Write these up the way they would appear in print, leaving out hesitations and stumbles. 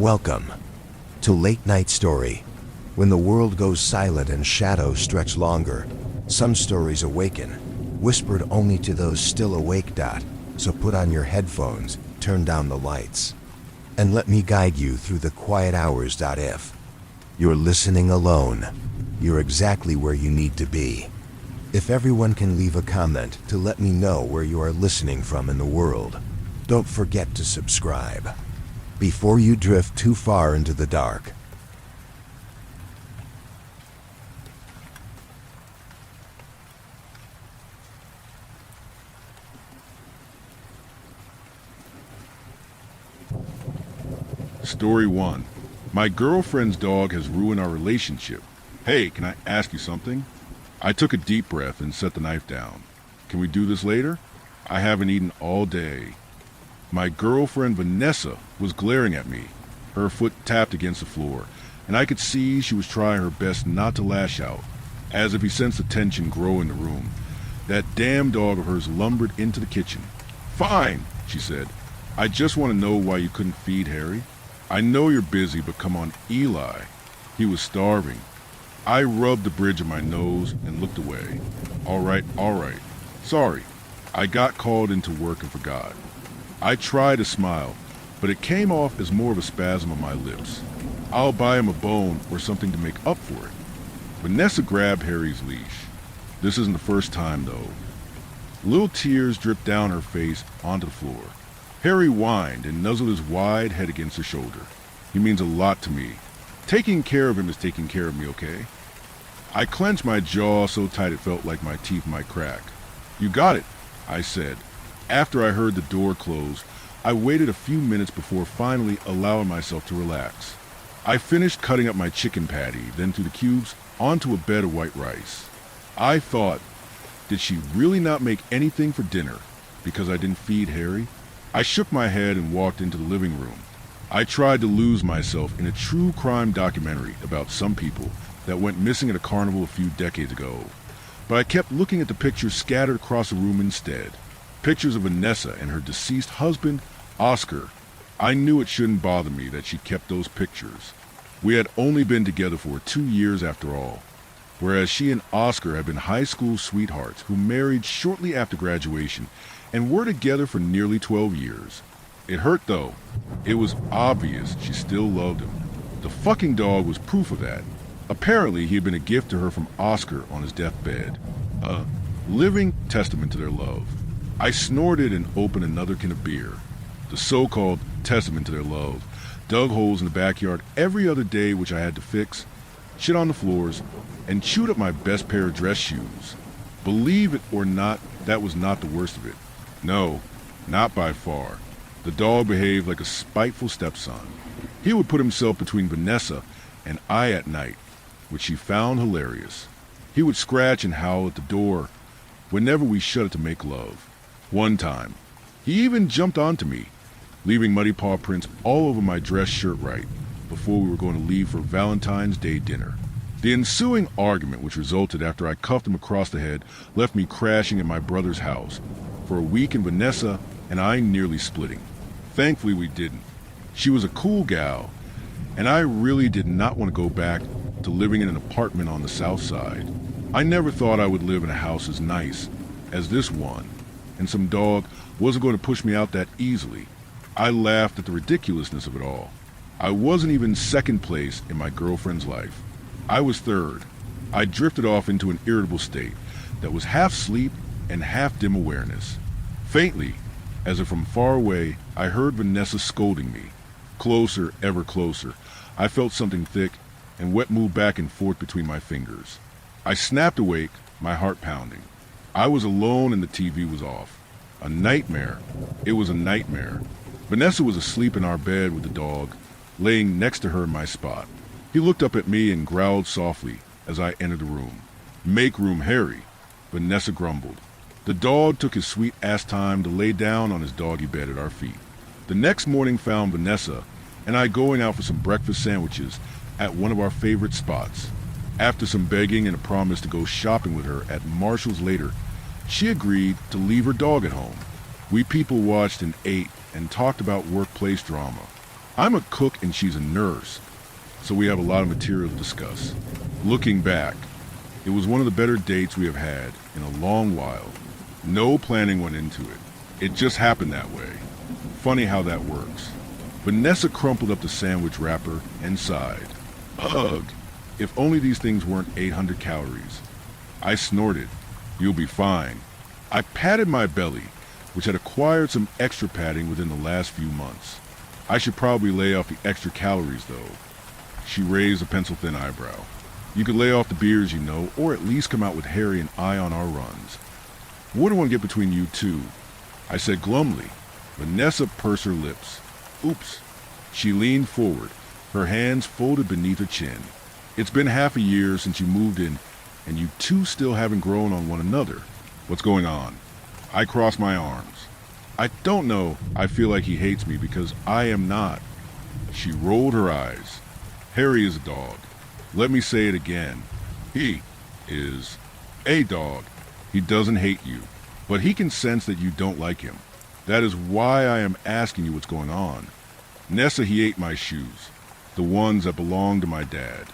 Welcome to Late Night Story. When the world goes silent and shadows stretch longer, some stories awaken, whispered only to those still awake. So put on your headphones, turn down the lights, and let me guide you through the quiet hours. If you're listening alone, you're exactly where you need to be. If everyone can leave a comment to let me know where you are listening from in the world, don't forget to subscribe before you drift too far into the dark. Story 1. My girlfriend's dog has ruined our relationship. Hey, can I ask you something? I took a deep breath and set the knife down. Can we do this later? I haven't eaten all day. My girlfriend Vanessa was glaring at me. Her foot tapped against the floor, and I could see she was trying her best not to lash out, as if he sensed the tension grow in the room. That damn dog of hers lumbered into the kitchen. Fine, she said. I just want to know why you couldn't feed Harry. I know you're busy, but come on, Eli. He was starving. I rubbed the bridge of my nose and looked away. All right. Sorry. I got called into work and forgot. I tried to smile, but it came off as more of a spasm on my lips. I'll buy him a bone or something to make up for it. Vanessa grabbed Harry's leash. This isn't the first time, though. Little tears dripped down her face onto the floor. Harry whined and nuzzled his wide head against her shoulder. He means a lot to me. Taking care of him is taking care of me, okay? I clenched my jaw so tight it felt like my teeth might crack. You got it, I said. After I heard the door close, I waited a few minutes before finally allowing myself to relax. I finished cutting up my chicken patty, then threw the cubes onto a bed of white rice. I thought, did she really not make anything for dinner because I didn't feed Harry? I shook my head and walked into the living room. I tried to lose myself in a true crime documentary about some people that went missing at a carnival a few decades ago. But I kept looking at the pictures scattered across the room instead. Pictures of Vanessa and her deceased husband, Oscar. I knew it shouldn't bother me that she kept those pictures. We had only been together for 2 years after all, whereas she and Oscar had been high school sweethearts who married shortly after graduation and were together for nearly 12 years. It hurt though. It was obvious she still loved him. The fucking dog was proof of that. Apparently he had been a gift to her from Oscar on his deathbed. A living testament to their love. I snorted and opened another can of beer. The so-called testament to their love. Dug holes in the backyard every other day which I had to fix, shit on the floors, and chewed up my best pair of dress shoes. Believe it or not, that was not the worst of it. No, not by far. The dog behaved like a spiteful stepson. He would put himself between Vanessa and I at night, which she found hilarious. He would scratch and howl at the door whenever we shut it to make love. One time, he even jumped onto me, leaving muddy paw prints all over my dress shirt right before we were going to leave for Valentine's Day dinner. The ensuing argument, which resulted after I cuffed him across the head, left me crashing at my brother's house for a week, and Vanessa and I nearly splitting. Thankfully we didn't. She was a cool gal, and I really did not want to go back to living in an apartment on the south side. I never thought I would live in a house as nice as this one, and some dog wasn't going to push me out that easily. I laughed at the ridiculousness of it all. I wasn't even second place in my girlfriend's life. I was third. I drifted off into an irritable state that was half sleep and half dim awareness. Faintly, as if from far away, I heard Vanessa scolding me. Closer, ever closer. I felt something thick and wet move back and forth between my fingers. I snapped awake, my heart pounding. I was alone and the TV was off. A nightmare. It was a nightmare. Vanessa was asleep in our bed with the dog, laying next to her in my spot. He looked up at me and growled softly as I entered the room. "Make room, Harry," Vanessa grumbled. The dog took his sweet-ass time to lay down on his doggy bed at our feet. The next morning found Vanessa and I going out for some breakfast sandwiches at one of our favorite spots. After some begging and a promise to go shopping with her at Marshall's later, she agreed to leave her dog at home. We people watched and ate and talked about workplace drama. I'm a cook and she's a nurse, so we have a lot of material to discuss. Looking back, it was one of the better dates we have had in a long while. No planning went into it. It just happened that way. Funny how that works. Vanessa crumpled up the sandwich wrapper and sighed. Ugh! If only these things weren't 800 calories. I snorted. You'll be fine. I patted my belly, which had acquired some extra padding within the last few months. I should probably lay off the extra calories, though. She raised a pencil-thin eyebrow. You could lay off the beers, you know, or at least come out with Harry and I on our runs. Wouldn't want to get between you two, I said glumly. Vanessa pursed her lips. Oops. She leaned forward, her hands folded beneath her chin. It's been half a year since you moved in, and you two still haven't grown on one another. What's going on? I crossed my arms. I don't know. I feel like he hates me because I am not. She rolled her eyes. Harry is a dog. Let me say it again. He is a dog. He doesn't hate you, but he can sense that you don't like him. That is why I am asking you what's going on. Nessa, he ate my shoes, the ones that belonged to my dad.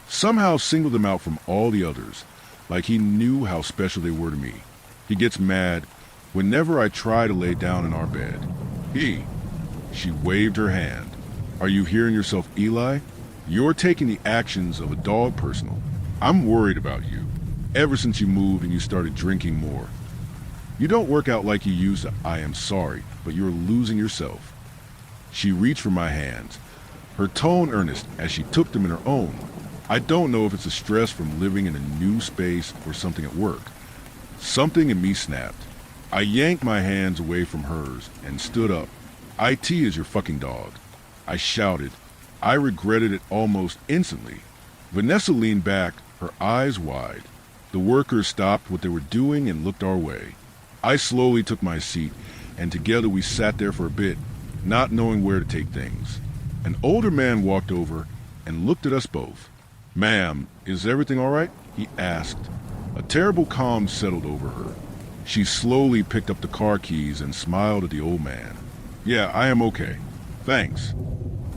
Somehow singled them out from all the others, like he knew how special they were to me. He gets mad whenever I try to lay down in our bed. She waved her hand. Are you hearing yourself, Eli? You're taking the actions of a dog personal. I'm worried about you, ever since you moved and you started drinking more. You don't work out like you used to. I am sorry, but you're losing yourself. She reached for my hands, her tone earnest as she took them in her own. I don't know if it's the stress from living in a new space or something at work. Something in me snapped. I yanked my hands away from hers and stood up. IT is your fucking dog, I shouted. I regretted it almost instantly. Vanessa leaned back, her eyes wide. The workers stopped what they were doing and looked our way. I slowly took my seat, and together we sat there for a bit, not knowing where to take things. An older man walked over and looked at us both. Ma'am, is everything all right? He asked. A terrible calm settled over her. She slowly picked up the car keys and smiled at the old man. Yeah, I am okay. Thanks.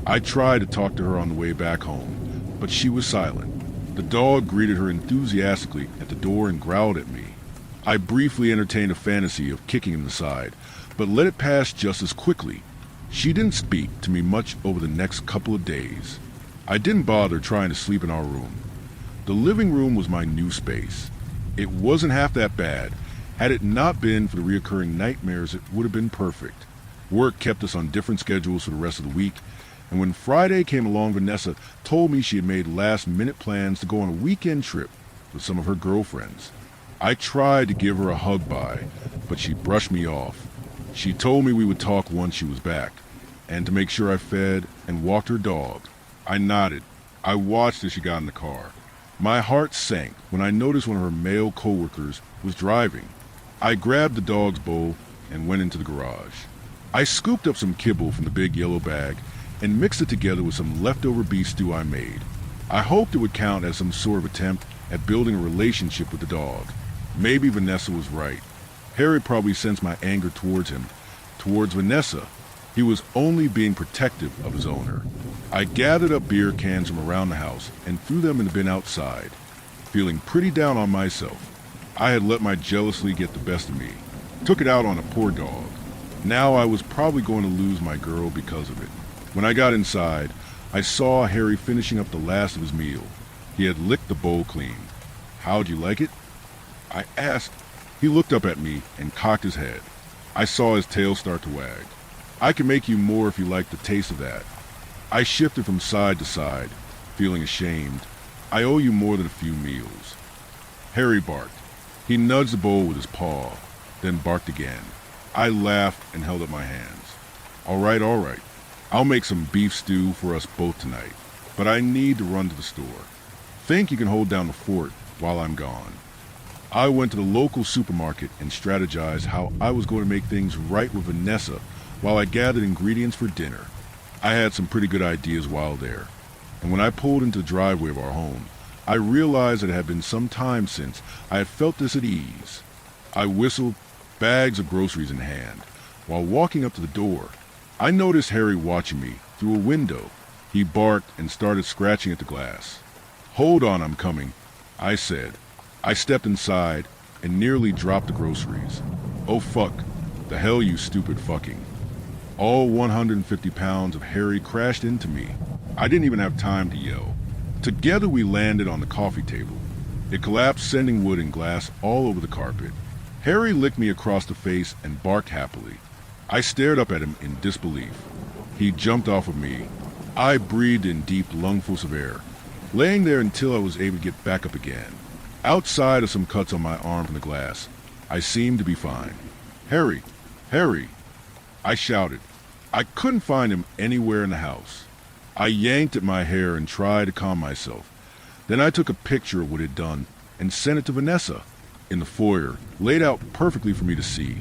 I tried to talk to her on the way back home, but she was silent. The dog greeted her enthusiastically at the door and growled at me. I briefly entertained a fantasy of kicking him aside, but let it pass just as quickly. She didn't speak to me much over the next couple of days. I didn't bother trying to sleep in our room. The living room was my new space. It wasn't half that bad. Had it not been for the reoccurring nightmares, it would have been perfect. Work kept us on different schedules for the rest of the week, and when Friday came along, Vanessa told me she had made last-minute plans to go on a weekend trip with some of her girlfriends. I tried to give her a hug bye, but she brushed me off. She told me we would talk once she was back, and to make sure I fed and walked her dog. I nodded. I watched as she got in the car. My heart sank when I noticed one of her male coworkers was driving. I grabbed the dog's bowl and went into the garage. I scooped up some kibble from the big yellow bag and mixed it together with some leftover beef stew I made. I hoped it would count as some sort of attempt at building a relationship with the dog. Maybe Vanessa was right. Harry probably sensed my anger towards him. Towards Vanessa, he was only being protective of his owner. I gathered up beer cans from around the house and threw them in the bin outside, feeling pretty down on myself. I had let my jealousy get the best of me. Took it out on a poor dog. Now I was probably going to lose my girl because of it. When I got inside, I saw Harry finishing up the last of his meal. He had licked the bowl clean. How'd you like it? I asked. He looked up at me and cocked his head. I saw his tail start to wag. I can make you more if you like the taste of that. I shifted from side to side, feeling ashamed. I owe you more than a few meals. Harry barked. He nudged the bowl with his paw, then barked again. I laughed and held up my hands. All right. I'll make some beef stew for us both tonight, but I need to run to the store. Think you can hold down the fort while I'm gone. I went to the local supermarket and strategized how I was going to make things right with Vanessa while I gathered ingredients for dinner. I had some pretty good ideas while there, and when I pulled into the driveway of our home, I realized that it had been some time since I had felt this at ease. I whistled, bags of groceries in hand. While walking up to the door, I noticed Harry watching me through a window. He barked and started scratching at the glass. "Hold on, I'm coming," I said. I stepped inside and nearly dropped the groceries. Oh fuck, the hell you stupid fucking. All 150 pounds of Harry crashed into me. I didn't even have time to yell. Together we landed on the coffee table. It collapsed, sending wood and glass all over the carpet. Harry licked me across the face and barked happily. I stared up at him in disbelief. He jumped off of me. I breathed in deep lungfuls of air, laying there until I was able to get back up again. Outside of some cuts on my arm from the glass, I seemed to be fine. "Harry! Harry!" I shouted. I couldn't find him anywhere in the house. I yanked at my hair and tried to calm myself. Then I took a picture of what he'd done and sent it to Vanessa. In the foyer, laid out perfectly for me to see,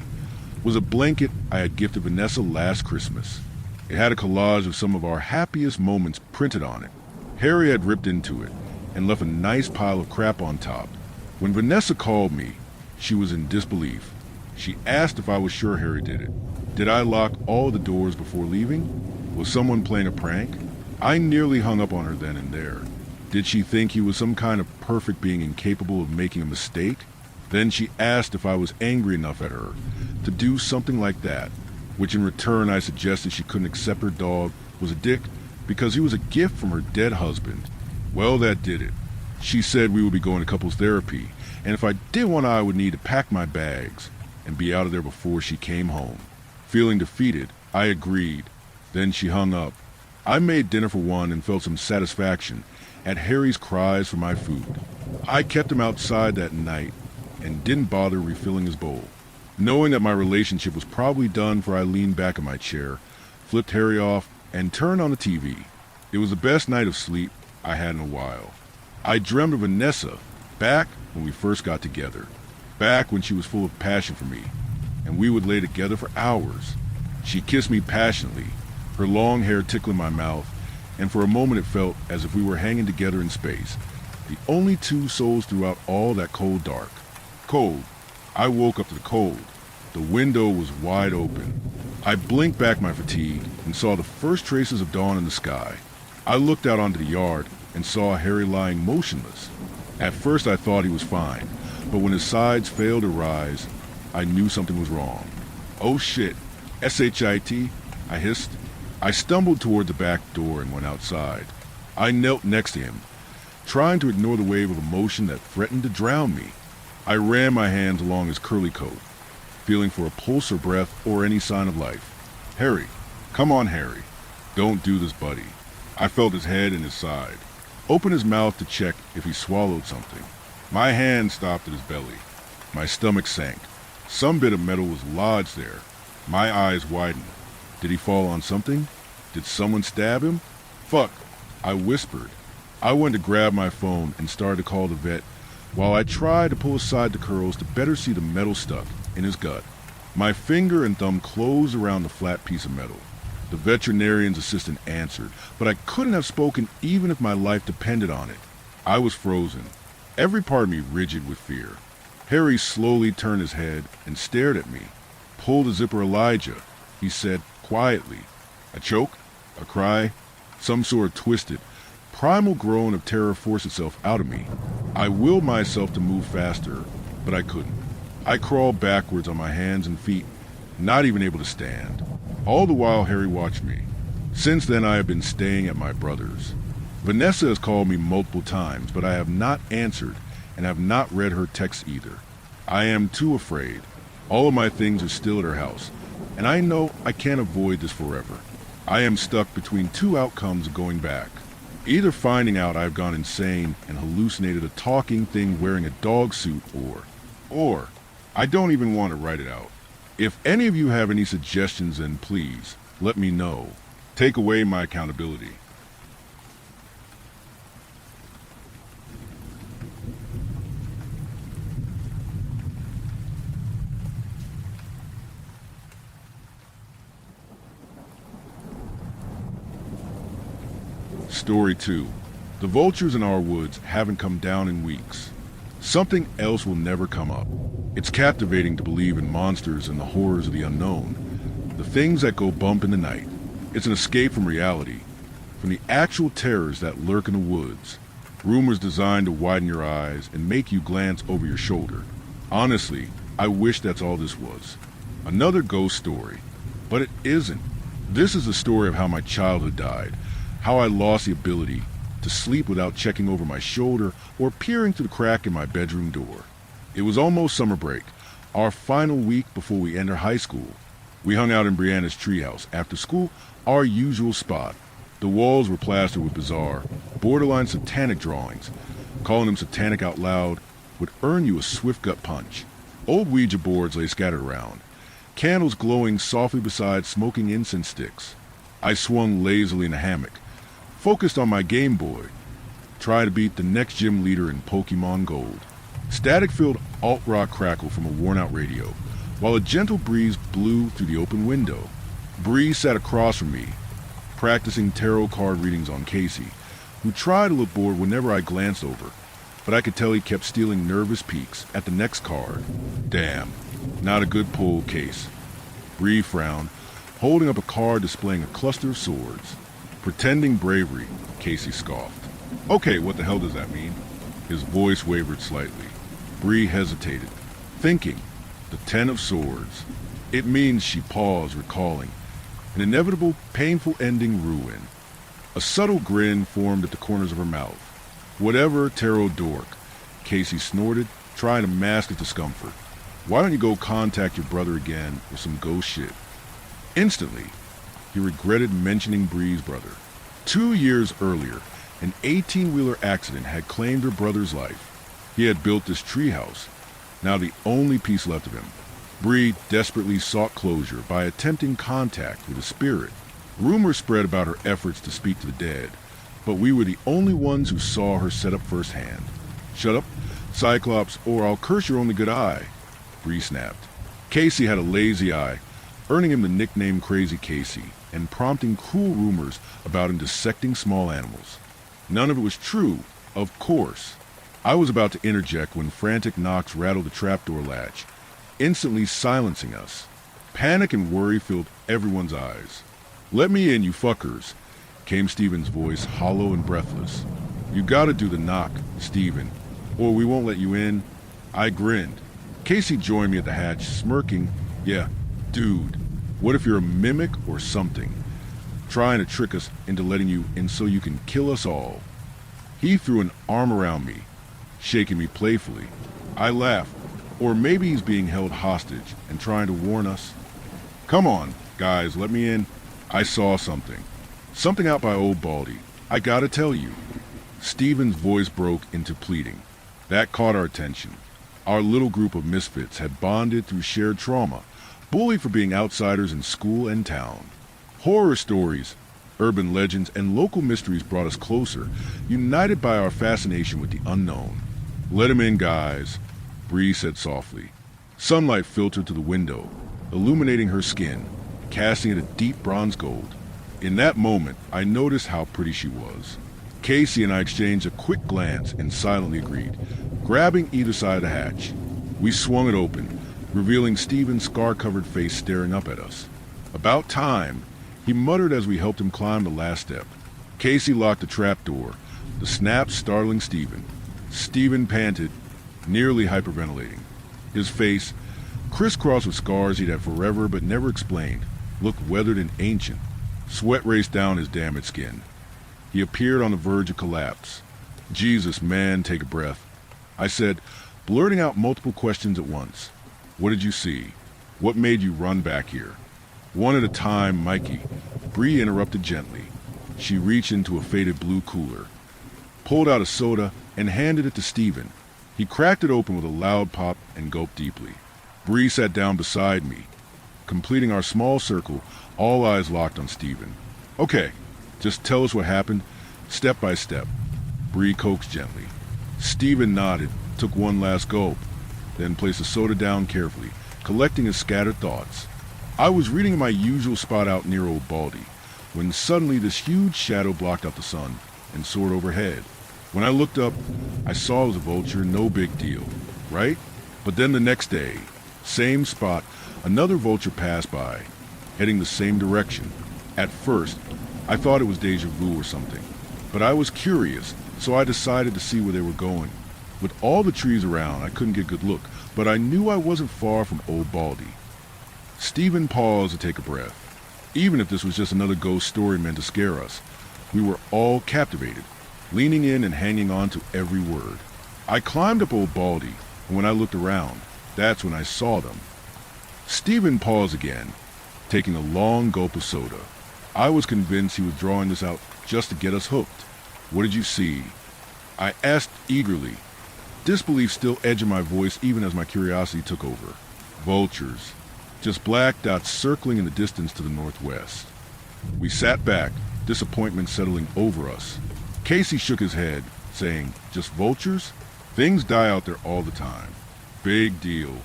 was a blanket I had gifted Vanessa last Christmas. It had a collage of some of our happiest moments printed on it. Harry had ripped into it and left a nice pile of crap on top. When Vanessa called me, she was in disbelief. She asked if I was sure Harry did it. Did I lock all the doors before leaving? Was someone playing a prank? I nearly hung up on her then and there. Did she think he was some kind of perfect being incapable of making a mistake? Then she asked if I was angry enough at her to do something like that, which in return I suggested she couldn't accept her dog was a dick because he was a gift from her dead husband. Well, that did it. She said we would be going to couples therapy, and if I did want, I would need to pack my bags and be out of there before she came home. Feeling defeated, I agreed. Then she hung up. I made dinner for one and felt some satisfaction at Harry's cries for my food. I kept him outside that night and didn't bother refilling his bowl. Knowing that my relationship was probably done, for I leaned back in my chair, flipped Harry off, and turned on the TV. It was the best night of sleep I had in a while. I dreamed of Vanessa back when we first got together, back when she was full of passion for me, and we would lay together for hours. She kissed me passionately, her long hair tickling my mouth, and for a moment it felt as if we were hanging together in space, the only two souls throughout all that cold dark. Cold. I woke up to the cold. The window was wide open. I blinked back my fatigue and saw the first traces of dawn in the sky. I looked out onto the yard and saw Harry lying motionless. At first I thought he was fine, but when his sides failed to rise, I knew something was wrong. "Oh shit, S-H-I-T, I hissed. I stumbled toward the back door and went outside. I knelt next to him, trying to ignore the wave of emotion that threatened to drown me. I ran my hands along his curly coat, feeling for a pulse or breath or any sign of life. "Harry, come on, Harry. Don't do this, buddy." I felt his head and his side. Opened his mouth to check if he swallowed something. My hand stopped at his belly. My stomach sank. Some bit of metal was lodged there. My eyes widened. Did he fall on something? Did someone stab him? "Fuck," I whispered. I went to grab my phone and started to call the vet while I tried to pull aside the curls to better see the metal stuck in his gut. My finger and thumb closed around the flat piece of metal. The veterinarian's assistant answered, but I couldn't have spoken even if my life depended on it. I was frozen, every part of me rigid with fear. Harry slowly turned his head and stared at me. "Pull the zipper, Elijah," he said quietly. A choke? A cry? Some sort of twisted, primal groan of terror forced itself out of me. I willed myself to move faster, but I couldn't. I crawled backwards on my hands and feet, not even able to stand. All the while Harry watched me. Since then I have been staying at my brother's. Vanessa has called me multiple times, but I have not answered and have not read her texts either. I am too afraid. All of my things are still at her house, and I know I can't avoid this forever. I am stuck between two outcomes of going back. Either finding out I've gone insane and hallucinated a talking thing wearing a dog suit, or I don't even want to write it out. If any of you have any suggestions, then please let me know. Take away my accountability. Story 2. The vultures in our woods haven't come down in weeks. Something else will never come up. It's captivating to believe in monsters and the horrors of the unknown, the things that go bump in the night. It's an escape from reality, from the actual terrors that lurk in the woods. Rumors designed to widen your eyes and make you glance over your shoulder. Honestly, I wish that's all this was. Another ghost story. But it isn't. This is the story of how my childhood died, how I lost the ability to sleep without checking over my shoulder or peering through the crack in my bedroom door. It was almost summer break, our final week before we enter high school. We hung out in Brianna's treehouse after school, our usual spot. The walls were plastered with bizarre, borderline satanic drawings. Calling them satanic out loud would earn you a swift gut punch. Old Ouija boards lay scattered around, candles glowing softly beside smoking incense sticks. I swung lazily in a hammock, focused on my Game Boy, trying to beat the next gym leader in Pokemon Gold. Static-filled alt-rock crackled from a worn-out radio, while a gentle breeze blew through the open window. Bree sat across from me, practicing tarot card readings on Casey, who tried to look bored whenever I glanced over, but I could tell he kept stealing nervous peeks at the next card. Damn, not a good pull, Case. Bree frowned, holding up a card displaying a cluster of swords. Pretending bravery, Casey scoffed. Okay, what the hell does that mean? His voice wavered slightly. Bree hesitated, thinking. The Ten of Swords. It means she paused, recalling. An inevitable, painful ending ruin. A subtle grin formed at the corners of her mouth. Whatever, tarot dork. Casey snorted, trying to mask his discomfort. Why don't you go contact your brother again with some ghost shit? Instantly, he regretted mentioning Bree's brother. 2 years earlier, an 18-wheeler accident had claimed her brother's life. He had built this treehouse, now the only piece left of him. Bree desperately sought closure by attempting contact with a spirit. Rumors spread about her efforts to speak to the dead, but we were the only ones who saw her set up firsthand. Shut up, Cyclops, or I'll curse your only good eye, Bree snapped. Casey had a lazy eye, earning him the nickname Crazy Casey, and prompting cruel rumors about him dissecting small animals. None of it was true, of course. I was about to interject when frantic knocks rattled the trapdoor latch, instantly silencing us. Panic and worry filled everyone's eyes. "Let me in, you fuckers," came Steven's voice, hollow and breathless. "You gotta do the knock, Steven, or we won't let you in." I grinned. Casey joined me at the hatch, smirking. "Yeah, dude, what if you're a mimic or something? Trying to trick us into letting you in so you can kill us all." He threw an arm around me, shaking me playfully. I laughed. Or maybe he's being held hostage and trying to warn us. "Come on, guys, let me in. I saw something. Something out by Old Baldy. I gotta tell you." Steven's voice broke into pleading. That caught our attention. Our little group of misfits had bonded through shared trauma, bullied for being outsiders in school and town. Horror stories, urban legends, and local mysteries brought us closer, united by our fascination with the unknown. "Let him in, guys," Bree said softly. Sunlight filtered through the window, illuminating her skin, casting it a deep bronze gold. In that moment, I noticed how pretty she was. Casey and I exchanged a quick glance and silently agreed, grabbing either side of the hatch. We swung it open, revealing Steven's scar-covered face staring up at us. "About time," he muttered as we helped him climb the last step. Casey locked the trapdoor, the snap startling Steven. Steven panted, nearly hyperventilating. His face, crisscrossed with scars he'd had forever but never explained, looked weathered and ancient. Sweat raced down his damaged skin. He appeared on the verge of collapse. "Jesus, man, take a breath," I said, blurting out multiple questions at once. "What did you see? What made you run back here?" "One at a time, Mikey," Bree interrupted gently. She reached into a faded blue cooler, pulled out a soda, and handed it to Steven. He cracked it open with a loud pop and gulped deeply. Bree sat down beside me, completing our small circle, all eyes locked on Steven. "Okay, just tell us what happened, step by step," Bree coaxed gently. Steven nodded, took one last gulp, then placed the soda down carefully, collecting his scattered thoughts. "I was reading in my usual spot out near Old Baldy, when suddenly this huge shadow blocked out the sun and soared overhead. When I looked up, I saw it was a vulture, no big deal, right? But then the next day, same spot, another vulture passed by, heading the same direction. At first, I thought it was deja vu or something, but I was curious, so I decided to see where they were going. With all the trees around, I couldn't get a good look, but I knew I wasn't far from Old Baldy. Stephen paused to take a breath. Even if this was just another ghost story meant to scare us, we were all captivated, leaning in and hanging on to every word. I climbed up Old Baldy, and when I looked around, that's when I saw them. Stephen paused again, taking a long gulp of soda. I was convinced he was drawing this out just to get us hooked. What did you see? I asked eagerly, disbelief still edging my voice even as my curiosity took over. Vultures. Just black dots circling in the distance to the northwest. We sat back, disappointment settling over us. Casey shook his head, saying, just vultures? Things die out there all the time. Big deal.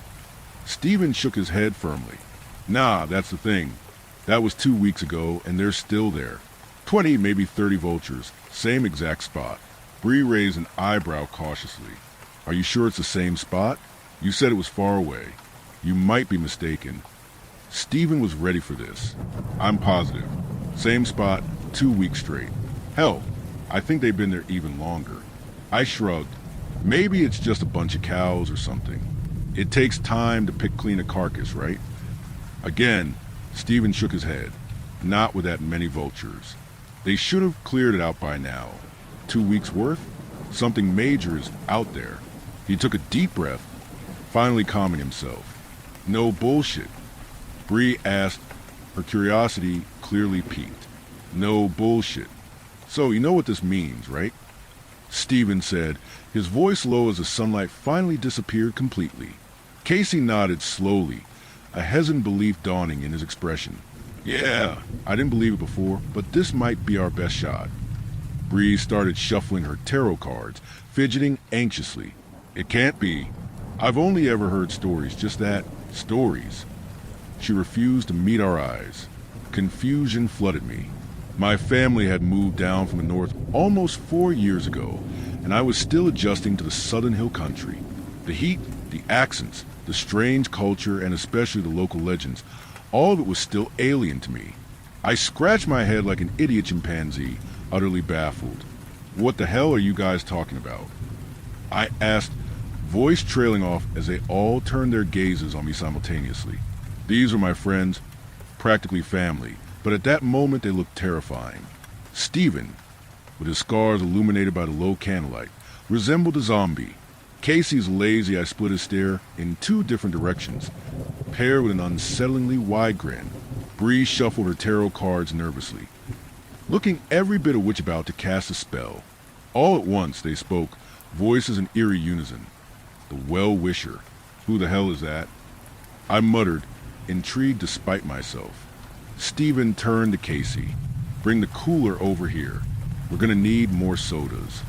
Stephen shook his head firmly. Nah, that's the thing. That was 2 weeks ago, and they're still there. 20, maybe 30 vultures, same exact spot. Bree raised an eyebrow cautiously. Are you sure it's the same spot? You said it was far away. You might be mistaken. Stephen was ready for this. I'm positive. Same spot, 2 weeks straight. Hell, I think they've been there even longer. I shrugged. Maybe it's just a bunch of cows or something. It takes time to pick clean a carcass, right? Again, Stephen shook his head. Not with that many vultures. They should have cleared it out by now. 2 weeks worth? Something major is out there. He took a deep breath, finally calming himself. No bullshit. Bree asked, her curiosity clearly piqued. No bullshit. So you know what this means, right? Stephen said, his voice low as the sunlight finally disappeared completely. Casey nodded slowly, a hesitant belief dawning in his expression. Yeah, I didn't believe it before, but this might be our best shot. Bree started shuffling her tarot cards, fidgeting anxiously. It can't be. I've only ever heard stories, just that, stories. She refused to meet our eyes. Confusion flooded me. My family had moved down from the north almost 4 years ago, and I was still adjusting to the southern hill country. The heat, the accents, the strange culture, and especially the local legends, all of it was still alien to me. I scratched my head like an idiot chimpanzee, utterly baffled. What the hell are you guys talking about? I asked, voice trailing off as they all turned their gazes on me simultaneously. These were my friends, practically family, but at that moment they looked terrifying. Stephen, with his scars illuminated by the low candlelight, resembled a zombie. Casey's lazy, I split his stare in 2 different directions, paired with an unsettlingly wide grin. Bree shuffled her tarot cards nervously, looking every bit a witch about to cast a spell. All at once they spoke, voices in eerie unison. The Well-Wisher. Who the hell is that? I muttered, intrigued despite myself. Stephen turned to Casey. Bring the cooler over here. We're gonna need more sodas.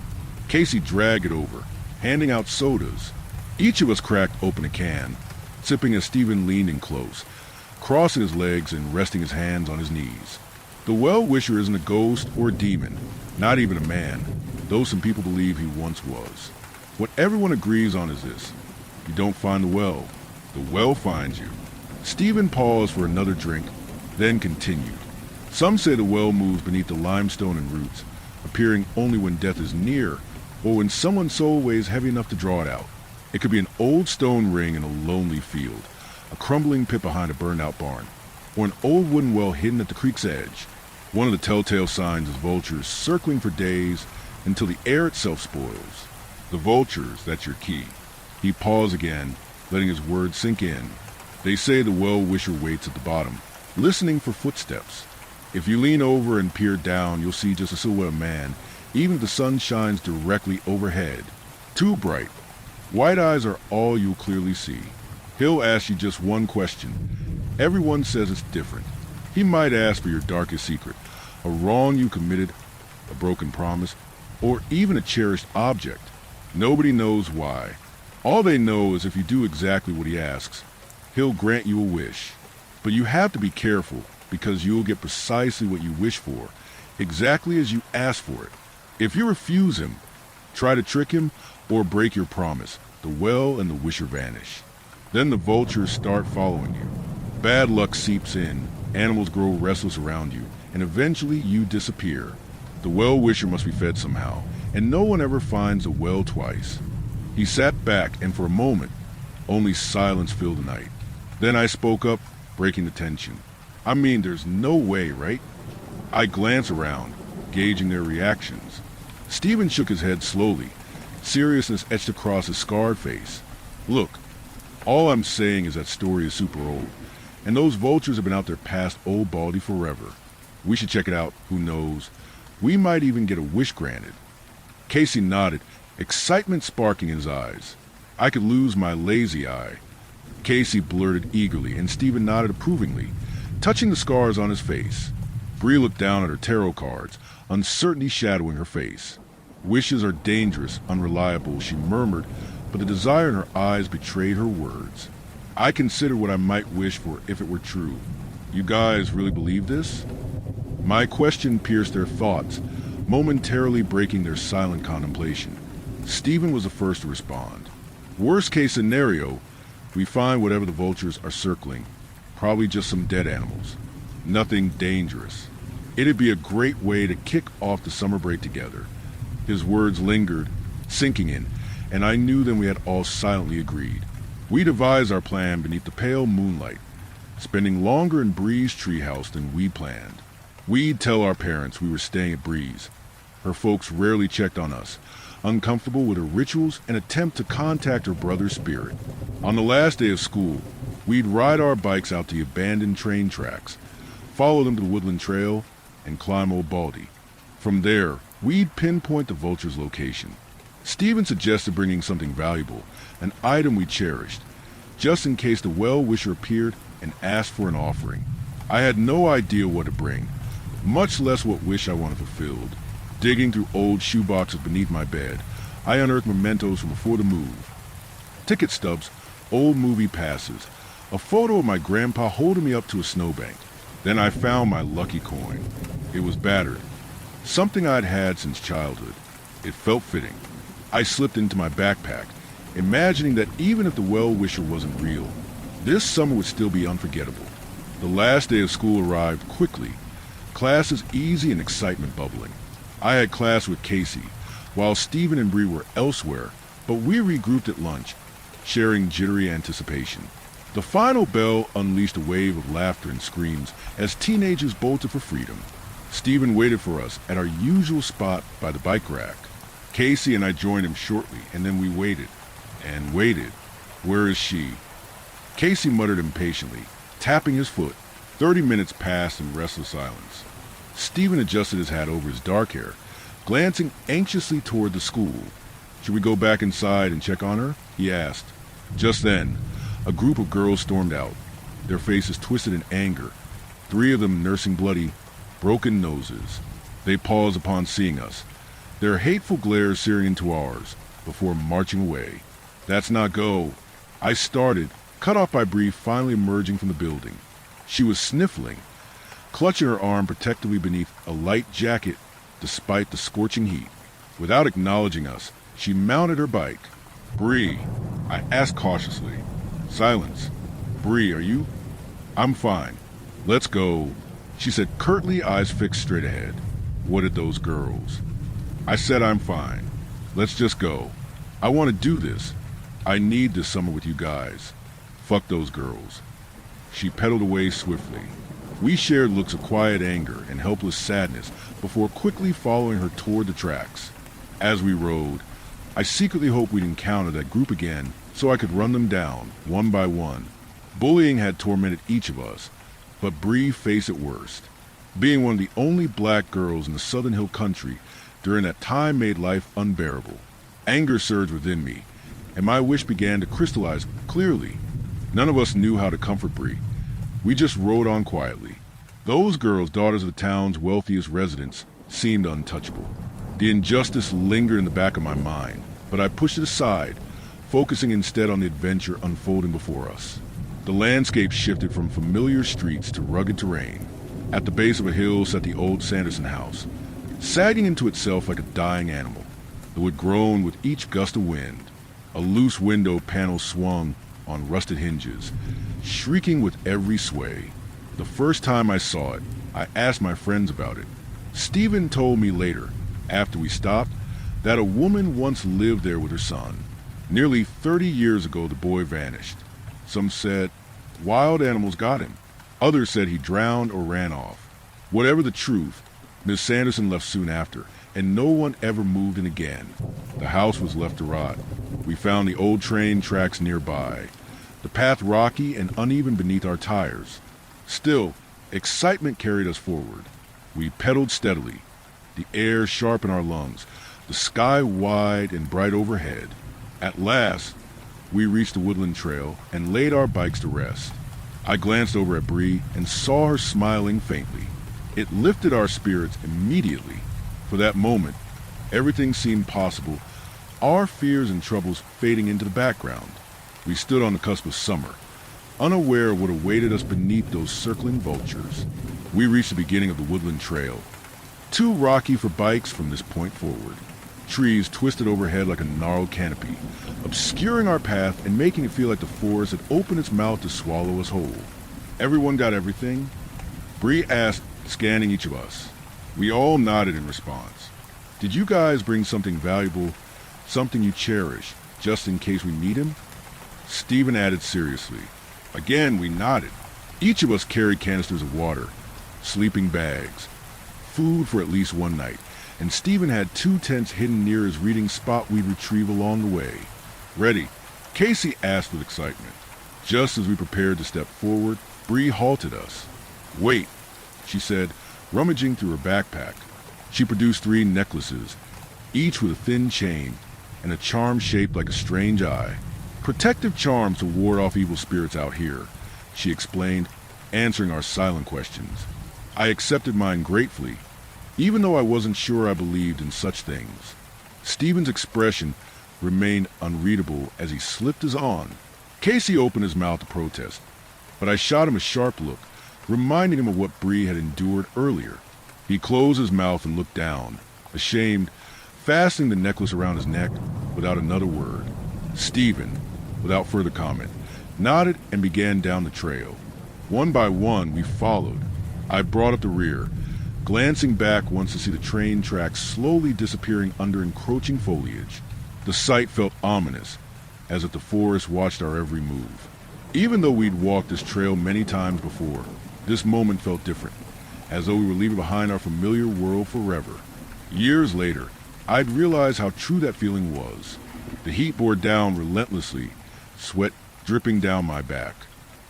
Casey dragged it over, handing out sodas. Each of us cracked open a can, sipping as Stephen leaned in close, crossing his legs and resting his hands on his knees. The Well-Wisher isn't a ghost or a demon, not even a man, though some people believe he once was. What everyone agrees on is this: you don't find the well finds you. Stephen paused for another drink, then continued. Some say the well moves beneath the limestone and roots, appearing only when death is near, or when someone's soul weighs heavy enough to draw it out. It could be an old stone ring in a lonely field, a crumbling pit behind a burned-out barn, or an old wooden well hidden at the creek's edge. One of the telltale signs is vultures circling for days until the air itself spoils. The vultures, that's your key. He paused again, letting his words sink in. They say the Well-Wisher waits at the bottom, listening for footsteps. If you lean over and peer down, you'll see just a silhouette of man, even if the sun shines directly overhead. Too bright. White eyes are all you'll clearly see. He'll ask you just one question. Everyone says it's different. He might ask for your darkest secret, a wrong you committed, a broken promise, or even a cherished object. Nobody knows why. All they know is if you do exactly what he asks, he'll grant you a wish. But you have to be careful, because you'll get precisely what you wish for, exactly as you ask for it. If you refuse him, try to trick him, or break your promise, the well and the wisher vanish. Then the vultures start following you. Bad luck seeps in, animals grow restless around you, and eventually you disappear. The well-wisher must be fed somehow, and no one ever finds a well twice. He sat back, and for a moment, only silence filled the night. Then I spoke up, breaking the tension. I mean, there's no way, right? I glanced around, gauging their reactions. Stephen shook his head slowly, seriousness etched across his scarred face. Look, all I'm saying is that story is super old, and those vultures have been out there past Old Baldy forever. We should check it out, who knows? We might even get a wish granted. Casey nodded, excitement sparking in his eyes. I could lose my lazy eye. Casey blurted eagerly, and Stephen nodded approvingly, touching the scars on his face. Bree looked down at her tarot cards, uncertainty shadowing her face. Wishes are dangerous, unreliable, she murmured, but the desire in her eyes betrayed her words. I considered what I might wish for if it were true. You guys really believe this? My question pierced their thoughts, momentarily breaking their silent contemplation. Stephen was the first to respond. Worst case scenario, we find whatever the vultures are circling. Probably just some dead animals. Nothing dangerous. It'd be a great way to kick off the summer break together. His words lingered, sinking in, and I knew then we had all silently agreed. We devised our plan beneath the pale moonlight, spending longer in Bree's treehouse than we planned. We'd tell our parents we were staying at Bree's. Her folks rarely checked on us, uncomfortable with her rituals and attempt to contact her brother's spirit. On the last day of school, we'd ride our bikes out to the abandoned train tracks, follow them to the woodland trail, and climb Old Baldy. From there, we'd pinpoint the vulture's location. Stephen suggested bringing something valuable, an item we cherished, just in case the well-wisher appeared and asked for an offering. I had no idea what to bring, much less what wish I wanted fulfilled. Digging through old shoeboxes beneath my bed, I unearthed mementos from before the move. Ticket stubs, old movie passes, a photo of my grandpa holding me up to a snowbank. Then I found my lucky coin. It was battered, something I'd had since childhood. It felt fitting. I slipped into my backpack, imagining that even if the well-wisher wasn't real, this summer would still be unforgettable. The last day of school arrived quickly, classes easy and excitement bubbling. I had class with Casey, while Stephen and Bree were elsewhere, but we regrouped at lunch, sharing jittery anticipation. The final bell unleashed a wave of laughter and screams as teenagers bolted for freedom. Stephen waited for us at our usual spot by the bike rack. Casey and I joined him shortly, and then we waited and waited. Where is she? Casey muttered impatiently, tapping his foot. 30 minutes passed in restless silence. Stephen adjusted his hat over his dark hair, glancing anxiously toward the school. Should we go back inside and check on her? He asked. Just then, a group of girls stormed out, their faces twisted in anger, 3 of them nursing bloody, broken noses. They paused upon seeing us, their hateful glares searing into ours, before marching away. That's not go. I started, cut off by Bree finally emerging from the building. She was sniffling, clutching her arm protectively beneath a light jacket despite the scorching heat. Without acknowledging us, she mounted her bike. Bree, I asked cautiously. Silence. Bree, are you? I'm fine. Let's go, she said curtly, eyes fixed straight ahead. What did those girls? I said I'm fine. Let's just go. I want to do this. I need this summer with you guys. Fuck those girls. She pedaled away swiftly. We shared looks of quiet anger and helpless sadness before quickly following her toward the tracks. As we rode, I secretly hoped we'd encounter that group again so I could run them down, one by one. Bullying had tormented each of us, but Bree faced it worst. Being one of the only black girls in the Southern Hill Country during that time made life unbearable. Anger surged within me, and my wish began to crystallize clearly. None of us knew how to comfort Bree. We just rode on quietly. Those girls, daughters of the town's wealthiest residents, seemed untouchable. The injustice lingered in the back of my mind, but I pushed it aside, focusing instead on the adventure unfolding before us. The landscape shifted from familiar streets to rugged terrain. At the base of a hill sat the old Sanderson house, sagging into itself like a dying animal. It would groan with each gust of wind. A loose window panel swung on rusted hinges, shrieking with every sway. The first time I saw it, I asked my friends about it. Stephen told me later, after we stopped, that a woman once lived there with her son. Nearly 30 years ago, the boy vanished. Some said wild animals got him. Others said he drowned or ran off. Whatever the truth, Miss Sanderson left soon after, and no one ever moved in again. The house was left to rot. We found the old train tracks nearby, the path rocky and uneven beneath our tires. Still, excitement carried us forward. We pedaled steadily, the air sharp in our lungs, the sky wide and bright overhead. At last, we reached the woodland trail and laid our bikes to rest. I glanced over at Bree and saw her smiling faintly. It lifted our spirits immediately. For that moment, everything seemed possible, our fears and troubles fading into the background. We stood on the cusp of summer, unaware of what awaited us beneath those circling vultures. We reached the beginning of the woodland trail, too rocky for bikes from this point forward. Trees twisted overhead like a gnarled canopy, obscuring our path and making it feel like the forest had opened its mouth to swallow us whole. Everyone got everything? Bree asked, scanning each of us. We all nodded in response. Did you guys bring something valuable, something you cherish, just in case we need him? Stephen added seriously. Again, we nodded. Each of us carried canisters of water, sleeping bags, food for at least one night, and Stephen had 2 tents hidden near his reading spot we'd retrieve along the way. Ready? Casey asked with excitement. Just as we prepared to step forward, Bree halted us. Wait, she said, rummaging through her backpack. She produced 3 necklaces, each with a thin chain and a charm shaped like a strange eye. Protective charms to ward off evil spirits out here, she explained, answering our silent questions. I accepted mine gratefully, even though I wasn't sure I believed in such things. Stephen's expression remained unreadable as he slipped his on. Casey opened his mouth to protest, but I shot him a sharp look, reminding him of what Bree had endured earlier. He closed his mouth and looked down, ashamed, fastening the necklace around his neck without another word. Stephen, without further comment, nodded and began down the trail. One by one, we followed. I brought up the rear, glancing back once to see the train tracks slowly disappearing under encroaching foliage. The sight felt ominous, as if the forest watched our every move. Even though we'd walked this trail many times before, this moment felt different, as though we were leaving behind our familiar world forever. Years later, I'd realized how true that feeling was. The heat bore down relentlessly, sweat dripping down my back.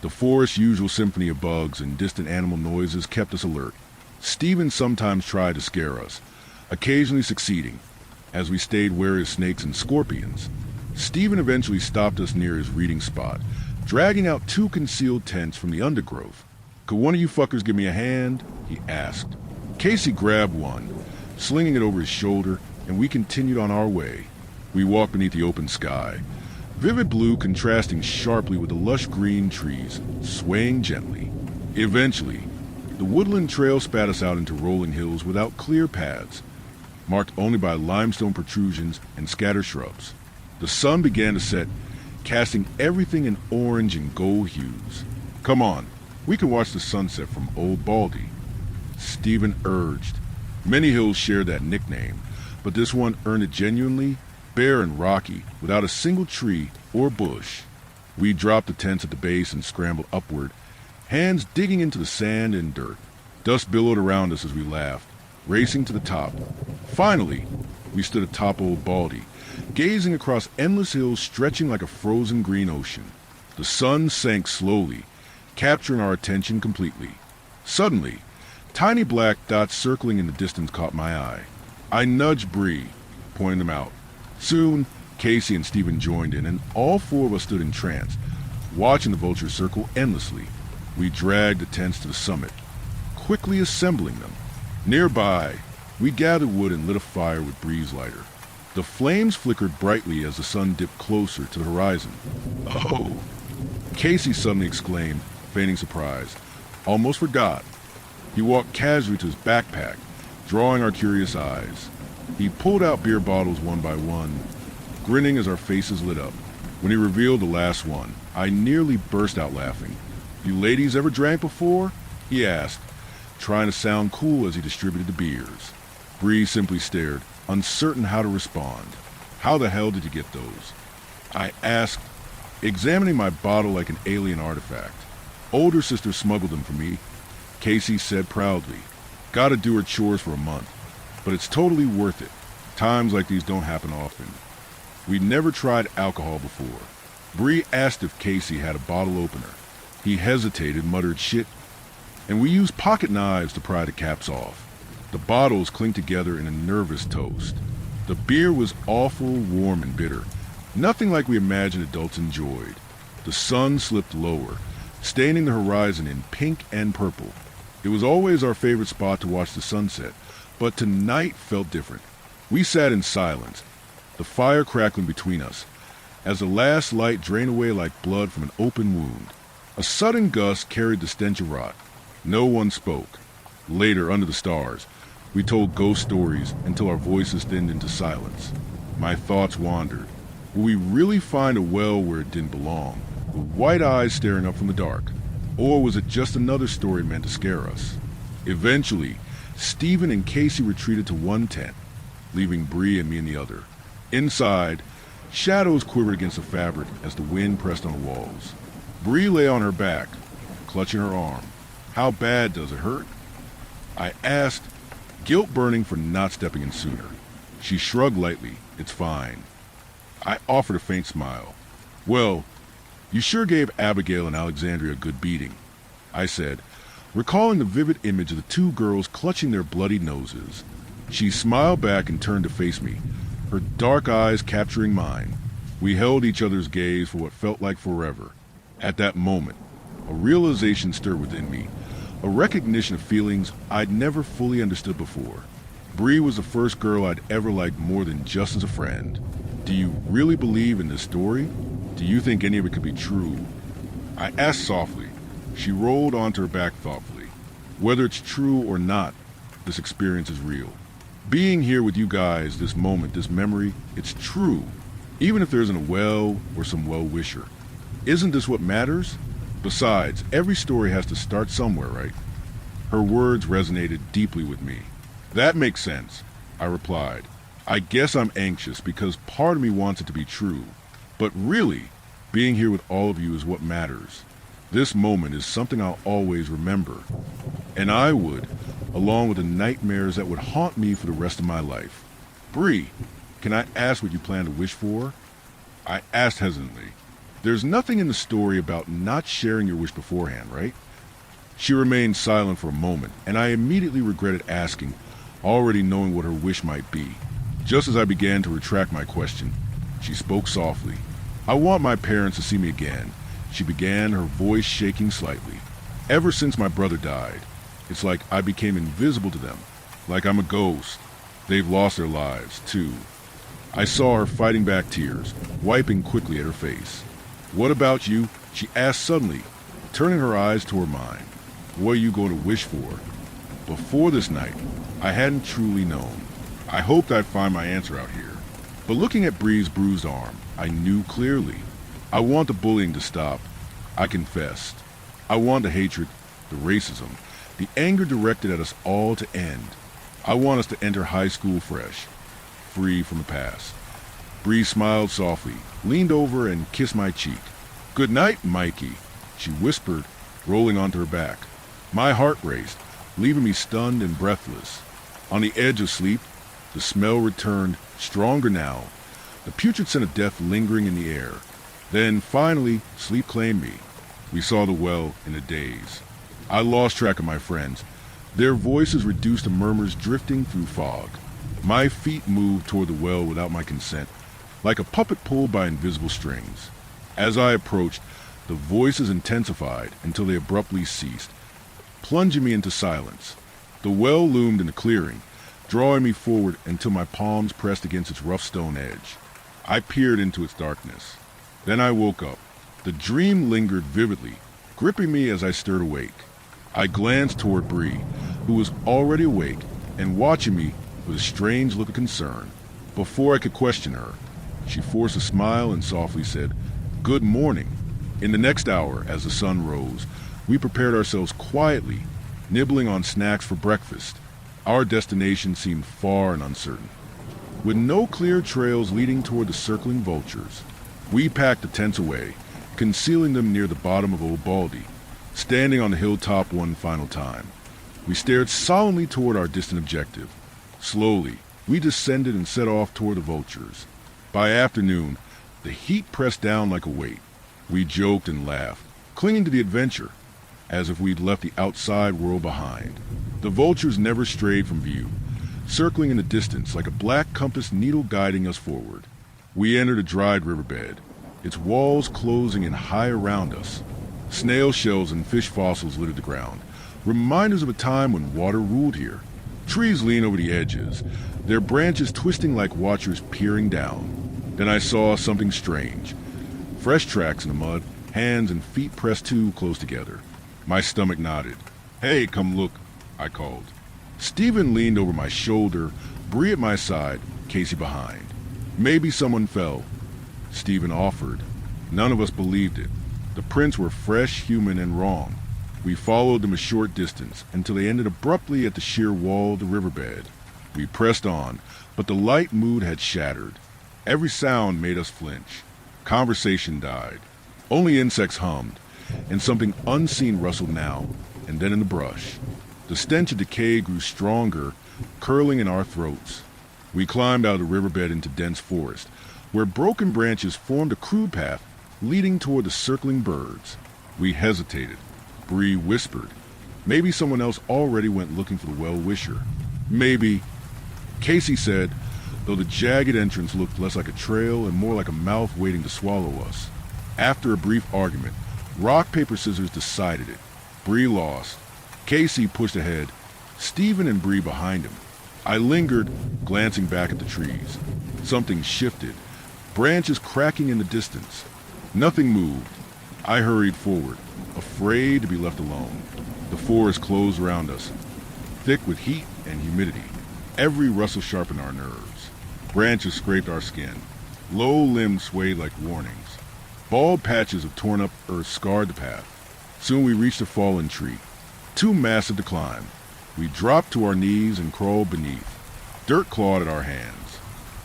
The forest's usual symphony of bugs and distant animal noises kept us alert. Stephen sometimes tried to scare us, occasionally succeeding, as we stayed wary of snakes and scorpions. Stephen eventually stopped us near his reading spot, dragging out 2 concealed tents from the undergrowth. Could one of you fuckers give me a hand? He asked. Casey grabbed one, slinging it over his shoulder, and we continued on our way. We walked beneath the open sky, vivid blue contrasting sharply with the lush green trees, swaying gently. Eventually, the woodland trail spat us out into rolling hills without clear paths, marked only by limestone protrusions and scattered shrubs. The sun began to set, casting everything in orange and gold hues. Come on, we can watch the sunset from Old Baldy, Stephen urged. Many hills shared that nickname, but this one earned it genuinely, bare and rocky, without a single tree or bush. We dropped the tents at the base and scrambled upward, hands digging into the sand and dirt. Dust billowed around us as we laughed, racing to the top. Finally, we stood atop Old Baldy, gazing across endless hills stretching like a frozen green ocean. The sun sank slowly, capturing our attention completely. Suddenly, tiny black dots circling in the distance caught my eye. I nudged Bree, pointing them out. Soon, Casey and Stephen joined in, and all 4 of us stood entranced, watching the vultures circle endlessly. We dragged the tents to the summit, quickly assembling them. Nearby, we gathered wood and lit a fire with Bree's lighter. The flames flickered brightly as the sun dipped closer to the horizon. Oh! Casey suddenly exclaimed, feigning surprise. Almost forgot. He walked casually to his backpack, drawing our curious eyes. He pulled out beer bottles one by one, grinning as our faces lit up. When he revealed the last one, I nearly burst out laughing. You ladies ever drank before? he asked, trying to sound cool as he distributed the beers. Bree simply stared, uncertain how to respond. How the hell did you get those? I asked, examining my bottle like an alien artifact. Older sister smuggled them for me, Casey said proudly. Gotta do her chores for a month, but it's totally worth it. Times like these don't happen often. We'd never tried alcohol before. Bree asked if Casey had a bottle opener. He hesitated, muttered shit, and we used pocket knives to pry the caps off. The bottles clinked together in a nervous toast. The beer was awful, warm and bitter. Nothing like we imagined adults enjoyed. The sun slipped lower, staining the horizon in pink and purple. It was always our favorite spot to watch the sunset, but tonight felt different. We sat in silence, the fire crackling between us, as the last light drained away like blood from an open wound. A sudden gust carried the stench of rot. No one spoke. Later, under the stars, we told ghost stories until our voices thinned into silence. My thoughts wandered. Will we really find a well where it didn't belong, with white eyes staring up from the dark? Or was it just another story meant to scare us? Eventually, Stephen and Casey retreated to one tent, leaving Bree and me in the other. Inside, shadows quivered against the fabric as the wind pressed on the walls. Bree lay on her back, clutching her arm. How bad does it hurt? I asked, guilt burning for not stepping in sooner. She shrugged lightly. It's fine. I offered a faint smile. Well, you sure gave Abigail and Alexandria a good beating, I said, recalling the vivid image of the two girls clutching their bloody noses. She smiled back and turned to face me, her dark eyes capturing mine. We held each other's gaze for what felt like forever. At that moment, a realization stirred within me, a recognition of feelings I'd never fully understood before. Bree was the first girl I'd ever liked more than just as a friend. Do you really believe in this story? Do you think any of it could be true? I asked softly. She rolled onto her back thoughtfully. Whether it's true or not, this experience is real. Being here with you guys, this moment, this memory, it's true. Even if there isn't a well or some well-wisher. Isn't this what matters? Besides, every story has to start somewhere, right? Her words resonated deeply with me. That makes sense, I replied. I guess I'm anxious because part of me wants it to be true. But really, being here with all of you is what matters. This moment is something I'll always remember. And I would, along with the nightmares that would haunt me for the rest of my life. Bree, can I ask what you plan to wish for? I asked hesitantly. There's nothing in the story about not sharing your wish beforehand, right? She remained silent for a moment, and I immediately regretted asking, already knowing what her wish might be. Just as I began to retract my question, she spoke softly. I want my parents to see me again, she began, her voice shaking slightly. Ever since my brother died, it's like I became invisible to them, like I'm a ghost. They've lost their lives, too. I saw her fighting back tears, wiping quickly at her face. What about you? She asked suddenly, turning her eyes toward mine. What are you going to wish for? Before this night, I hadn't truly known. I hoped I'd find my answer out here. But looking at Bree's bruised arm, I knew clearly. I want the bullying to stop. I confessed. I want the hatred, the racism, the anger directed at us all to end. I want us to enter high school fresh, free from the past. Bree smiled softly, leaned over and kissed my cheek. Good night, Mikey, she whispered, rolling onto her back. My heart raced, leaving me stunned and breathless. On the edge of sleep, the smell returned, stronger now, the putrid scent of death lingering in the air. Then, finally, sleep claimed me. We saw the well in a daze. I lost track of my friends, their voices reduced to murmurs drifting through fog. My feet moved toward the well without my consent, like a puppet pulled by invisible strings. As I approached, the voices intensified until they abruptly ceased, plunging me into silence. The well loomed in the clearing, drawing me forward until my palms pressed against its rough stone edge. I peered into its darkness. Then I woke up. The dream lingered vividly, gripping me as I stirred awake. I glanced toward Bree, who was already awake and watching me with a strange look of concern. Before I could question her, she forced a smile and softly said, "Good morning." In the next hour, as the sun rose, we prepared ourselves quietly, nibbling on snacks for breakfast. Our destination seemed far and uncertain. With no clear trails leading toward the circling vultures, we packed the tents away, concealing them near the bottom of Old Baldy. Standing on the hilltop one final time, we stared solemnly toward our distant objective. Slowly, we descended and set off toward the vultures. By afternoon, the heat pressed down like a weight. We joked and laughed, clinging to the adventure, as if we'd left the outside world behind. The vultures never strayed from view, circling in the distance like a black compass needle guiding us forward. We entered a dried riverbed, its walls closing in high around us. Snail shells and fish fossils littered the ground, reminders of a time when water ruled here. Trees lean over the edges, their branches twisting like watchers peering down. Then I saw something strange. Fresh tracks in the mud, hands and feet pressed too close together. My stomach nodded. "Hey, come look," I called. Stephen leaned over my shoulder, Bree at my side, Casey behind. "Maybe someone fell," Stephen offered. None of us believed it. The prints were fresh, human, and wrong. We followed them a short distance until they ended abruptly at the sheer wall of the riverbed. We pressed on, but the light mood had shattered. Every sound made us flinch. Conversation died. Only insects hummed, and something unseen rustled now and then in the brush. The stench of decay grew stronger, curling in our throats. We climbed out of the riverbed into dense forest, where broken branches formed a crude path leading toward the circling birds. We hesitated. Bree whispered. Maybe someone else already went looking for the well-wisher. Maybe, Casey said, though the jagged entrance looked less like a trail and more like a mouth waiting to swallow us. After a brief argument, rock, paper, scissors decided it. Bree lost. Casey pushed ahead, Stephen and Bree behind him. I lingered, glancing back at the trees. Something shifted, branches cracking in the distance. Nothing moved. I hurried forward, afraid to be left alone. The forest closed around us, thick with heat and humidity. Every rustle sharpened our nerves. Branches scraped our skin. Low limbs swayed like warnings. Bald patches of torn up earth scarred the path. Soon we reached a fallen tree, too massive to climb. We dropped to our knees and crawled beneath. Dirt clawed at our hands.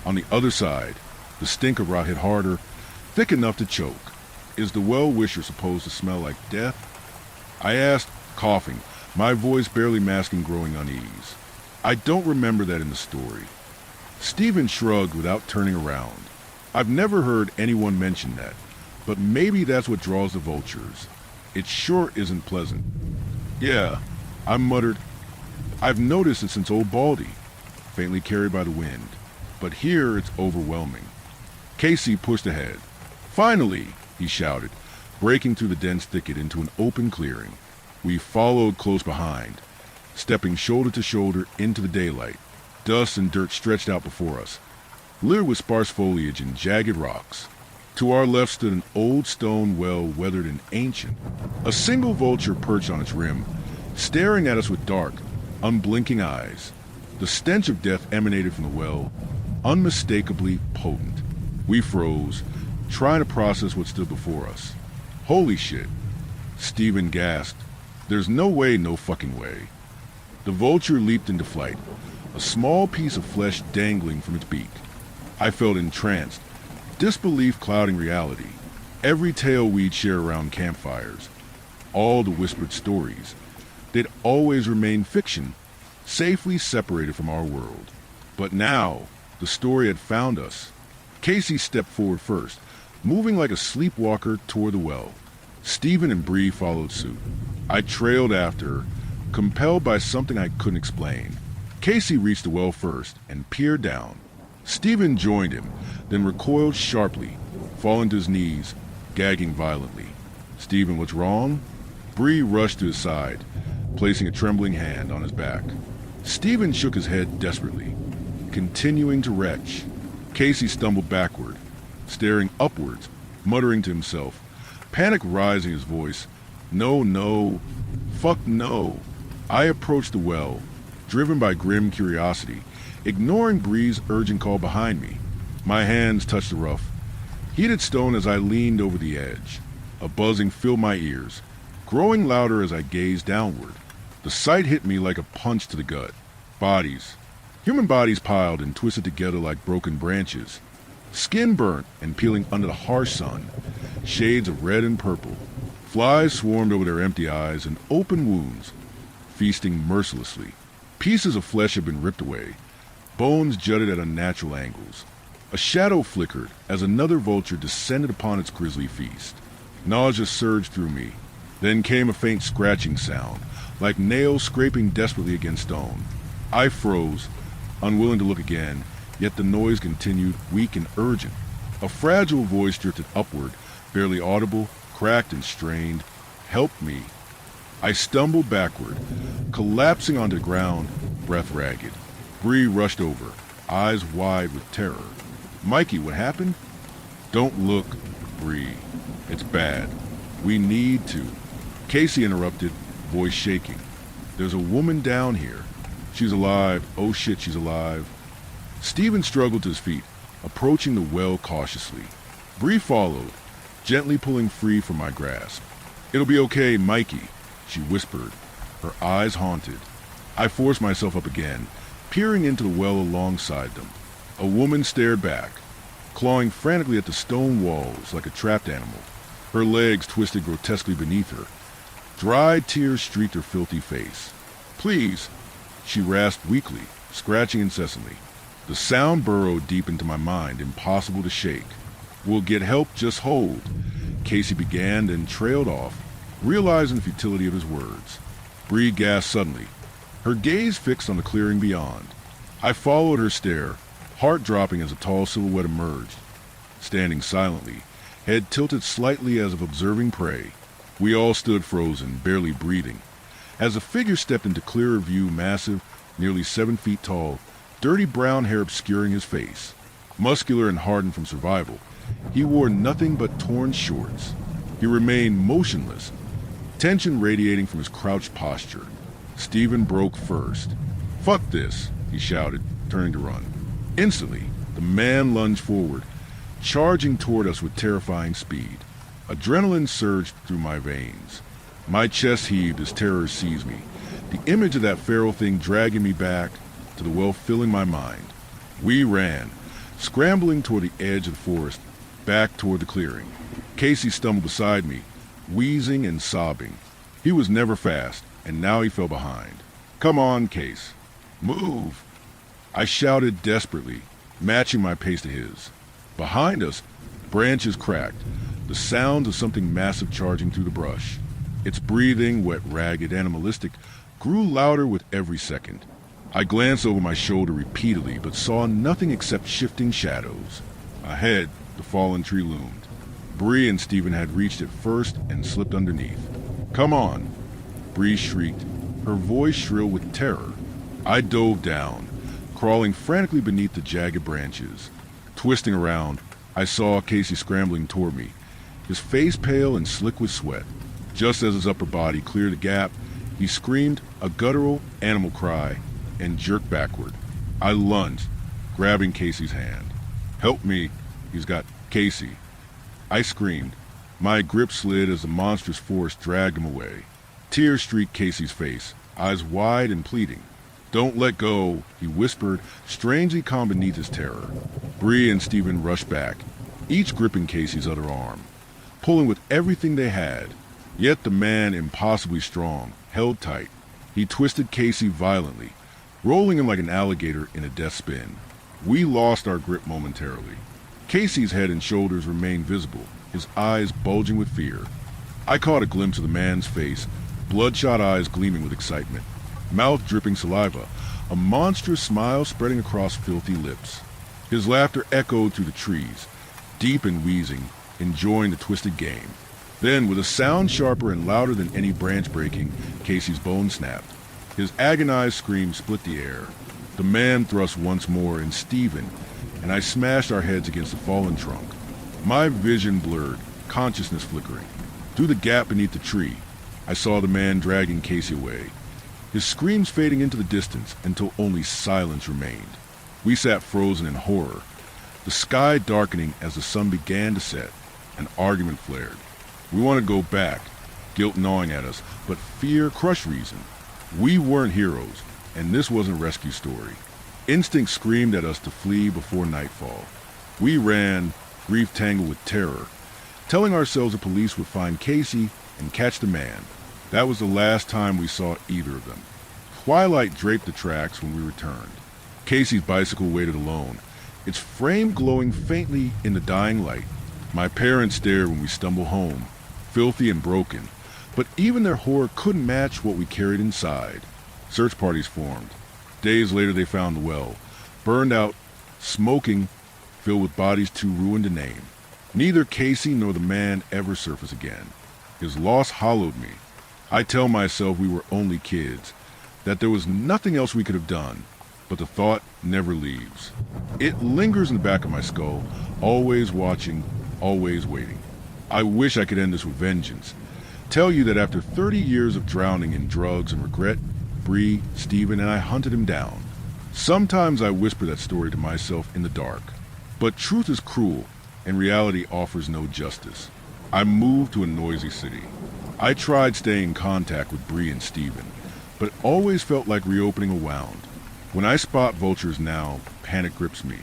On the other side, the stink of rot hit harder, thick enough to choke. Is the well-wisher supposed to smell like death? I asked, coughing, my voice barely masking growing unease. I don't remember that in the story. Stephen shrugged without turning around. I've never heard anyone mention that, but maybe that's what draws the vultures. It sure isn't pleasant. Yeah, I muttered. I've noticed it since Old Baldy, faintly carried by the wind, but here it's overwhelming. Casey pushed ahead. Finally, he shouted, breaking through the dense thicket into an open clearing. We followed close behind, stepping shoulder to shoulder into the daylight. Dust and dirt stretched out before us, littered with sparse foliage and jagged rocks. To our left stood an old stone well, weathered and ancient. A single vulture perched on its rim, staring at us with dark, unblinking eyes. The stench of death emanated from the well, unmistakably potent. We froze, trying to process what stood before us. Holy shit. Stephen gasped. There's no way, no fucking way. The vulture leaped into flight, a small piece of flesh dangling from its beak. I felt entranced, disbelief clouding reality. Every tale we'd share around campfires, all the whispered stories, they'd always remain fiction, safely separated from our world. But now, the story had found us. Casey stepped forward first, moving like a sleepwalker toward the well. Stephen and Bree followed suit. I trailed after, compelled by something I couldn't explain. Casey reached the well first and peered down. Stephen joined him, then recoiled sharply, falling to his knees, gagging violently. Stephen, what's wrong? Bree rushed to his side, placing a trembling hand on his back. Stephen shook his head desperately, continuing to retch. Casey stumbled backward, staring upwards, muttering to himself, panic rising in his voice. No, no, fuck no. I approached the well, driven by grim curiosity, ignoring Bree's urgent call behind me. My hands touched the rough, heated stone as I leaned over the edge. A buzzing filled my ears, growing louder as I gazed downward. The sight hit me like a punch to the gut. Bodies. Human bodies piled and twisted together like broken branches. Skin burnt and peeling under the harsh sun. Shades of red and purple. Flies swarmed over their empty eyes and open wounds, feasting mercilessly. Pieces of flesh had been ripped away. Bones jutted at unnatural angles. A shadow flickered as another vulture descended upon its grisly feast. Nausea surged through me. Then came a faint scratching sound, like nails scraping desperately against stone. I froze, unwilling to look again, yet the noise continued, weak and urgent. A fragile voice drifted upward, barely audible, cracked and strained. Help me. I stumbled backward, collapsing onto the ground, breath ragged. Bree rushed over, eyes wide with terror. Mikey, what happened? Don't look, Bree. It's bad. We need to. Casey interrupted, voice shaking. There's a woman down here. She's alive. Oh shit, she's alive. Stephen struggled to his feet, approaching the well cautiously. Bree followed, gently pulling free from my grasp. It'll be okay, Mikey, she whispered, her eyes haunted. I forced myself up again, peering into the well alongside them. A woman stared back, clawing frantically at the stone walls like a trapped animal. Her legs twisted grotesquely beneath her. Dry tears streaked her filthy face. Please, she rasped weakly, scratching incessantly. The sound burrowed deep into my mind, impossible to shake. We'll get help, just hold. Casey began, then trailed off, realizing the futility of his words. Bree gasped suddenly, her gaze fixed on the clearing beyond. I followed her stare, heart dropping as a tall silhouette emerged. Standing silently, head tilted slightly as if observing prey. We all stood frozen, barely breathing. As the figure stepped into clearer view, massive, nearly 7 feet tall, dirty brown hair obscuring his face. Muscular and hardened from survival, he wore nothing but torn shorts. He remained motionless, tension radiating from his crouched posture. Stephen broke first. Fuck this, he shouted, turning to run. Instantly, the man lunged forward, charging toward us with terrifying speed. Adrenaline surged through my veins. My chest heaved as terror seized me, the image of that feral thing dragging me back to the well filling my mind. We ran, scrambling toward the edge of the forest, back toward the clearing. Casey stumbled beside me, wheezing and sobbing. He was never fast, and now he fell behind. Come on, Case. Move! I shouted desperately, matching my pace to his. Behind us, branches cracked, the sound of something massive charging through the brush. Its breathing, wet, ragged, animalistic, grew louder with every second. I glanced over my shoulder repeatedly, but saw nothing except shifting shadows. Ahead, the fallen tree loomed. Bree and Stephen had reached it first and slipped underneath. Come on! Bree shrieked, her voice shrill with terror. I dove down, crawling frantically beneath the jagged branches. Twisting around, I saw Casey scrambling toward me, his face pale and slick with sweat. Just as his upper body cleared the gap, he screamed a guttural animal cry and jerked backward. I lunged, grabbing Casey's hand. Help me, he's got Casey. I screamed. My grip slid as the monstrous force dragged him away. Tears streaked Casey's face, eyes wide and pleading. Don't let go, he whispered, strangely calm beneath his terror. Bree and Stephen rushed back, each gripping Casey's other arm, pulling with everything they had. Yet the man, impossibly strong, held tight. He twisted Casey violently, rolling him like an alligator in a death spin. We lost our grip momentarily. Casey's head and shoulders remained visible, his eyes bulging with fear. I caught a glimpse of the man's face, bloodshot eyes gleaming with excitement, mouth dripping saliva, a monstrous smile spreading across filthy lips. His laughter echoed through the trees, deep and wheezing, enjoying the twisted game. Then, with a sound sharper and louder than any branch breaking, Casey's bones snapped. His agonized scream split the air. The man thrust once more, and Stephen and I smashed our heads against the fallen trunk. My vision blurred, consciousness flickering. Through the gap beneath the tree, I saw the man dragging Casey away, his screams fading into the distance until only silence remained. We sat frozen in horror, the sky darkening as the sun began to set. An argument flared. We wanted to go back, guilt gnawing at us, but fear crushed reason. We weren't heroes, and this wasn't a rescue story. Instinct screamed at us to flee before nightfall. We ran, grief tangled with terror, telling ourselves the police would find Casey and catch the man. That was the last time we saw either of them. Twilight draped the tracks when we returned. Casey's bicycle waited alone, its frame glowing faintly in the dying light. My parents stared when we stumbled home, filthy and broken, but even their horror couldn't match what we carried inside. Search parties formed. Days later they found the well, burned out, smoking, filled with bodies too ruined to name. Neither Casey nor the man ever surfaced again. His loss hollowed me. I tell myself we were only kids, that there was nothing else we could have done, but the thought never leaves. It lingers in the back of my skull, always watching, always waiting. I wish I could end this with vengeance. Tell you that after 30 years of drowning in drugs and regret, Bree, Stephen, and I hunted him down. Sometimes I whisper that story to myself in the dark. But truth is cruel, and reality offers no justice. I moved to a noisy city. I tried staying in contact with Bree and Stephen, but it always felt like reopening a wound. When I spot vultures now, panic grips me.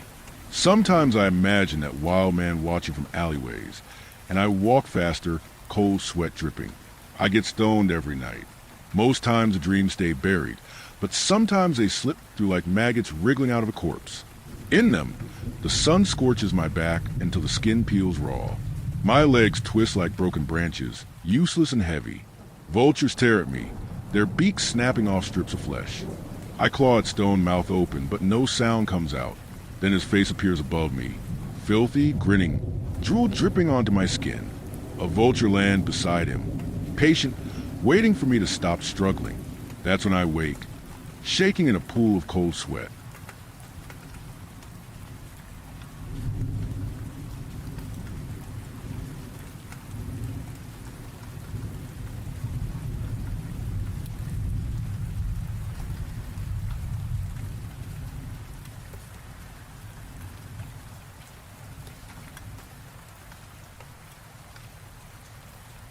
Sometimes I imagine that wild man watching from alleyways, and I walk faster, cold sweat dripping. I get stoned every night. Most times the dreams stay buried, but sometimes they slip through like maggots wriggling out of a corpse. In them, the sun scorches my back until the skin peels raw. My legs twist like broken branches, useless and heavy. Vultures tear at me, their beaks snapping off strips of flesh. I claw at Stone, mouth open, but no sound comes out. Then his face appears above me, filthy, grinning, drool dripping onto my skin. A vulture lands beside him, patient, waiting for me to stop struggling. That's when I wake, shaking in a pool of cold sweat.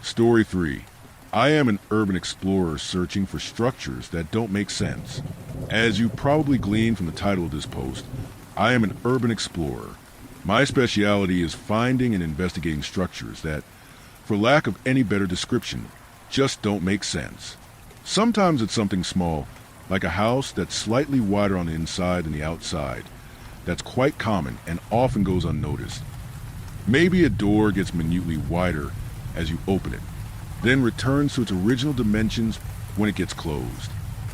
Story 3. I am an urban explorer searching for structures that don't make sense. As you probably gleaned from the title of this post, I am an urban explorer. My speciality is finding and investigating structures that, for lack of any better description, just don't make sense. Sometimes it's something small, like a house that's slightly wider on the inside than the outside. That's quite common and often goes unnoticed. Maybe a door gets minutely wider as you open it, then returns to its original dimensions when it gets closed.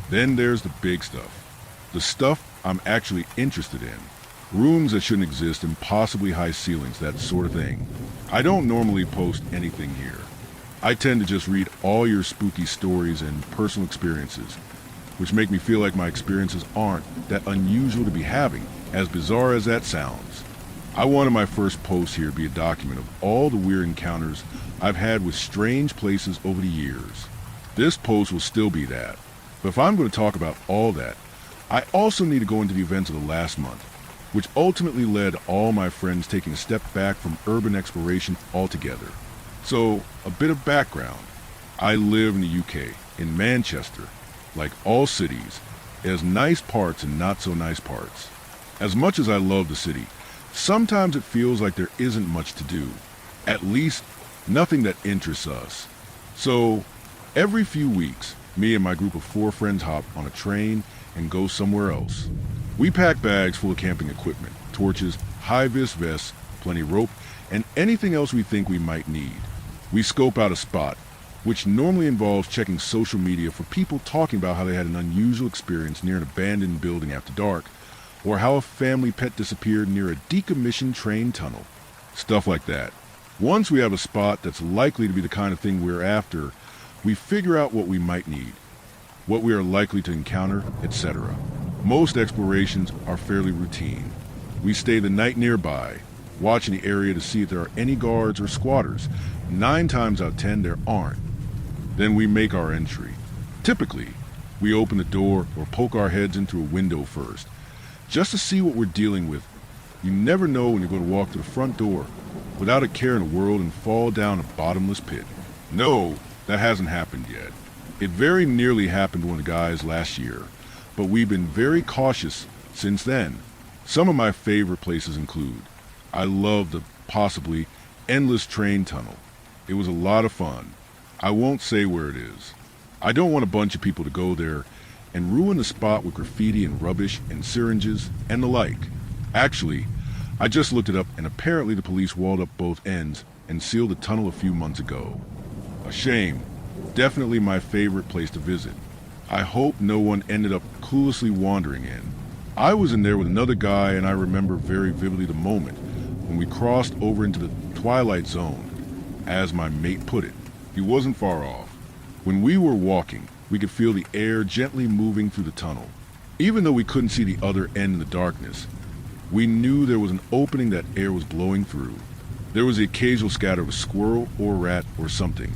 Then there's the big stuff. The stuff I'm actually interested in. Rooms that shouldn't exist, impossibly high ceilings, that sort of thing. I don't normally post anything here. I tend to just read all your spooky stories and personal experiences, which make me feel like my experiences aren't that unusual to be having, as bizarre as that sounds. I wanted my first post here to be a document of all the weird encounters I've had with strange places over the years. This post will still be that. But if I'm going to talk about all that, I also need to go into the events of the last month, which ultimately led all my friends taking a step back from urban exploration altogether. So, a bit of background. I live in the UK, in Manchester. Like all cities, it has nice parts and not so nice parts. As much as I love the city, sometimes it feels like there isn't much to do. At least, nothing that interests us. So, every few weeks, me and my group of 4 friends hop on a train and go somewhere else. We pack bags full of camping equipment, torches, high-vis vests, plenty of rope, and anything else we think we might need. We scope out a spot, which normally involves checking social media for people talking about how they had an unusual experience near an abandoned building after dark, or how a family pet disappeared near a decommissioned train tunnel. Stuff like that. Once we have a spot that's likely to be the kind of thing we're after, we figure out what we might need, what we are likely to encounter, etc. Most explorations are fairly routine. We stay the night nearby, watching the area to see if there are any guards or squatters. 9 times out of 10 there aren't. Then we make our entry. Typically, we open the door or poke our heads in through a window first, just to see what we're dealing with. You never know when you're going to walk to the front door without a care in the world and fall down a bottomless pit. No, that hasn't happened yet. It very nearly happened to one of the guys last year, but we've been very cautious since then. Some of my favorite places include, I love the possibly endless train tunnel. It was a lot of fun. I won't say where it is. I don't want a bunch of people to go there and ruin the spot with graffiti and rubbish and syringes and the like. Actually, I just looked it up and apparently the police walled up both ends and sealed the tunnel a few months ago. A shame. Definitely my favorite place to visit. I hope no one ended up cluelessly wandering in. I was in there with another guy and I remember very vividly the moment when we crossed over into the twilight zone. As my mate put it, he wasn't far off. When we were walking, we could feel the air gently moving through the tunnel. Even though we couldn't see the other end in the darkness, we knew there was an opening that air was blowing through. There was the occasional scatter of a squirrel or rat or something,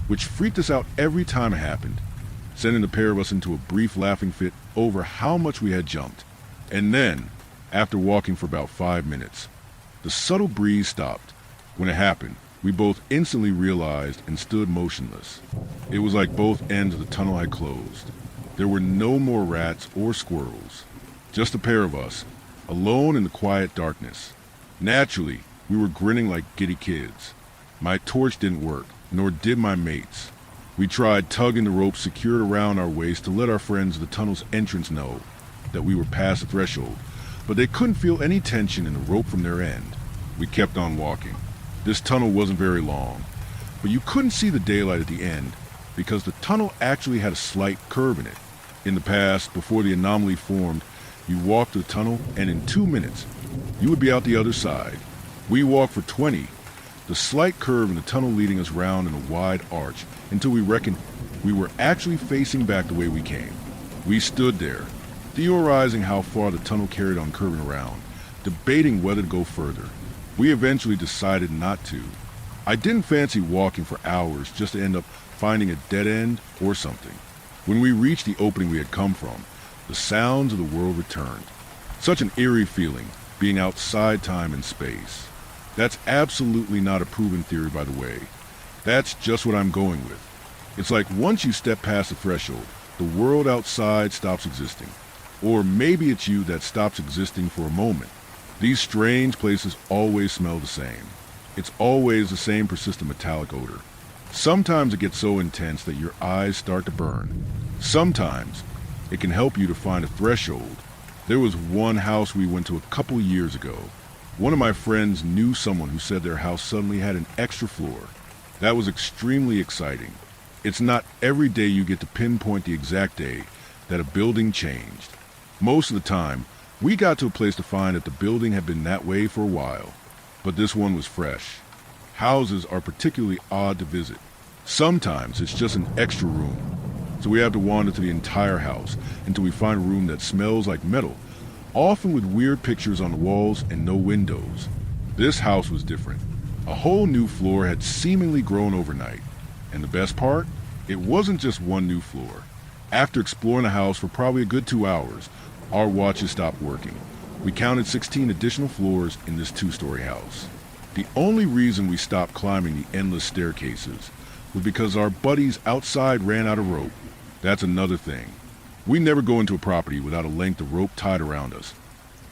which freaked us out every time it happened, sending the pair of us into a brief laughing fit over how much we had jumped. And then, after walking for about 5 minutes, the subtle breeze stopped. When it happened, we both instantly realized and stood motionless. It was like both ends of the tunnel had closed. There were no more rats or squirrels, just a pair of us, alone in the quiet darkness. Naturally, we were grinning like giddy kids. My torch didn't work, nor did my mate's. We tried tugging the rope secured around our waist to let our friends at the tunnel's entrance know that we were past the threshold, but they couldn't feel any tension in the rope from their end. We kept on walking. This tunnel wasn't very long, but you couldn't see the daylight at the end because the tunnel actually had a slight curve in it. In the past, before the anomaly formed, you walked the tunnel and in 2 minutes, you would be out the other side. We walked for 20, the slight curve in the tunnel leading us round in a wide arch until we reckoned we were actually facing back the way we came. We stood there, theorizing how far the tunnel carried on curving around, debating whether to go further. We eventually decided not to. I didn't fancy walking for hours just to end up finding a dead end or something. When we reached the opening we had come from, the sounds of the world returned. Such an eerie feeling, being outside time and space. That's absolutely not a proven theory, by the way. That's just what I'm going with. It's like once you step past the threshold, the world outside stops existing. Or maybe it's you that stops existing for a moment. These strange places always smell the same. It's always the same persistent metallic odor. Sometimes it gets so intense that your eyes start to burn. Sometimes it can help you to find a threshold. There was one house we went to a couple years ago. One of my friends knew someone who said their house suddenly had an extra floor. That was extremely exciting. It's not every day you get to pinpoint the exact day that a building changed. Most of the time, we got to a place to find that the building had been that way for a while, but this one was fresh. Houses are particularly odd to visit. Sometimes it's just an extra room, so we have to wander through the entire house until we find a room that smells like metal, often with weird pictures on the walls and no windows. This house was different. A whole new floor had seemingly grown overnight, and the best part? It wasn't just one new floor. After exploring the house for probably a good 2 hours, our watches stopped working. We counted 16 additional floors in this 2-story house. The only reason we stopped climbing the endless staircases was because our buddies outside ran out of rope. That's another thing. We never go into a property without a length of rope tied around us.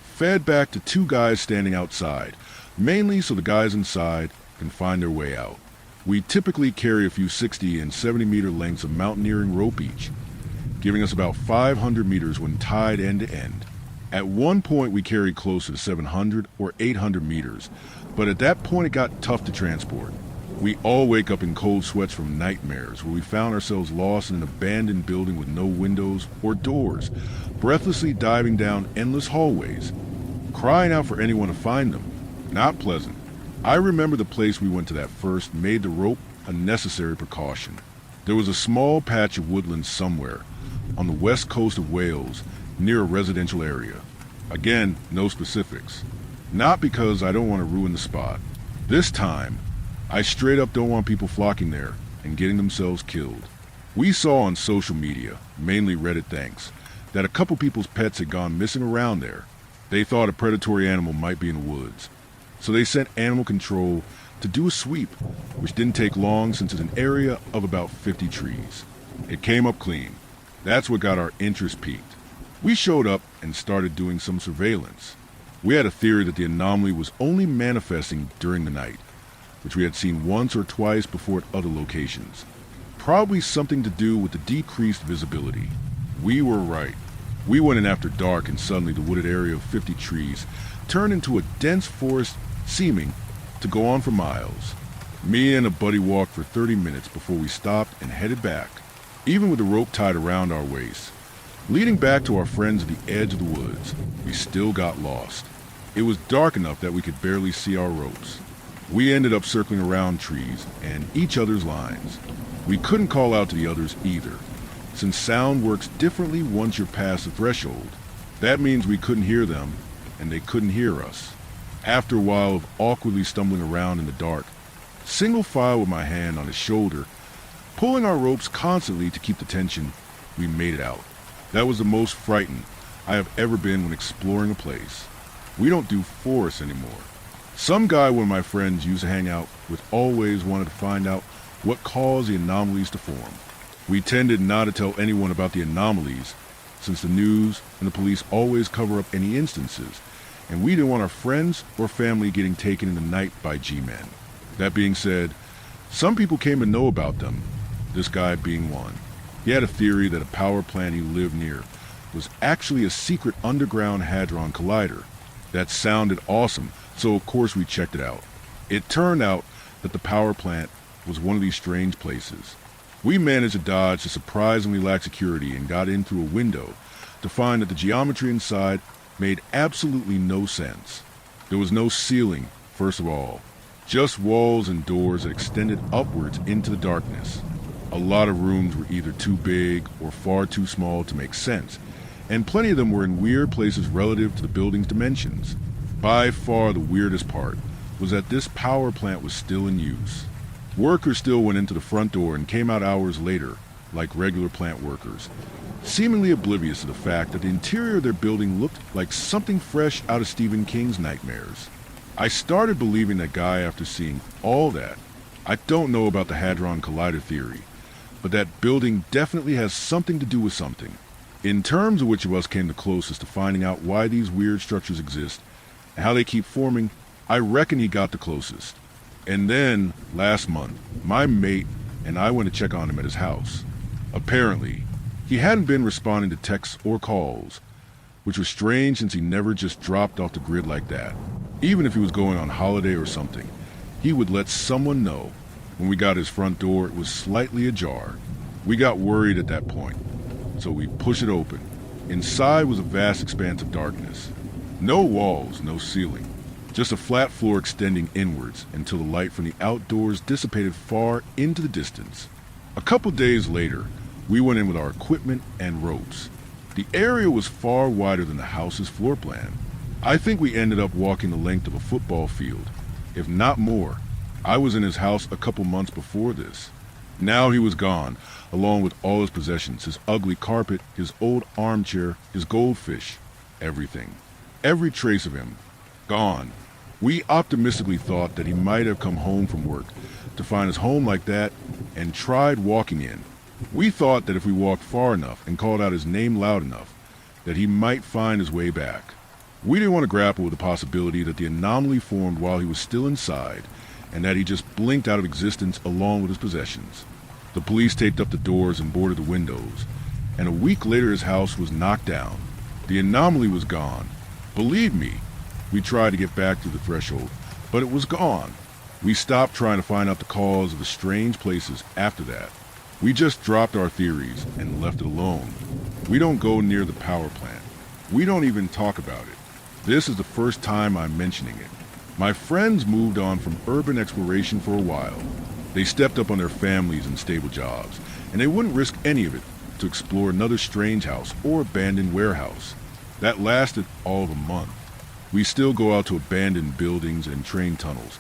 Fed back to 2 guys standing outside, mainly so the guys inside can find their way out. We typically carry a few 60 and 70 meter lengths of mountaineering rope each, giving us about 500 meters when tied end to end. At one point we carried closer to 700 or 800 meters, but at that point it got tough to transport. We all wake up in cold sweats from nightmares where we found ourselves lost in an abandoned building with no windows or doors, breathlessly diving down endless hallways, crying out for anyone to find them. Not pleasant. I remember the place we went to that first made the rope a necessary precaution. There was a small patch of woodland somewhere on the west coast of Wales near a residential area. Again, no specifics. Not because I don't want to ruin the spot. This time, I straight up don't want people flocking there and getting themselves killed. We saw on social media, mainly Reddit thanks, that a couple people's pets had gone missing around there. They thought a predatory animal might be in the woods. So they sent animal control to do a sweep, which didn't take long since it's an area of about 50 trees. It came up clean. That's what got our interest peaked. We showed up and started doing some surveillance. We had a theory that the anomaly was only manifesting during the night, which we had seen once or twice before at other locations. Probably something to do with the decreased visibility. We were right. We went in after dark and suddenly the wooded area of 50 trees turned into a dense forest seeming to go on for miles. Me and a buddy walked for 30 minutes before we stopped and headed back, even with the rope tied around our waists. Leading back to our friends at the edge of the woods, we still got lost. It was dark enough that we could barely see our ropes. We ended up circling around trees and each other's lines. We couldn't call out to the others either, since sound works differently once you're past the threshold. That means we couldn't hear them, and they couldn't hear us. After a while of awkwardly stumbling around in the dark, single file with my hand on his shoulder, pulling our ropes constantly to keep the tension, we made it out. That was the most frightened I have ever been when exploring a place. We don't do forests anymore. Some guy one of my friends used to hang out with always wanted to find out what caused the anomalies to form. We tended not to tell anyone about the anomalies, since the news and the police always cover up any instances, and we didn't want our friends or family getting taken in the night by G-men. That being said, some people came to know about them, this guy being one. He had a theory that a power plant he lived near was actually a secret underground hadron collider. That sounded awesome, so of course we checked it out. It turned out that the power plant was one of these strange places. We managed to dodge the surprisingly lax security and got in through a window to find that the geometry inside made absolutely no sense. There was no ceiling, first of all, just walls and doors that extended upwards into the darkness. A lot of rooms were either too big or far too small to make sense, and plenty of them were in weird places relative to the building's dimensions. By far the weirdest part was that this power plant was still in use. Workers still went into the front door and came out hours later, like regular plant workers, seemingly oblivious to the fact that the interior of their building looked like something fresh out of Stephen King's nightmares. I started believing that guy after seeing all that. I don't know about the Hadron Collider theory, but that building definitely has something to do with something. In terms of which of us came the closest to finding out why these weird structures exist and how they keep forming, I reckon he got the closest. And then, last month, my mate and I went to check on him at his house. Apparently, he hadn't been responding to texts or calls, which was strange since he never just dropped off the grid like that. Even if he was going on holiday or something, he would let someone know. When we got his front door, it was slightly ajar. We got worried at that point, so we pushed it open. Inside was a vast expanse of darkness. No walls, no ceiling. Just a flat floor extending inwards until the light from the outdoors dissipated far into the distance. A couple days later, we went in with our equipment and ropes. The area was far wider than the house's floor plan. I think we ended up walking the length of a football field, if not more. I was in his house a couple months before this. Now he was gone, along with all his possessions, his ugly carpet, his old armchair, his goldfish, everything. Every trace of him, gone. We optimistically thought that he might have come home from work to find his home like that and tried walking in. We thought that if we walked far enough and called out his name loud enough, that he might find his way back. We didn't want to grapple with the possibility that the anomaly formed while he was still inside and that he just blinked out of existence along with his possessions. The police taped up the doors and boarded the windows, and a week later his house was knocked down. The anomaly was gone. Believe me, we tried to get back through the threshold, but it was gone. We stopped trying to find out the cause of the strange places after that. We just dropped our theories and left it alone. We don't go near the power plant. We don't even talk about it. This is the first time I'm mentioning it. My friends moved on from urban exploration for a while. They stepped up on their families and stable jobs, and they wouldn't risk any of it to explore another strange house or abandoned warehouse. That lasted all of a month. We still go out to abandoned buildings and train tunnels,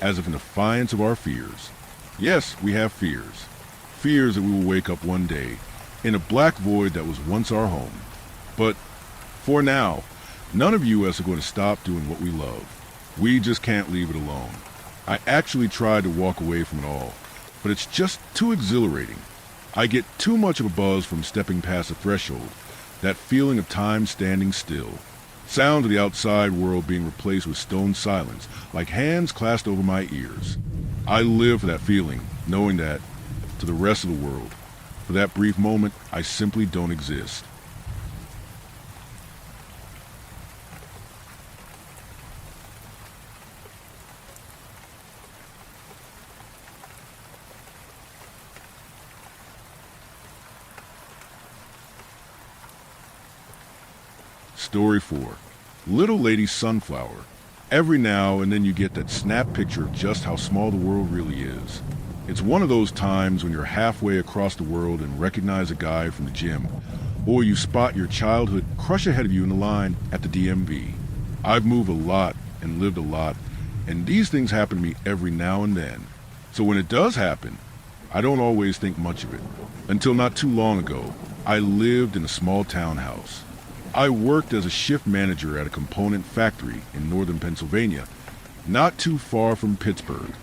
as if in defiance of our fears. Yes, we have fears. Fears that we will wake up one day in a black void that was once our home. But for now, none of us are going to stop doing what we love. We just can't leave it alone. I actually tried to walk away from it all, but it's just too exhilarating. I get too much of a buzz from stepping past the threshold, that feeling of time standing still. Sound of the outside world being replaced with stone silence, like hands clasped over my ears. I live for that feeling, knowing that, to the rest of the world, for that brief moment, I simply don't exist. Story 4. Little Lady Sunflower. Every now and then you get that snap picture of just how small the world really is. It's one of those times when you're halfway across the world and recognize a guy from the gym, or you spot your childhood crush ahead of you in the line at the DMV. I've moved a lot and lived a lot, and these things happen to me every now and then. So when it does happen, I don't always think much of it. Until not too long ago, I lived in a small townhouse. I worked as a shift manager at a component factory in northern Pennsylvania, not too far from Pittsburgh.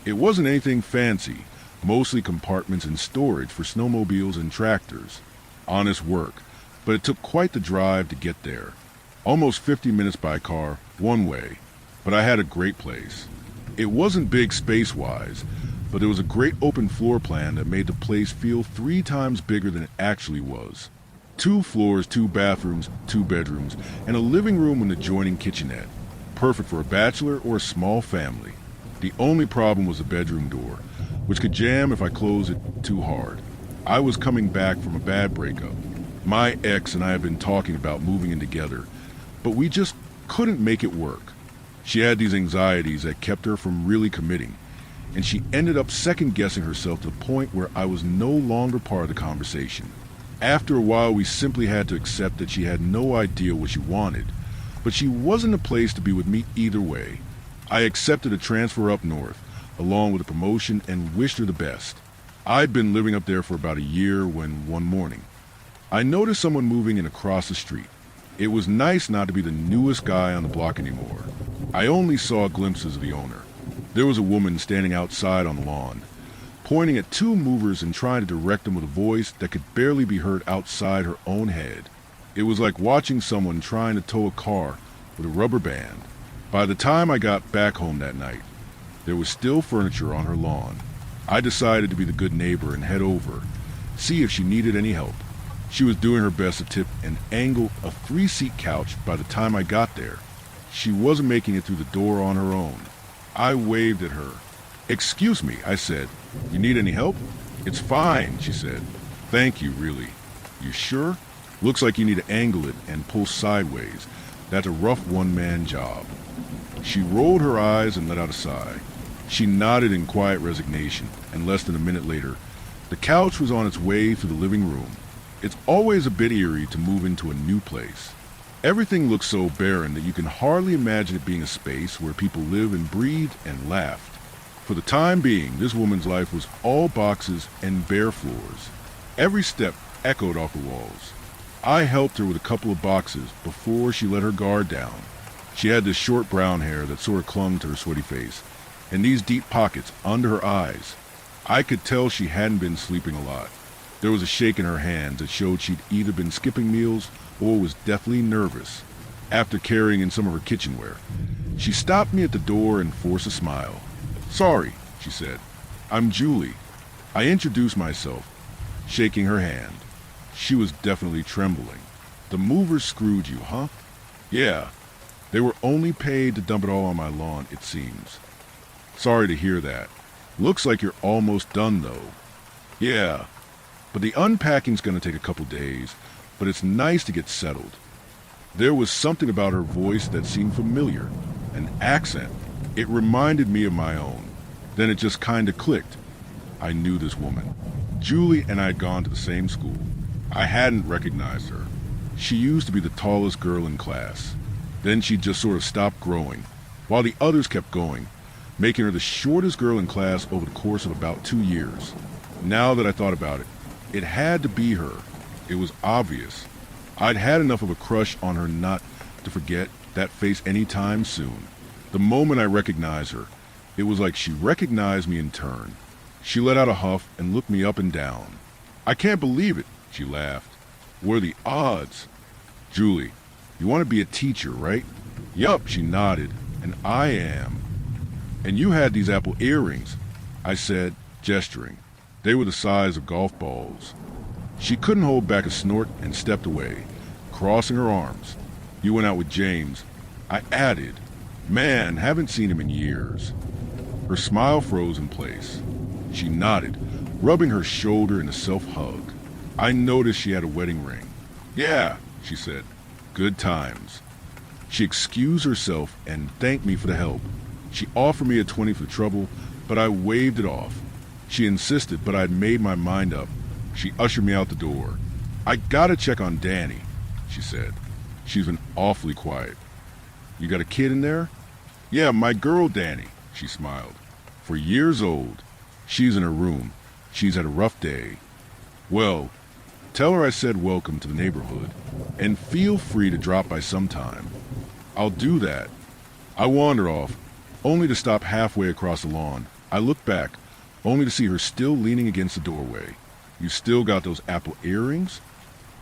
It wasn't anything fancy, mostly compartments and storage for snowmobiles and tractors. Honest work, but it took quite the drive to get there. Almost 50 minutes by car, one way, but I had a great place. It wasn't big space-wise, but there was a great open floor plan that made the place feel 3 times bigger than it actually was. 2 floors, 2 bathrooms, 2 bedrooms, and a living room and adjoining kitchenette. Perfect for a bachelor or a small family. The only problem was the bedroom door, which could jam if I closed it too hard. I was coming back from a bad breakup. My ex and I had been talking about moving in together, but we just couldn't make it work. She had these anxieties that kept her from really committing, and she ended up second-guessing herself to the point where I was no longer part of the conversation. After a while, we simply had to accept that she had no idea what she wanted, but she wasn't a place to be with me either way. I accepted a transfer up north, along with a promotion, and wished her the best. I'd been living up there for about a year when, one morning, I noticed someone moving in across the street. It was nice not to be the newest guy on the block anymore. I only saw glimpses of the owner. There was a woman standing outside on the lawn, pointing at 2 movers and trying to direct them with a voice that could barely be heard outside her own head. It was like watching someone trying to tow a car with a rubber band. By the time I got back home that night, there was still furniture on her lawn. I decided to be the good neighbor and head over, see if she needed any help. She was doing her best to tip and angle a 3-seat couch by the time I got there. She wasn't making it through the door on her own. I waved at her. "Excuse me," I said. "You need any help?" "It's fine," she said. "Thank you, really." "You sure? Looks like you need to angle it and pull sideways. That's a rough one-man job." She rolled her eyes and let out a sigh. She nodded in quiet resignation, and less than a minute later, the couch was on its way through the living room. It's always a bit eerie to move into a new place. Everything looks so barren that you can hardly imagine it being a space where people live and breathed and laughed. For the time being, this woman's life was all boxes and bare floors. Every step echoed off the walls. I helped her with a couple of boxes before she let her guard down. She had this short brown hair that sort of clung to her sweaty face, and these deep pockets under her eyes. I could tell she hadn't been sleeping a lot. There was a shake in her hands that showed she'd either been skipping meals or was deathly nervous. After carrying in some of her kitchenware, she stopped me at the door and forced a smile. "Sorry," she said. "I'm Julie." I introduced myself, shaking her hand. She was definitely trembling. "The movers screwed you, huh?" "Yeah. They were only paid to dump it all on my lawn, it seems." "Sorry to hear that. Looks like you're almost done, though." "Yeah. But the unpacking's gonna take a couple days, but it's nice to get settled." There was something about her voice that seemed familiar, an accent. It reminded me of my own. Then it just kinda clicked. I knew this woman. Julie and I had gone to the same school. I hadn't recognized her. She used to be the tallest girl in class. Then she just sort of stopped growing, while the others kept going, making her the shortest girl in class over the course of about 2 years. Now that I thought about it, it had to be her. It was obvious. I'd had enough of a crush on her not to forget that face any time soon. The moment I recognized her, it was like she recognized me in turn. She let out a huff and looked me up and down. I can't believe it, she laughed. What are the odds? Julie, you want to be a teacher, right? Yup, she nodded. And I am. And you had these apple earrings, I said, gesturing. They were the size of golf balls. She couldn't hold back a snort and stepped away, crossing her arms. You went out with James. I added, man, haven't seen him in years. Her smile froze in place. She nodded, rubbing her shoulder in a self-hug. I noticed she had a wedding ring. Yeah, she said. Good times. She excused herself and thanked me for the help. She offered me a 20 for trouble, but I waved it off. She insisted, but I'd made my mind up. She ushered me out the door. I gotta check on Danny, she said. She's been awfully quiet. You got a kid in there? Yeah, my girl Danny, she smiled. 4 years old. She's in her room. She's had a rough day. Well, tell her I said welcome to the neighborhood, and feel free to drop by sometime. I'll do that. I wandered off, only to stop halfway across the lawn. I looked back, only to see her still leaning against the doorway. You still got those apple earrings?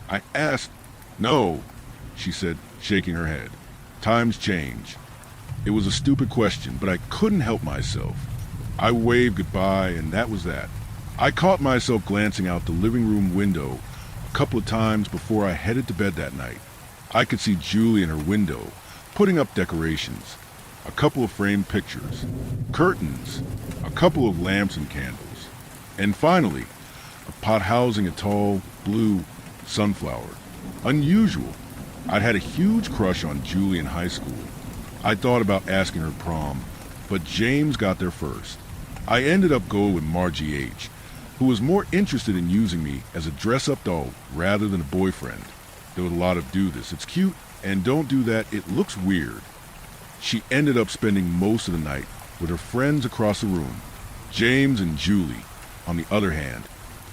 I asked. No, she said, shaking her head. Times change. It was a stupid question, but I couldn't help myself. I waved goodbye, and that was that. I caught myself glancing out the living room window a couple of times before I headed to bed that night. I could see Julie in her window, putting up decorations, a couple of framed pictures, curtains, a couple of lamps and candles, and finally, a pot housing a tall, blue sunflower. Unusual. I'd had a huge crush on Julie in high school. I thought about asking her prom, but James got there first. I ended up going with Margie H., who was more interested in using me as a dress-up doll rather than a boyfriend. There was a lot of do this. It's cute, and don't do that. It looks weird. She ended up spending most of the night with her friends across the room. James and Julie, on the other hand,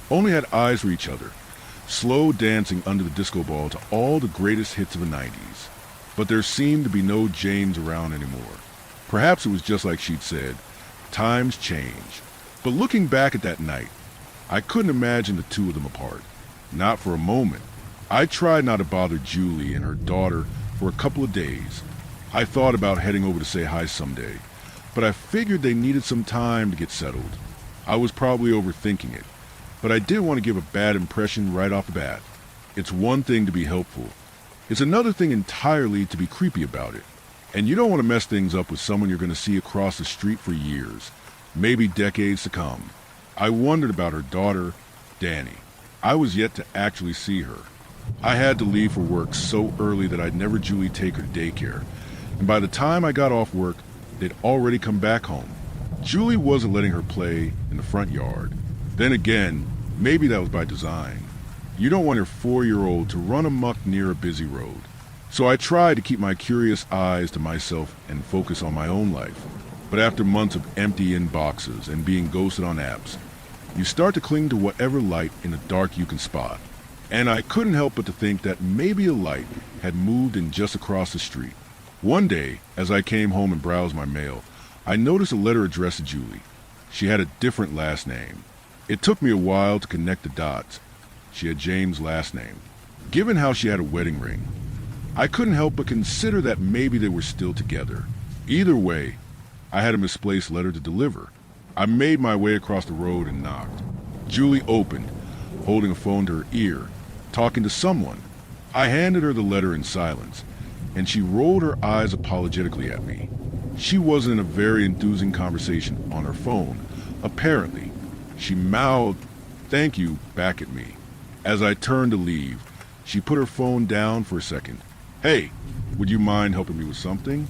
only had eyes for each other, slow dancing under the disco ball to all the greatest hits of the 90s. But there seemed to be no James around anymore. Perhaps it was just like she'd said, times change. But looking back at that night, I couldn't imagine the two of them apart. Not for a moment. I tried not to bother Julie and her daughter for a couple of days. I thought about heading over to say hi someday, but I figured they needed some time to get settled. I was probably overthinking it, but I didn't want to give a bad impression right off the bat. It's one thing to be helpful. It's another thing entirely to be creepy about it. And you don't want to mess things up with someone you're going to see across the street for years, maybe decades to come. I wondered about her daughter, Danny. I was yet to actually see her. I had to leave for work so early that I'd never Julie take her to daycare, and by the time I got off work, they'd already come back home. Julie wasn't letting her play in the front yard. Then again, maybe that was by design. You don't want your 4-year-old to run amok near a busy road. So I tried to keep my curious eyes to myself and focus on my own life. But after months of empty inboxes and being ghosted on apps, you start to cling to whatever light in the dark you can spot. And I couldn't help but to think that maybe a light had moved in just across the street. One day, as I came home and browsed my mail, I noticed a letter addressed to Julie. She had a different last name. It took me a while to connect the dots. She had James' last name. Given how she had a wedding ring, I couldn't help but consider that maybe they were still together. Either way, I had a misplaced letter to deliver. I made my way across the road and knocked. Julie opened, holding a phone to her ear, talking to someone. I handed her the letter in silence, and she rolled her eyes apologetically at me. She wasn't in a very enthusing conversation on her phone, apparently. She mouthed, "Thank you," back at me. As I turned to leave, she put her phone down for a second. "Hey, would you mind helping me with something?"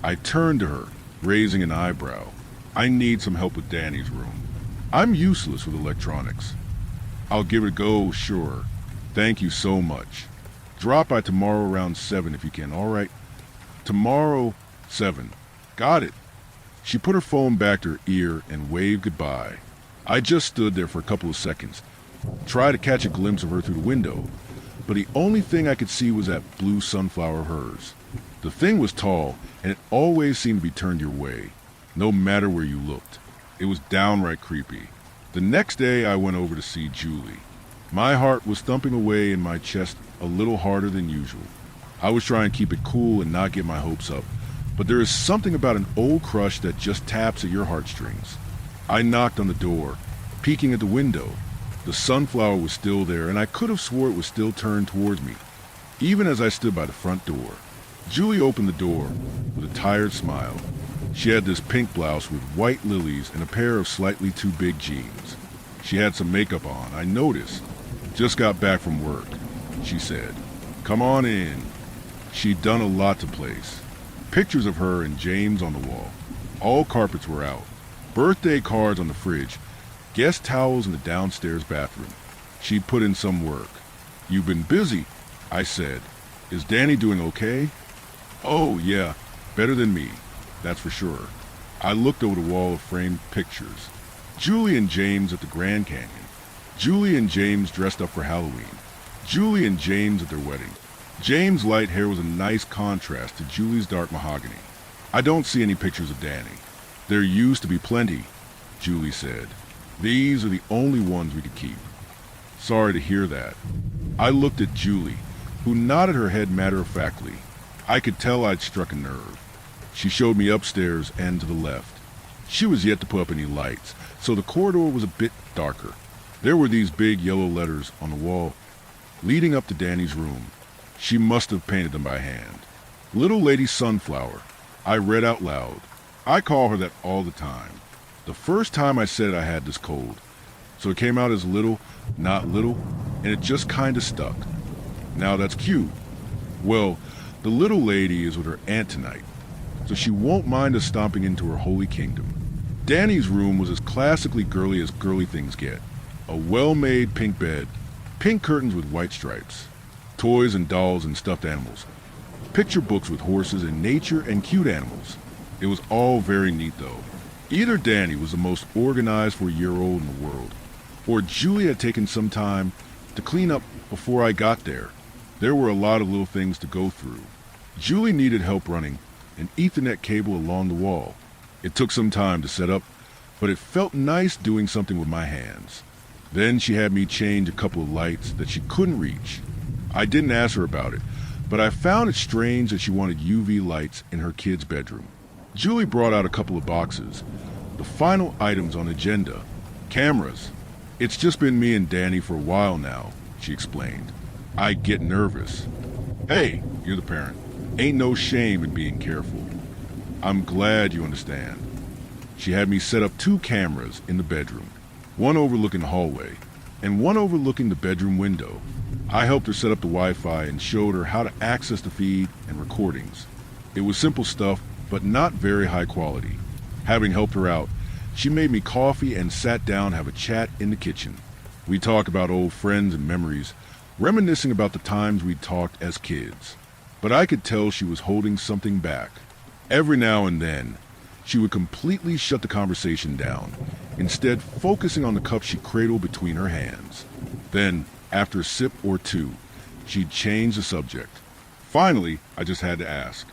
I turned to her, raising an eyebrow. "I need some help with Danny's room. I'm useless with electronics." "I'll give it a go, sure. Thank you so much. Drop by tomorrow around 7 if you can, all right?" "Tomorrow, 7. Got it." She put her phone back to her ear and waved goodbye. I just stood there for a couple of seconds, tried to catch a glimpse of her through the window, but the only thing I could see was that blue sunflower of hers. The thing was tall, and it always seemed to be turned your way, no matter where you looked. It was downright creepy. The next day I went over to see Julie. My heart was thumping away in my chest a little harder than usual. I was trying to keep it cool and not get my hopes up, but there is something about an old crush that just taps at your heartstrings. I knocked on the door, peeking at the window. The sunflower was still there, and I could have swore it was still turned towards me, even as I stood by the front door. Julie opened the door with a tired smile. She had this pink blouse with white lilies and a pair of slightly too big jeans. She had some makeup on, I noticed. Just got back from work, she said. Come on in. She'd done a lot to place. Pictures of her and James on the wall. All carpets were out. Birthday cards on the fridge. Guest towels in the downstairs bathroom. She'd put in some work. You've been busy, I said. Is Danny doing okay? Oh, yeah, better than me, that's for sure. I looked over the wall of framed pictures. Julie and James at the Grand Canyon. Julie and James dressed up for Halloween. Julie and James at their wedding. James' light hair was a nice contrast to Julie's dark mahogany. I don't see any pictures of Danny. There used to be plenty, Julie said. These are the only ones we could keep. Sorry to hear that. I looked at Julie, who nodded her head matter-of-factly. I could tell I'd struck a nerve. She showed me upstairs and to the left. She was yet to put up any lights, so the corridor was a bit darker. There were these big yellow letters on the wall leading up to Danny's room. She must have painted them by hand. Little Lady Sunflower. I read out loud. I call her that all the time. The first time I said it, I had this cold. So it came out as little, not little, and it just kind of stuck. Now that's cute. Well, the little lady is with her aunt tonight, so she won't mind us stomping into her holy kingdom. Danny's room was as classically girly as girly things get. A well-made pink bed, pink curtains with white stripes, toys and dolls and stuffed animals, picture books with horses and nature and cute animals. It was all very neat though. Either Danny was the most organized for a year-old in the world, or Julie had taken some time to clean up before I got there. There were a lot of little things to go through. Julie needed help running an Ethernet cable along the wall. It took some time to set up, but it felt nice doing something with my hands. Then she had me change a couple of lights that she couldn't reach. I didn't ask her about it, but I found it strange that she wanted UV lights in her kid's bedroom. Julie brought out a couple of boxes. The final items on the agenda. Cameras. It's just been me and Danny for a while now, she explained. I get nervous. Hey, you're the parent. Ain't no shame in being careful. I'm glad you understand. She had me set up 2 cameras in the bedroom, one overlooking the hallway, and one overlooking the bedroom window. I helped her set up the Wi-Fi and showed her how to access the feed and recordings. It was simple stuff, but not very high quality. Having helped her out, she made me coffee and sat down to have a chat in the kitchen. We talked about old friends and memories, reminiscing about the times we'd talked as kids. But I could tell she was holding something back. Every now and then, she would completely shut the conversation down, instead focusing on the cup she cradled between her hands. Then, after a sip or two, she'd change the subject. Finally, I just had to ask.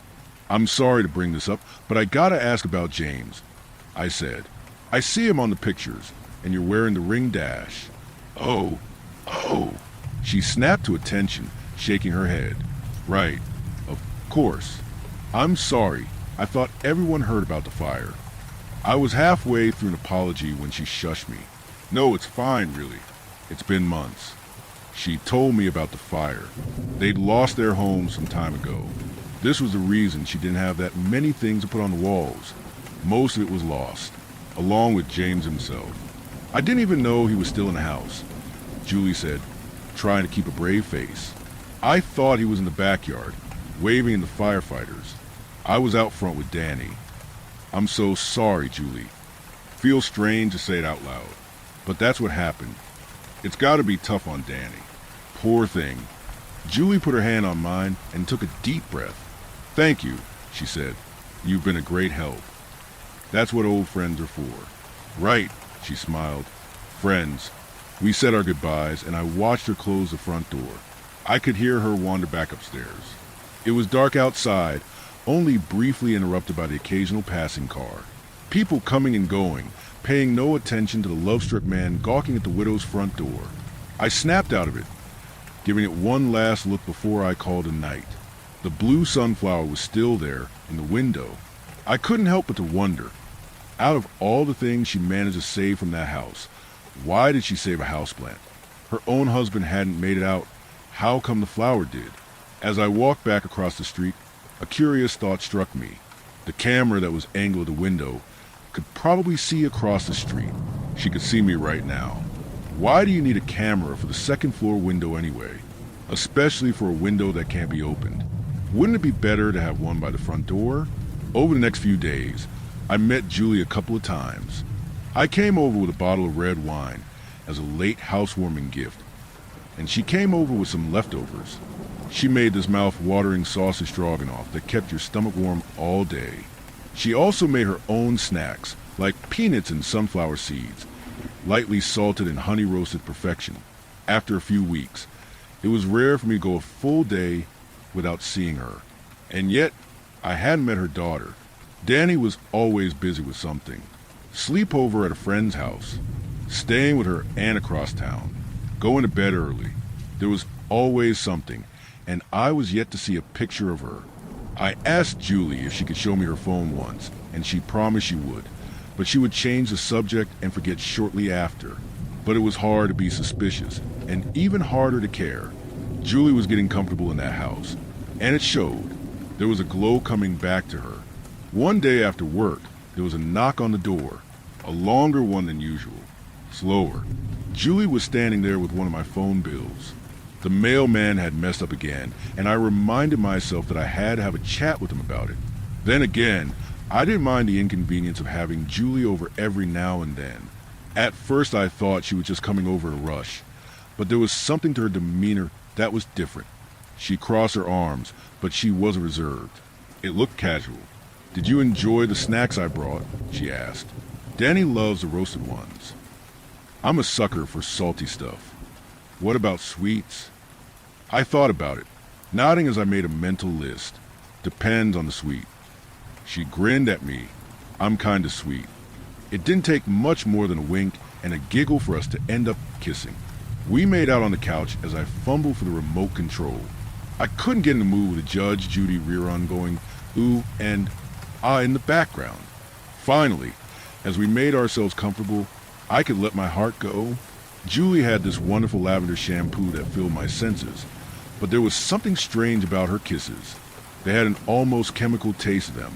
I'm sorry to bring this up, but I gotta ask about James, I said. I see him on the pictures, and you're wearing the ring dash. Oh. She snapped to attention, shaking her head. Right, of course. I'm sorry. I thought everyone heard about the fire. I was halfway through an apology when she shushed me. No, it's fine, really. It's been months. She told me about the fire. They'd lost their home some time ago. This was the reason she didn't have that many things to put on the walls. Most of it was lost, along with James himself. I didn't even know he was still in the house, Julie said, trying to keep a brave face. I thought he was in the backyard, waving at the firefighters. I was out front with Danny. I'm so sorry, Julie. Feels strange to say it out loud, but that's what happened. It's got to be tough on Danny. Poor thing. Julie put her hand on mine and took a deep breath. Thank you, she said. You've been a great help. That's what old friends are for. Right, she smiled. Friends. We said our goodbyes, and I watched her close the front door. I could hear her wander back upstairs. It was dark outside, only briefly interrupted by the occasional passing car. People coming and going, paying no attention to the love-struck man gawking at the widow's front door. I snapped out of it, giving it one last look before I called a night. The blue sunflower was still there in the window. I couldn't help but to wonder, out of all the things she managed to save from that house, why did she save a houseplant? Her own husband hadn't made it out. How come the flower did? As I walked back across the street, a curious thought struck me. The camera that was angled at the window could probably see across the street. She could see me right now. Why do you need a camera for the second floor window anyway? Especially for a window that can't be opened. Wouldn't it be better to have one by the front door? Over the next few days, I met Julie a couple of times. I came over with a bottle of red wine as a late housewarming gift, and she came over with some leftovers. She made this mouth-watering sausage stroganoff that kept your stomach warm all day. She also made her own snacks, like peanuts and sunflower seeds, lightly salted and honey-roasted perfection. After a few weeks, it was rare for me to go a full day without seeing her. And yet, I hadn't met her daughter. Danny was always busy with something. Sleepover at a friend's house, staying with her aunt across town, going to bed early. There was always something, and I was yet to see a picture of her. I asked Julie if she could show me her phone once, and she promised she would, but she would change the subject and forget shortly after. But it was hard to be suspicious, and even harder to care. Julie was getting comfortable in that house, and it showed. There was a glow coming back to her. One day after work, there was a knock on the door, a longer one than usual, slower. Julie was standing there with one of my phone bills. The mailman had messed up again, and I reminded myself that I had to have a chat with him about it. Then again, I didn't mind the inconvenience of having Julie over every now and then. At first I thought she was just coming over to rush, but there was something to her demeanor that was different. She crossed her arms, but she wasn't reserved. It looked casual. "Did you enjoy the snacks I brought?" she asked. Danny loves the roasted ones. I'm a sucker for salty stuff. What about sweets? I thought about it, nodding as I made a mental list. Depends on the sweet. She grinned at me. I'm kinda sweet. It didn't take much more than a wink and a giggle for us to end up kissing. We made out on the couch as I fumbled for the remote control. I couldn't get in the mood with a Judge Judy rerun going ooh and ah in the background. Finally, as we made ourselves comfortable, I could let my heart go. Julie had this wonderful lavender shampoo that filled my senses, but there was something strange about her kisses. They had an almost chemical taste to them,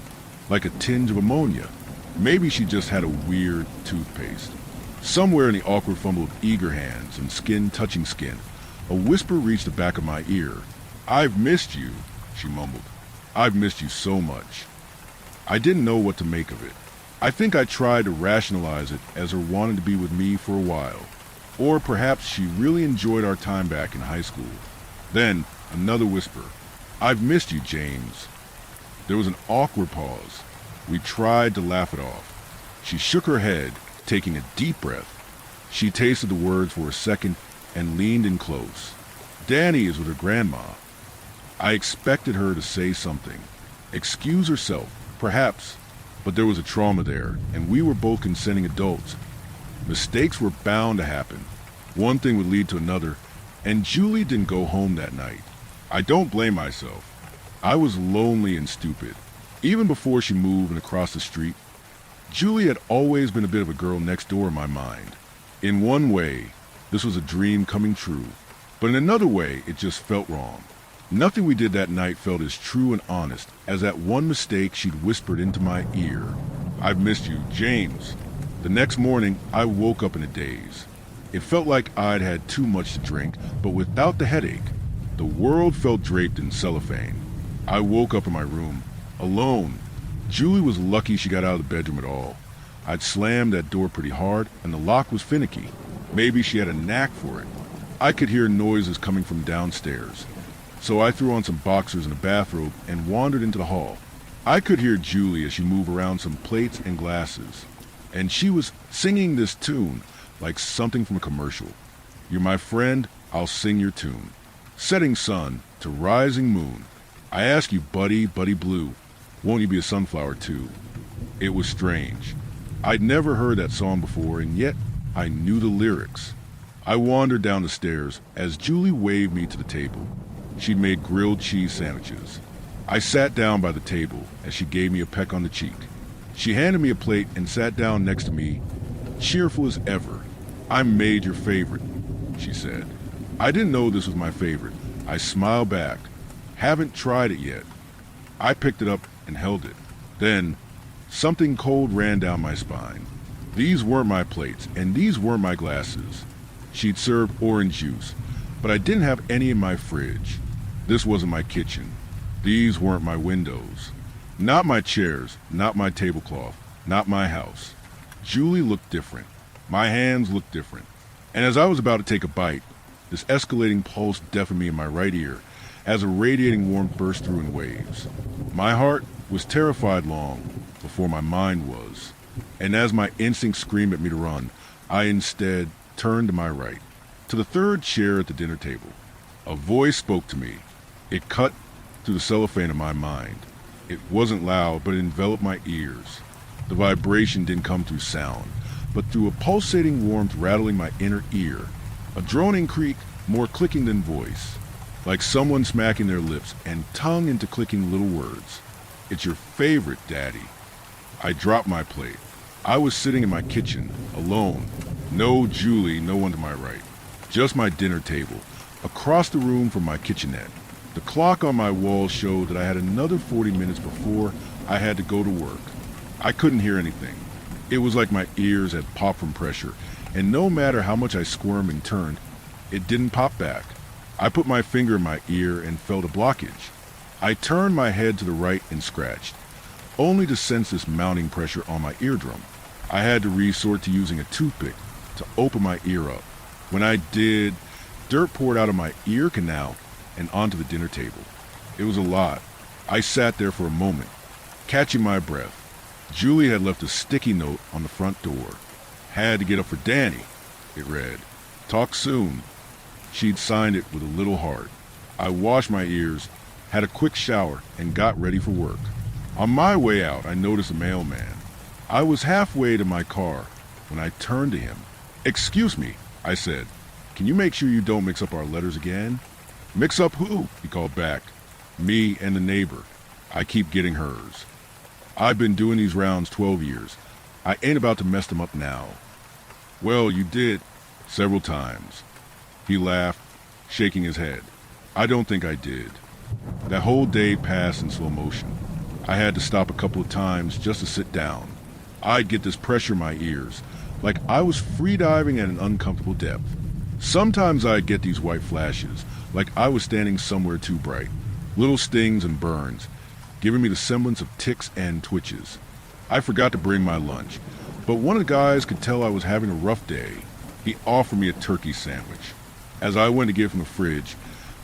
like a tinge of ammonia. Maybe she just had a weird toothpaste. Somewhere in the awkward fumble of eager hands and skin touching skin, a whisper reached the back of my ear. "I've missed you," she mumbled. "I've missed you so much." I didn't know what to make of it. I think I tried to rationalize it as her wanting to be with me for a while. Or perhaps she really enjoyed our time back in high school. Then, another whisper. "I've missed you, James." There was an awkward pause. We tried to laugh it off. She shook her head, taking a deep breath. She tasted the words for a second and leaned in close. "Danny is with her grandma." I expected her to say something. Excuse herself, perhaps, but there was a trauma there, and we were both consenting adults. Mistakes were bound to happen. One thing would lead to another, and Julie didn't go home that night. I don't blame myself. I was lonely and stupid. Even before she moved and across the street, Julie had always been a bit of a girl next door in my mind. In one way, this was a dream coming true, but in another way, it just felt wrong. Nothing we did that night felt as true and honest as that one mistake she'd whispered into my ear. "I've missed you, James." The next morning, I woke up in a daze. It felt like I'd had too much to drink, but without the headache. The world felt draped in cellophane. I woke up in my room, alone. Julie was lucky she got out of the bedroom at all. I'd slammed that door pretty hard, and the lock was finicky. Maybe she had a knack for it. I could hear noises coming from downstairs. So I threw on some boxers and a bathrobe and wandered into the hall. I could hear Julie as she moved around some plates and glasses. And she was singing this tune, like something from a commercial. "You're my friend, I'll sing your tune. Setting sun to rising moon. I ask you, buddy, buddy blue, won't you be a sunflower too?" It was strange. I'd never heard that song before, and yet I knew the lyrics. I wandered down the stairs as Julie waved me to the table. She'd made grilled cheese sandwiches. I sat down by the table as she gave me a peck on the cheek. She handed me a plate and sat down next to me, cheerful as ever. "I made your favorite," she said. I didn't know this was my favorite. I smiled back. "Haven't tried it yet." I picked it up and held it. Then, something cold ran down my spine. These weren't my plates, and these weren't my glasses. She'd served orange juice, but I didn't have any in my fridge. This wasn't my kitchen. These weren't my windows. Not my chairs, not my tablecloth, not my house. Julie looked different. My hands looked different. And as I was about to take a bite, this escalating pulse deafened me in my right ear as a radiating warmth burst through in waves. My heart was terrified long before my mind was. And as my instinct screamed at me to run, I instead turned to my right, to the third chair at the dinner table. A voice spoke to me. It cut through the cellophane of my mind. It wasn't loud, but it enveloped my ears. The vibration didn't come through sound, but through a pulsating warmth rattling my inner ear. A droning creak, more clicking than voice, like someone smacking their lips and tongue into clicking little words. "It's your favorite, Daddy." I dropped my plate. I was sitting in my kitchen, alone. No Julie, no one to my right. Just my dinner table, across the room from my kitchenette. The clock on my wall showed that I had another 40 minutes before I had to go to work. I couldn't hear anything. It was like my ears had popped from pressure, and no matter how much I squirmed and turned, it didn't pop back. I put my finger in my ear and felt a blockage. I turned my head to the right and scratched, only to sense this mounting pressure on my eardrum. I had to resort to using a toothpick to open my ear up. When I did, dirt poured out of my ear canal and onto the dinner table. It was a lot. I sat there for a moment, catching my breath. Julie had left a sticky note on the front door. "Had to get up for Danny," it read. "Talk soon." She'd signed it with a little heart. I washed my ears, had a quick shower, and got ready for work. On my way out, I noticed a mailman. I was halfway to my car when I turned to him. "Excuse me," I said. "Can you make sure you don't mix up our letters again?" "Mix up who?" he called back. "Me and the neighbor. I keep getting hers. I've been doing these rounds 12 years. I ain't about to mess them up now." "Well, you did." "Several times." He laughed, shaking his head. "I don't think I did." That whole day passed in slow motion. I had to stop a couple of times just to sit down. I'd get this pressure in my ears, like I was freediving at an uncomfortable depth. Sometimes I'd get these white flashes, like I was standing somewhere too bright. Little stings and burns, giving me the semblance of ticks and twitches. I forgot to bring my lunch, but one of the guys could tell I was having a rough day. He offered me a turkey sandwich. As I went to get it from the fridge,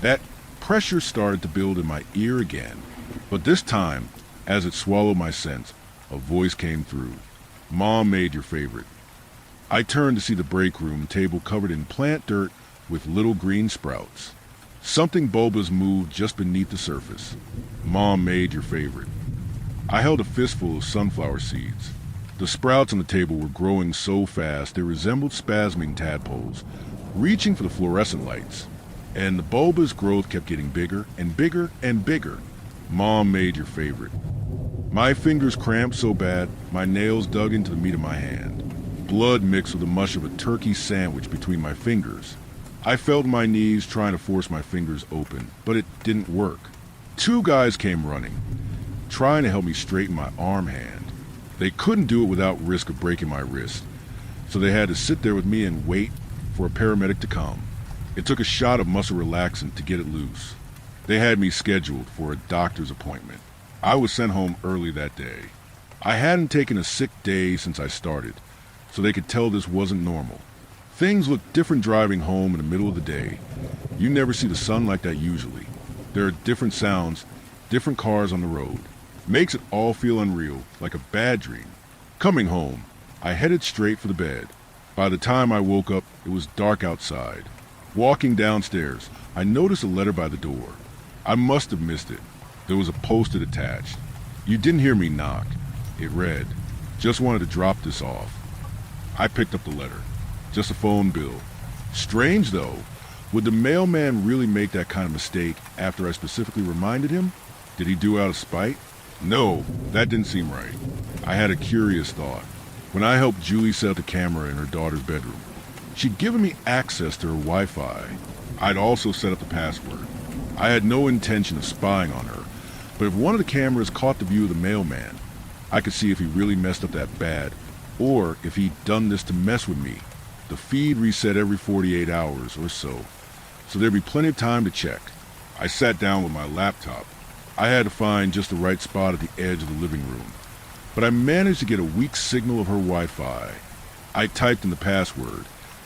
that pressure started to build in my ear again. But this time, as it swallowed my sense, a voice came through. "Mom made your favorite." I turned to see the break room table covered in plant dirt with little green sprouts. Something bulbous moved just beneath the surface. "Mom made your favorite." I held a fistful of sunflower seeds. The sprouts on the table were growing so fast they resembled spasming tadpoles, reaching for the fluorescent lights. And the bulbous growth kept getting bigger and bigger and bigger. "Mom made your favorite." My fingers cramped so bad, my nails dug into the meat of my hand. Blood mixed with the mush of a turkey sandwich between my fingers. I felt my knees trying to force my fingers open, but it didn't work. Two guys came running, trying to help me straighten my arm hand. They couldn't do it without risk of breaking my wrist, so they had to sit there with me and wait for a paramedic to come. It took a shot of muscle relaxant to get it loose. They had me scheduled for a doctor's appointment. I was sent home early that day. I hadn't taken a sick day since I started, so they could tell this wasn't normal. Things look different driving home in the middle of the day. You never see the sun like that usually. There are different sounds, different cars on the road. Makes it all feel unreal, like a bad dream. Coming home, I headed straight for the bed. By the time I woke up, it was dark outside. Walking downstairs, I noticed a letter by the door. I must have missed it. There was a post-it attached. "You didn't hear me knock." It read, "Just wanted to drop this off." I picked up the letter. Just a phone bill. Strange, though. Would the mailman really make that kind of mistake after I specifically reminded him? Did he do it out of spite? No, that didn't seem right. I had a curious thought. When I helped Julie set up the camera in her daughter's bedroom, she'd given me access to her Wi-Fi. I'd also set up the password. I had no intention of spying on her, but if one of the cameras caught the view of the mailman, I could see if he really messed up that bad, or if he'd done this to mess with me. The feed reset every 48 hours or so there'd be plenty of time to check. I sat down with my laptop. I had to find just the right spot at the edge of the living room, but I managed to get a weak signal of her Wi-Fi. I typed in the password,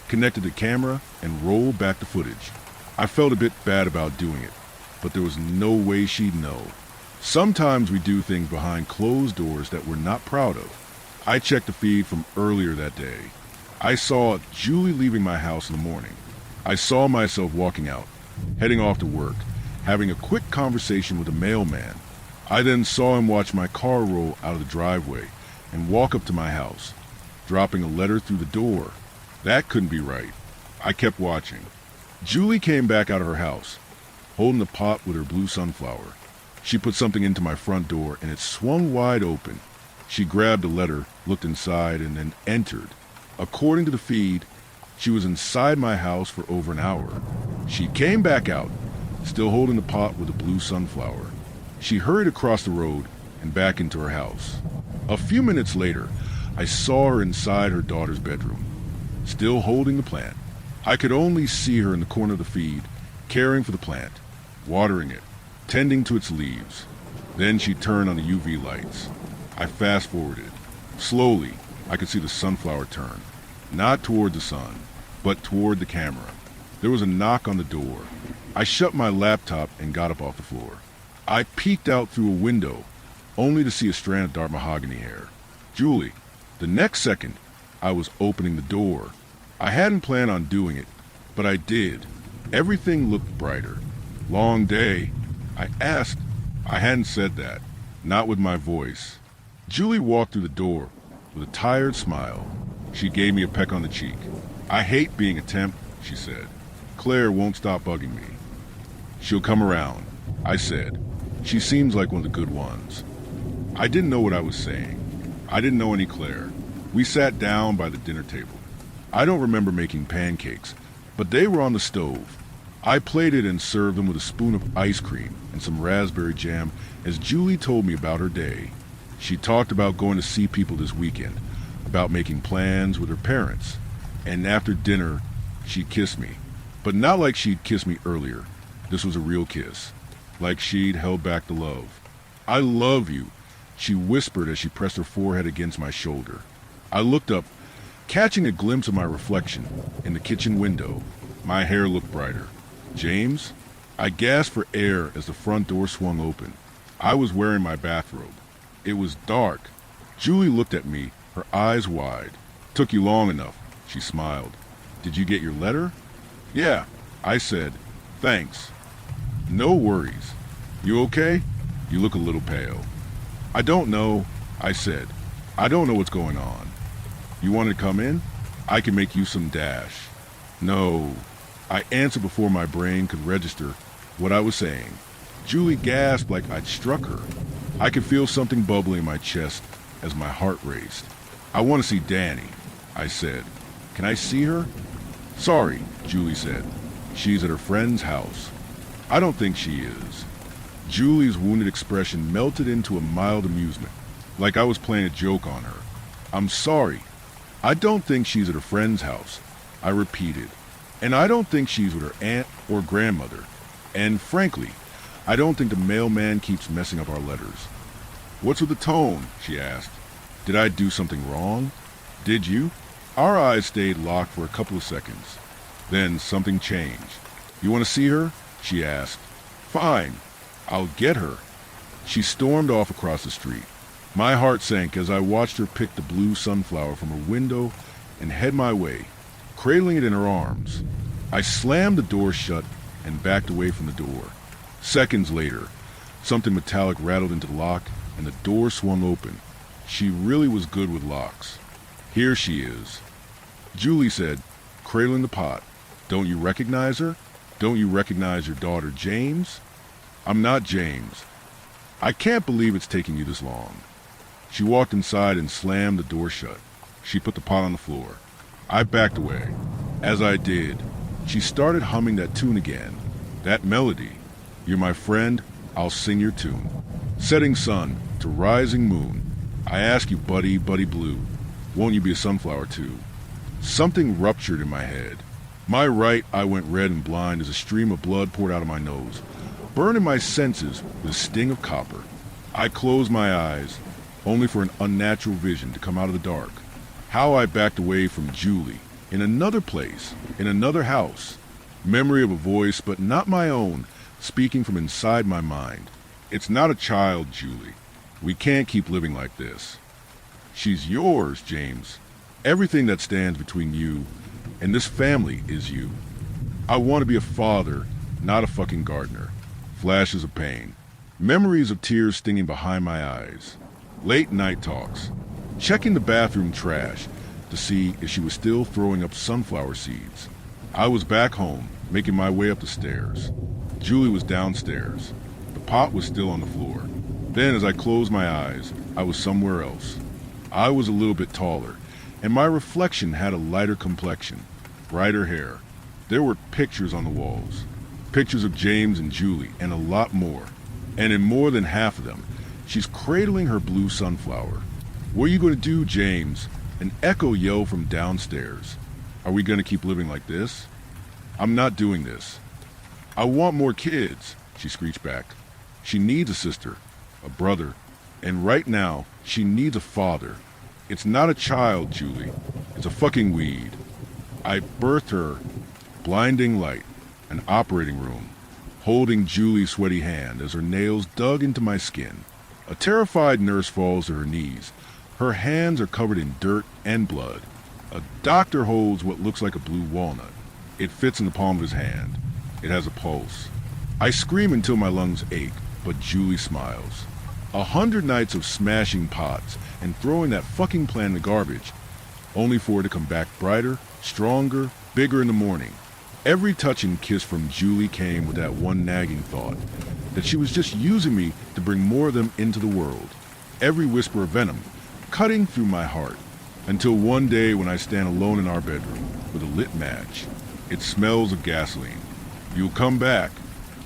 connected the camera, and rolled back the footage. I felt a bit bad about doing it, but there was no way she'd know. Sometimes we do things behind closed doors that we're not proud of. I checked the feed from earlier that day. I saw Julie leaving my house in the morning. I saw myself walking out, heading off to work, having a quick conversation with a mailman. I then saw him watch my car roll out of the driveway and walk up to my house, dropping a letter through the door. That couldn't be right. I kept watching. Julie came back out of her house, holding the pot with her blue sunflower. She put something into my front door and it swung wide open. She grabbed a letter, looked inside, and then entered. According to the feed, she was inside my house for over an hour. She came back out, still holding the pot with the blue sunflower. She hurried across the road and back into her house. A few minutes later, I saw her inside her daughter's bedroom, still holding the plant. I could only see her in the corner of the feed, caring for the plant, watering it, tending to its leaves. Then she turned on the UV lights. I fast-forwarded. Slowly, I could see the sunflower turn, not toward the sun, but toward the camera. There was a knock on the door. I shut my laptop and got up off the floor. I peeked out through a window, only to see a strand of dark mahogany hair. Julie. The next second, I was opening the door. I hadn't planned on doing it, but I did. Everything looked brighter. Long day. I asked. I hadn't said that, not with my voice. Julie walked through the door with a tired smile. She gave me a peck on the cheek. I hate being a temp, she said. Claire won't stop bugging me. She'll come around, I said. She seems like one of the good ones. I didn't know what I was saying. I didn't know any Claire. We sat down by the dinner table. I don't remember making pancakes, but they were on the stove. I plated and served them with a spoon of ice cream and some raspberry jam as Julie told me about her day. She talked about going to see people this weekend, about making plans with her parents, and after dinner, she kissed me. But not like she'd kissed me earlier. This was a real kiss, like she'd held back the love. I love you, she whispered as she pressed her forehead against my shoulder. I looked up, catching a glimpse of my reflection in the kitchen window. My hair looked brighter. James? I gasped for air as the front door swung open. I was wearing my bathrobe. It was dark. Julie looked at me, her eyes wide. Took you long enough, she smiled. Did you get your letter? Yeah, I said. Thanks. No worries. You okay? You look a little pale. I don't know, I said. I don't know what's going on. You want to come in? I can make you some dash. No. I answered before my brain could register what I was saying. Julie gasped like I'd struck her. I could feel something bubbling in my chest as my heart raced. I want to see Danny, I said. Can I see her? Sorry, Julie said. She's at her friend's house. I don't think she is. Julie's wounded expression melted into a mild amusement, like I was playing a joke on her. I'm sorry. I don't think she's at her friend's house, I repeated. And I don't think she's with her aunt or grandmother. And frankly, I don't think the mailman keeps messing up our letters. What's with the tone? She asked. Did I do something wrong? Did you? Our eyes stayed locked for a couple of seconds. Then something changed. You want to see her? She asked. Fine. I'll get her. She stormed off across the street. My heart sank as I watched her pick the blue sunflower from her window and head my way, cradling it in her arms. I slammed the door shut and backed away from the door. Seconds later, something metallic rattled into the lock and the door swung open. She really was good with locks. Here she is, Julie said, cradling the pot. Don't you recognize her? Don't you recognize your daughter, James? I'm not James. I can't believe it's taking you this long. She walked inside and slammed the door shut. She put the pot on the floor. I backed away. As I did, she started humming that tune again. That melody. You're my friend, I'll sing your tune. Setting sun to rising moon. I ask you, buddy, buddy blue, won't you be a sunflower too? Something ruptured in my head. My right eye went red and blind as a stream of blood poured out of my nose, burning my senses with a sting of copper. I closed my eyes, only for an unnatural vision to come out of the dark. How I backed away from Julie, in another place, in another house. Memory of a voice, but not my own, speaking from inside my mind. It's not a child, Julie. We can't keep living like this. She's yours, James. Everything that stands between you and this family is you. I want to be a father, not a fucking gardener. Flashes of pain. Memories of tears stinging behind my eyes. Late night talks. Checking the bathroom trash to see if she was still throwing up sunflower seeds. I was back home, making my way up the stairs. Julie was downstairs. The pot was still on the floor. Then, as I closed my eyes, I was somewhere else. I was a little bit taller, and my reflection had a lighter complexion, brighter hair. There were pictures on the walls. Pictures of James and Julie, and a lot more. And in more than half of them, she's cradling her blue sunflower. What are you going to do, James? An echo yelled from downstairs. Are we going to keep living like this? I'm not doing this. I want more kids, she screeched back. She needs a sister, a brother, and right now, she needs a father. It's not a child, Julie. It's a fucking weed. I birthed her, blinding light, an operating room, holding Julie's sweaty hand as her nails dug into my skin. A terrified nurse falls to her knees. Her hands are covered in dirt and blood. A doctor holds what looks like a blue walnut. It fits in the palm of his hand. It has a pulse. I scream until my lungs ache, but Julie smiles. 100 nights of smashing pots and throwing that fucking plant in the garbage, only for it to come back brighter, stronger, bigger in the morning. Every touch and kiss from Julie came with that one nagging thought, that she was just using me to bring more of them into the world. Every whisper of venom, cutting through my heart, until one day when I stand alone in our bedroom with a lit match. It smells of gasoline. You'll come back,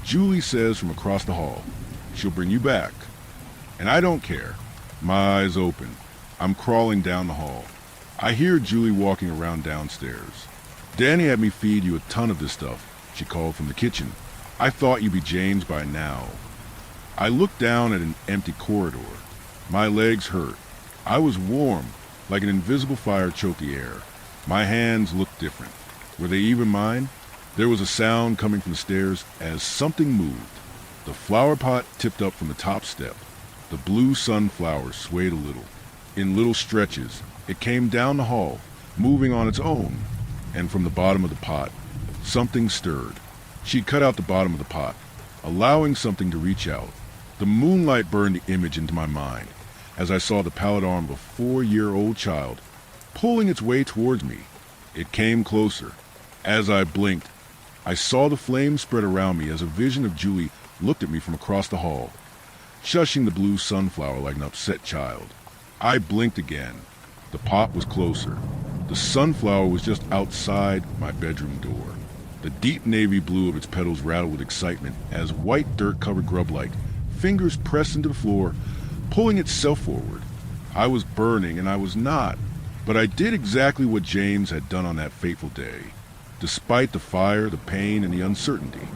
Julie says from across the hall. She'll bring you back. And I don't care. My eyes open. I'm crawling down the hall. I hear Julie walking around downstairs. Danny had me feed you a ton of this stuff, she called from the kitchen. I thought you'd be James by now. I looked down at an empty corridor. My legs hurt. I was warm, like an invisible fire choked the air. My hands looked different. Were they even mine? There was a sound coming from the stairs as something moved. The flower pot tipped up from the top step. The blue sunflower swayed a little. In little stretches, it came down the hall, moving on its own. And from the bottom of the pot, something stirred. She cut out the bottom of the pot, allowing something to reach out. The moonlight burned the image into my mind as I saw the pallid arm of a 4-year-old child pulling its way towards me. It came closer. As I blinked, I saw the flame spread around me as a vision of Julie looked at me from across the hall, shushing the blue sunflower like an upset child. I blinked again. The pot was closer. The sunflower was just outside my bedroom door. The deep navy blue of its petals rattled with excitement as white dirt-covered grub-like fingers pressed into the floor, pulling itself forward. I was burning, and I was not, but I did exactly what James had done on that fateful day. Despite the fire, the pain, and the uncertainty,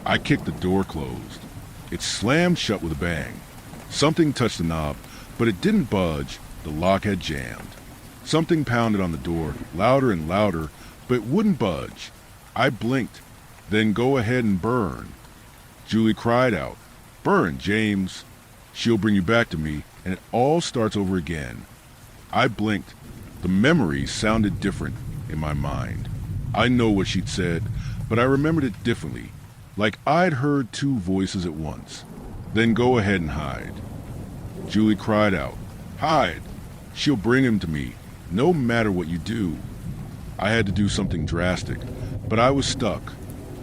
I kicked the door closed. It slammed shut with a bang. Something touched the knob, but it didn't budge. The lock had jammed. Something pounded on the door, louder and louder, but it wouldn't budge. I blinked. Then go ahead and burn. Julie cried out, "Burn, James. She'll bring you back to me, and it all starts over again." I blinked. The memory sounded different in my mind. I know what she'd said, but I remembered it differently, like I'd heard two voices at once. "Then go ahead and hide." Julie cried out, "Hide! She'll bring him to me, no matter what you do." I had to do something drastic, But I was stuck.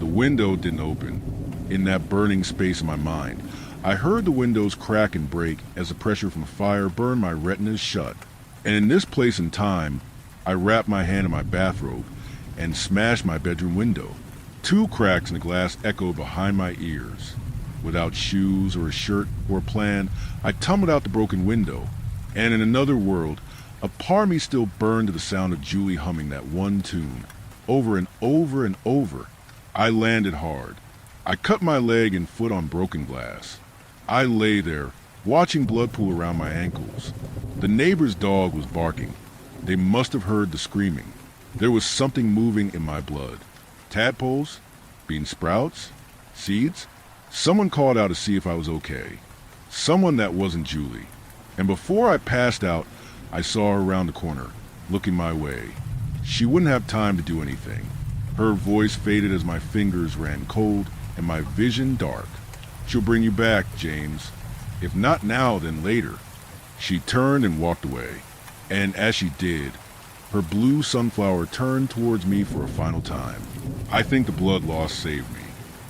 The window didn't open. In that burning space in my mind, I heard the windows crack and break as the pressure from the fire burned my retinas shut. And in this place and time, I wrapped my hand in my bathrobe and smashed my bedroom window. 2 cracks in the glass echoed behind my ears. Without shoes or a shirt or a plan, I tumbled out the broken window, and in another world, a part of me still burned to the sound of Julie humming that one tune, over and over and over. I landed hard. I cut my leg and foot on broken glass. I lay there, watching blood pool around my ankles. The neighbor's dog was barking. They must have heard the screaming. There was something moving in my blood. Tadpoles? Bean sprouts? Seeds? Someone called out to see if I was okay. Someone that wasn't Julie. And before I passed out, I saw her around the corner, looking my way. She wouldn't have time to do anything. Her voice faded as my fingers ran cold and my vision dark. She'll bring you back, James. If not now, then later. She turned and walked away. And as she did, her blue sunflower turned towards me for a final time. I think the blood loss saved me.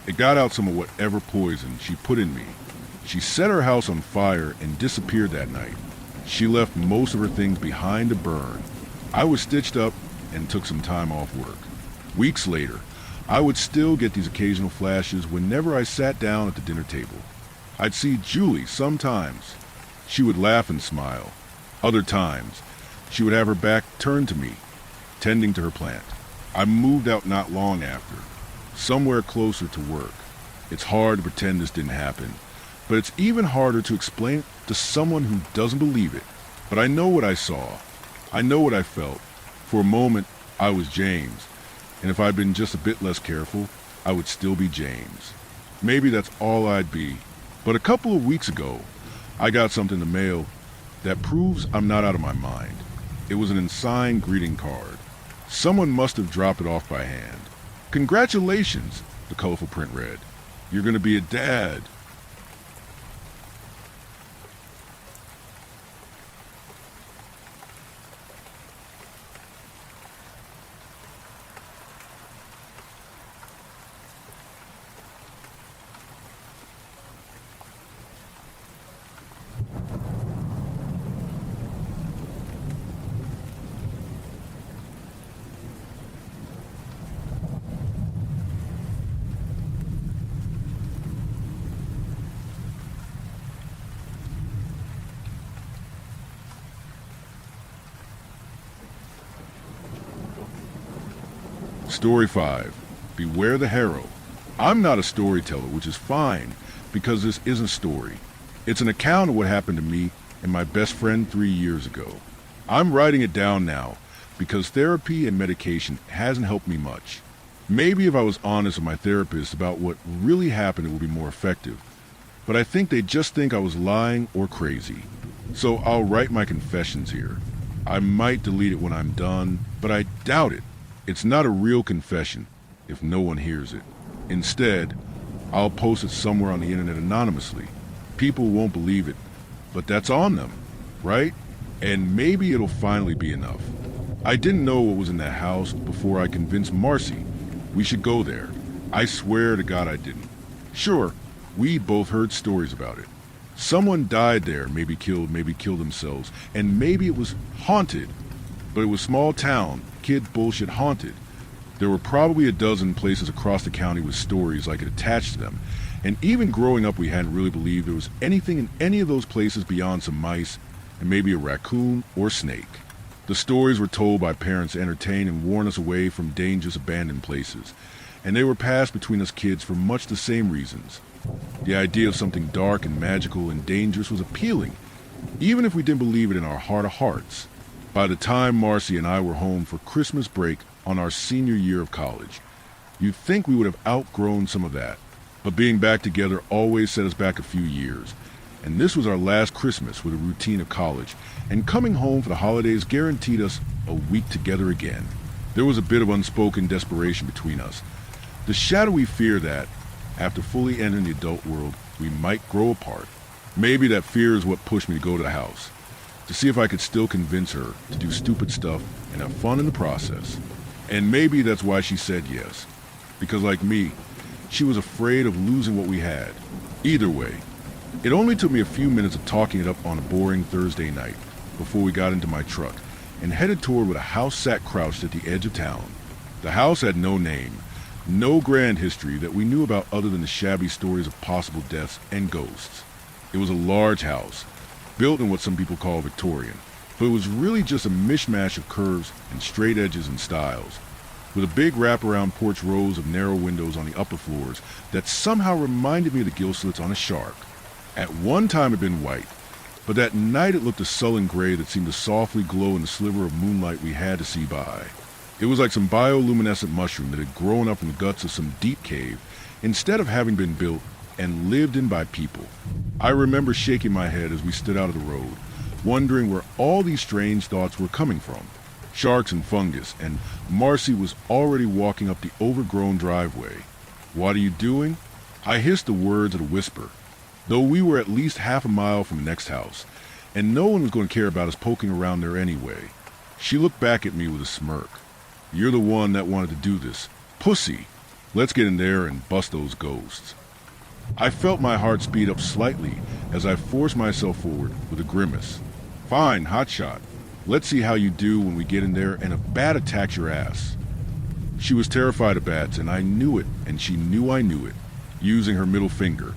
It got out some of whatever poison she put in me. She set her house on fire and disappeared that night. She left most of her things behind to burn. I was stitched up and took some time off work. Weeks later, I would still get these occasional flashes whenever I sat down at the dinner table. I'd see Julie sometimes. She would laugh and smile. Other times, she would have her back turned to me, tending to her plant. I moved out not long after, somewhere closer to work. It's hard to pretend this didn't happen, but it's even harder to explain it to someone who doesn't believe it. But I know what I saw. I know what I felt. For a moment, I was James, and if I'd been just a bit less careful, I would still be James. Maybe that's all I'd be. But a couple of weeks ago, I got something in the mail that proves I'm not out of my mind. It was an unsigned greeting card. Someone must have dropped it off by hand. "Congratulations," the colorful print read. "You're going to be a dad." Story 5. Beware the Harrow. I'm not a storyteller, which is fine, because this isn't a story. It's an account of what happened to me and my best friend 3 years ago. I'm writing it down now, because therapy and medication hasn't helped me much. Maybe if I was honest with my therapist about what really happened, it would be more effective. But I think they just think I was lying or crazy. So I'll write my confessions here. I might delete it when I'm done, but I doubt it. It's not a real confession if no one hears it. Instead, I'll post it somewhere on the internet anonymously. People won't believe it, but that's on them, right? And maybe it'll finally be enough. I didn't know what was in that house before I convinced Marcy we should go there. I swear to God I didn't. Sure, we both heard stories about it. Someone died there, maybe killed themselves, and maybe it was haunted. But it was small town, kid bullshit haunted. There were probably a dozen places across the county with stories like it attached to them. And even growing up, we hadn't really believed there was anything in any of those places beyond some mice and maybe a raccoon or snake. The stories were told by parents to entertain and warn us away from dangerous abandoned places. And they were passed between us kids for much the same reasons. The idea of something dark and magical and dangerous was appealing, even if we didn't believe it in our heart of hearts. By the time Marcy and I were home for Christmas break on our senior year of college, you'd think we would have outgrown some of that. But being back together always set us back a few years. And this was our last Christmas with a routine of college, and coming home for the holidays guaranteed us a week together again. There was a bit of unspoken desperation between us. The shadowy fear that, after fully entering the adult world, we might grow apart. Maybe that fear is what pushed me to go to the house, to see if I could still convince her to do stupid stuff and have fun in the process. And maybe that's why she said yes. Because like me, she was afraid of losing what we had. Either way, it only took me a few minutes of talking it up on a boring Thursday night before we got into my truck and headed toward where the house sat crouched at the edge of town. The house had no name, no grand history that we knew about other than the shabby stories of possible deaths and ghosts. It was a large house, built in what some people call Victorian, but it was really just a mishmash of curves and straight edges and styles, with a big wraparound porch rows of narrow windows on the upper floors that somehow reminded me of the gill slits on a shark. At one time it had been white, but that night it looked a sullen gray that seemed to softly glow in the sliver of moonlight we had to see by. It was like some bioluminescent mushroom that had grown up in the guts of some deep cave instead of having been built and lived in by people. I remember shaking my head as we stood out of the road, wondering where all these strange thoughts were coming from. Sharks and fungus, and Marcy was already walking up the overgrown driveway. "What are you doing?" I hissed the words at a whisper, though we were at least half a mile from the next house, and no one was going to care about us poking around there anyway. She looked back at me with a smirk. "You're the one that wanted to do this. Pussy. Let's get in there and bust those ghosts." I felt my heart speed up slightly as I forced myself forward with a grimace. "Fine, hotshot. Let's see how you do when we get in there and a bat attacks your ass." She was terrified of bats, and I knew it, and she knew I knew it. Using her middle finger,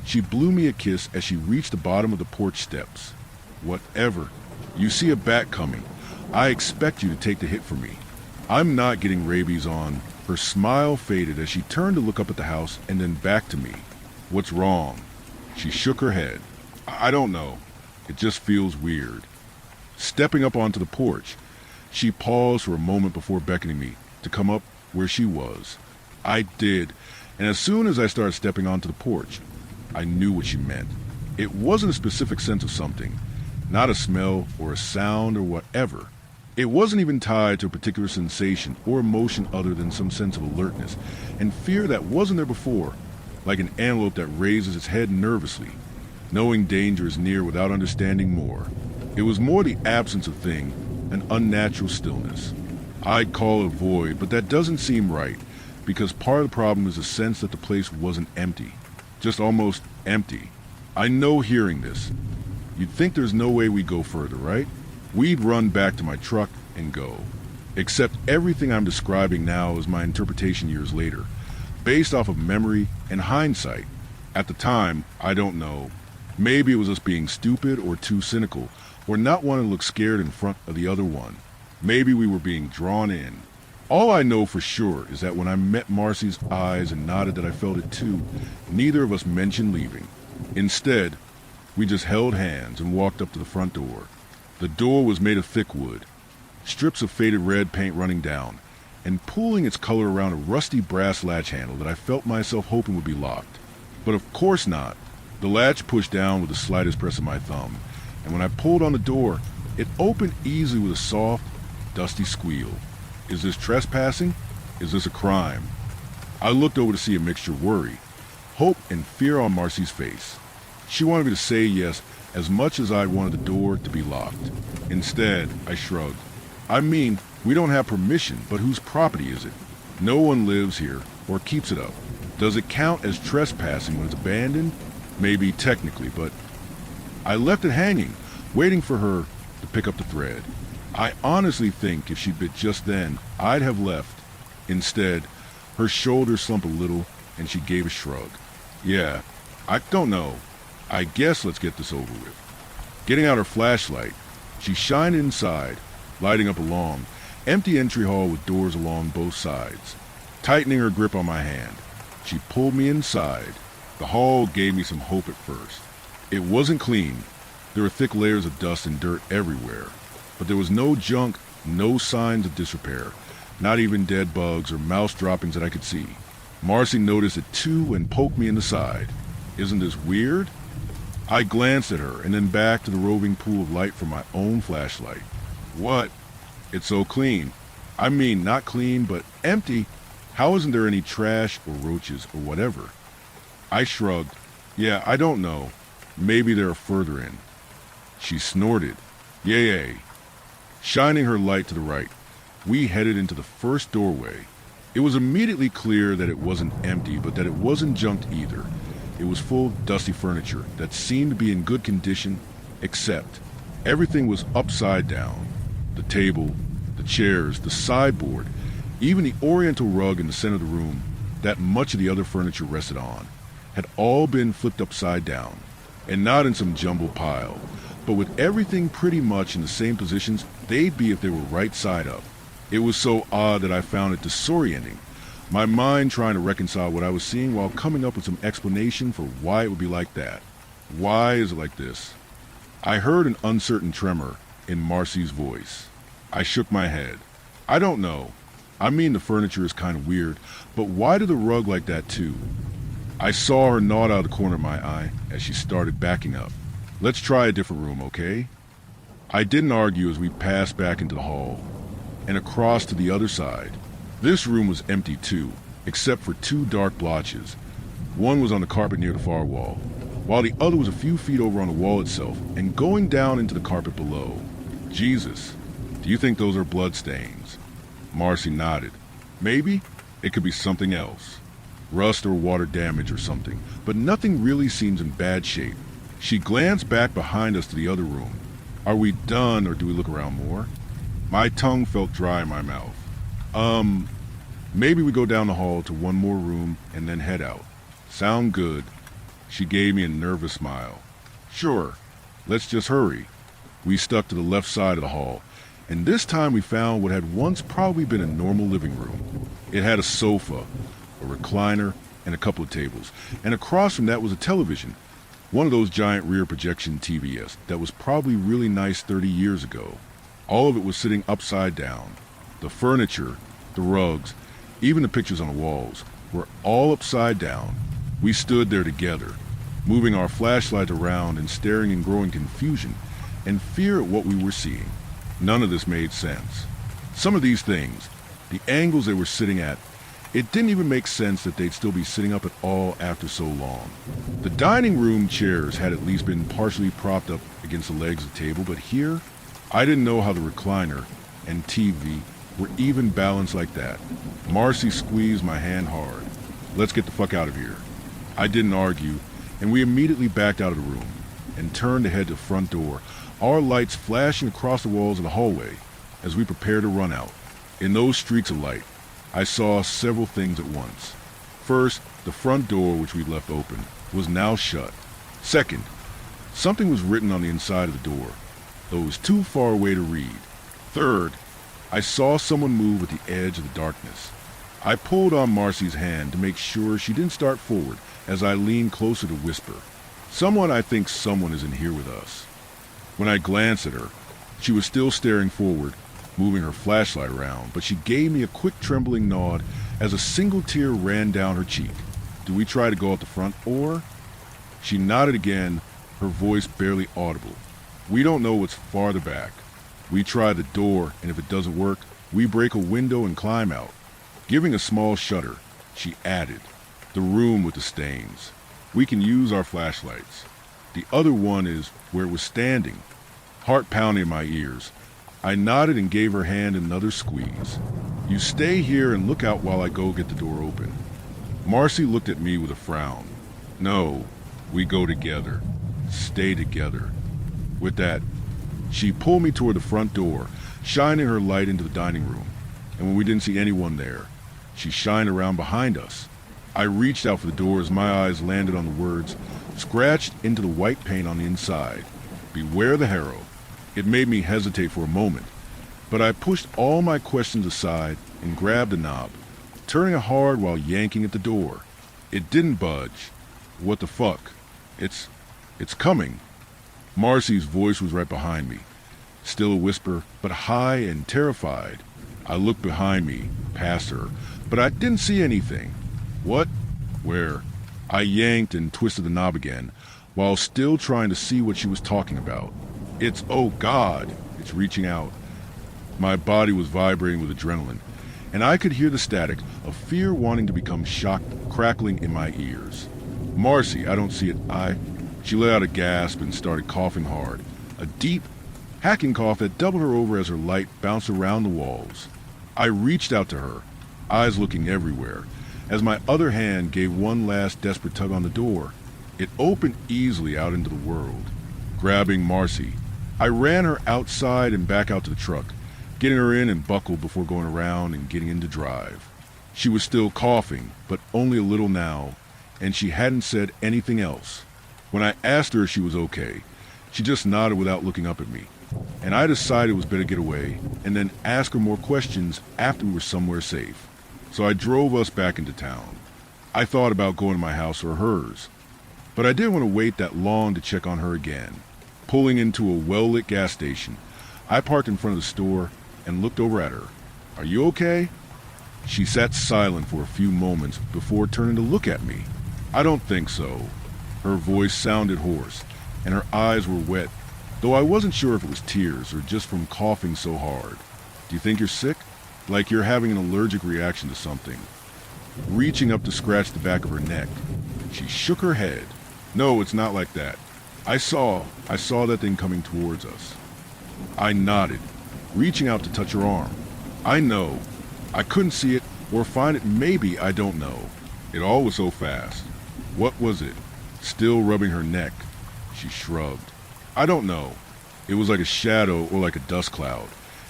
she blew me a kiss as she reached the bottom of the porch steps. "Whatever. You see a bat coming. I expect you to take the hit for me. I'm not getting rabies on." Her smile faded as she turned to look up at the house and then back to me. "What's wrong?" She shook her head. I don't know. It just feels weird." Stepping up onto the porch, she paused for a moment before beckoning me to come up where she was. I did, and as soon as I started stepping onto the porch, I knew what she meant. It wasn't a specific sense of something, not a smell or a sound or whatever. It wasn't even tied to a particular sensation or emotion other than some sense of alertness and fear that wasn't there before, like an antelope that raises its head nervously, knowing danger is near without understanding more. It was more the absence of thing, an unnatural stillness. I'd call it a void, but that doesn't seem right, because part of the problem is a sense that the place wasn't empty, just almost empty. I know hearing this, you'd think there's no way we'd go further, right? We'd run back to my truck and go. Except everything I'm describing now is my interpretation years later, based off of memory and hindsight. At the time, I don't know. Maybe it was us being stupid or too cynical, or not wanting to look scared in front of the other one. Maybe we were being drawn in. All I know for sure is that when I met Marcy's eyes and nodded that I felt it too, neither of us mentioned leaving. Instead, we just held hands and walked up to the front door. The door was made of thick wood, strips of faded red paint running down, and pooling its color around a rusty brass latch handle that I felt myself hoping would be locked. But of course not. The latch pushed down with the slightest press of my thumb, and when I pulled on the door, it opened easily with a soft, dusty squeal. Is this trespassing? Is this a crime? I looked over to see a mixture of worry, hope, and fear on Marcy's face. She wanted me to say yes as much as I wanted the door to be locked. Instead, I shrugged. I mean, we don't have permission, but whose property is it? No one lives here or keeps it up. Does it count as trespassing when it's abandoned? Maybe technically, but I left it hanging, waiting for her to pick up the thread. I honestly think if she'd bit just then, I'd have left. Instead, her shoulders slumped a little and she gave a shrug. "Yeah, I don't know. I guess let's get this over with." Getting out her flashlight, she shined inside, lighting up a long, empty entry hall with doors along both sides. Tightening her grip on my hand, she pulled me inside. The hall gave me some hope at first. It wasn't clean. There were thick layers of dust and dirt everywhere. But there was no junk, no signs of disrepair, not even dead bugs or mouse droppings that I could see. Marcy noticed it too and poked me in the side. Isn't this weird? I glanced at her and then back to the roving pool of light from my own flashlight. What? It's so clean. I mean, not clean, but empty. How isn't there any trash or roaches or whatever? I shrugged. Yeah, I don't know. Maybe they're further in. She snorted. Yay. Shining her light to the right, We headed into the first doorway. It was immediately clear that it wasn't empty, but that it wasn't junked either. It was full of dusty furniture that seemed to be in good condition, except everything was upside down. The table, the chairs, the sideboard, even the oriental rug in the center of the room that much of the other furniture rested on, had all been flipped upside down, and not in some jumbled pile, but with everything pretty much in the same positions they'd be if they were right side up. It was so odd that I found it disorienting, my mind trying to reconcile what I was seeing while coming up with some explanation for why it would be like that. Why is it like this? I heard an uncertain tremor in Marcy's voice. I shook my head. I don't know. I mean, the furniture is kind of weird, but why did the rug like that too? I saw her nod out of the corner of my eye as she started backing up. Let's try a different room, okay? I didn't argue as we passed back into the hall and across to the other side. This room was empty too, except for two dark blotches. One was on the carpet near the far wall, while the other was a few feet over on the wall itself and going down into the carpet below. Jesus, do you think those are blood stains? Marcy nodded. Maybe. It could be something else. Rust or water damage or something, but nothing really seems in bad shape. She glanced back behind us to the other room. Are we done, or do we look around more? My tongue felt dry in my mouth. Maybe we go down the hall to one more room and then head out. Sound good? She gave me a nervous smile. Sure, let's just hurry. We stuck to the left side of the hall, and this time we found what had once probably been a normal living room. It had a sofa, a recliner, and a couple of tables, and across from that was a television, one of those giant rear projection TVs that was probably really nice 30 years ago. All of it was sitting upside down. The furniture, the rugs, even the pictures on the walls were all upside down. We stood there together, moving our flashlights around and staring in growing confusion and fear at what we were seeing. None of this made sense. Some of these things, the angles they were sitting at, it didn't even make sense that they'd still be sitting up at all after so long. The dining room chairs had at least been partially propped up against the legs of the table, but here, I didn't know how the recliner and TV were even balanced like that. Marcy squeezed my hand hard. Let's get the fuck out of here. I didn't argue, and we immediately backed out of the room and turned to head to the front door, our lights flashing across the walls of the hallway as we prepared to run out. In those streaks of light, I saw several things at once. First, the front door, which we'd left open, was now shut. Second, something was written on the inside of the door, though it was too far away to read. Third, I saw someone move at the edge of the darkness. I pulled on Marcy's hand to make sure she didn't start forward as I leaned closer to whisper, I think someone is in here with us. When I glanced at her, she was still staring forward, moving her flashlight around, but she gave me a quick trembling nod as a single tear ran down her cheek. Do we try to go out the front, or? She nodded again, her voice barely audible. We don't know what's farther back. We try the door, and if it doesn't work, we break a window and climb out. Giving a small shudder, she added, the room with the stains. We can use our flashlights. The other one is where it was standing. Heart pounding in my ears, I nodded and gave her hand another squeeze. You stay here and look out while I go get the door open. Marcy looked at me with a frown. No, we go together. Stay together. With that, she pulled me toward the front door, shining her light into the dining room. And when we didn't see anyone there, she shined around behind us. I reached out for the door as my eyes landed on the words, scratched into the white paint on the inside. Beware the harrow. It made me hesitate for a moment, but I pushed all my questions aside and grabbed the knob, turning it hard while yanking at the door. It didn't budge. What the fuck? It's coming. Marcy's voice was right behind me, still a whisper, but high and terrified. I looked behind me, past her, but I didn't see anything. What? Where? I yanked and twisted the knob again, while still trying to see what she was talking about. It's, oh God, it's reaching out. My body was vibrating with adrenaline, and I could hear the static of fear wanting to become shock crackling in my ears. Marcy, I don't see it. She let out a gasp and started coughing hard, a deep, hacking cough that doubled her over as her light bounced around the walls. I reached out to her, eyes looking everywhere, as my other hand gave one last desperate tug on the door. It opened easily out into the world. Grabbing Marcy, I ran her outside and back out to the truck, getting her in and buckled before going around and getting in to drive. She was still coughing, but only a little now, and she hadn't said anything else. When I asked her if she was okay, she just nodded without looking up at me, and I decided it was better to get away and then ask her more questions after we were somewhere safe. So I drove us back into town. I thought about going to my house or hers, but I didn't want to wait that long to check on her again. Pulling into a well-lit gas station, I parked in front of the store and looked over at her. "Are you okay?" She sat silent for a few moments before turning to look at me. "I don't think so." Her voice sounded hoarse, and her eyes were wet, though I wasn't sure if it was tears or just from coughing so hard. "Do you think you're sick? Like you're having an allergic reaction to something?" Reaching up to scratch the back of her neck, she shook her head. "No, it's not like that. I saw that thing coming towards us." I nodded, reaching out to touch her arm. "I know. I couldn't see it or find it, maybe, I don't know. It all was so fast." "What was it?" Still rubbing her neck, she shrugged. "I don't know. It was like a shadow or like a dust cloud,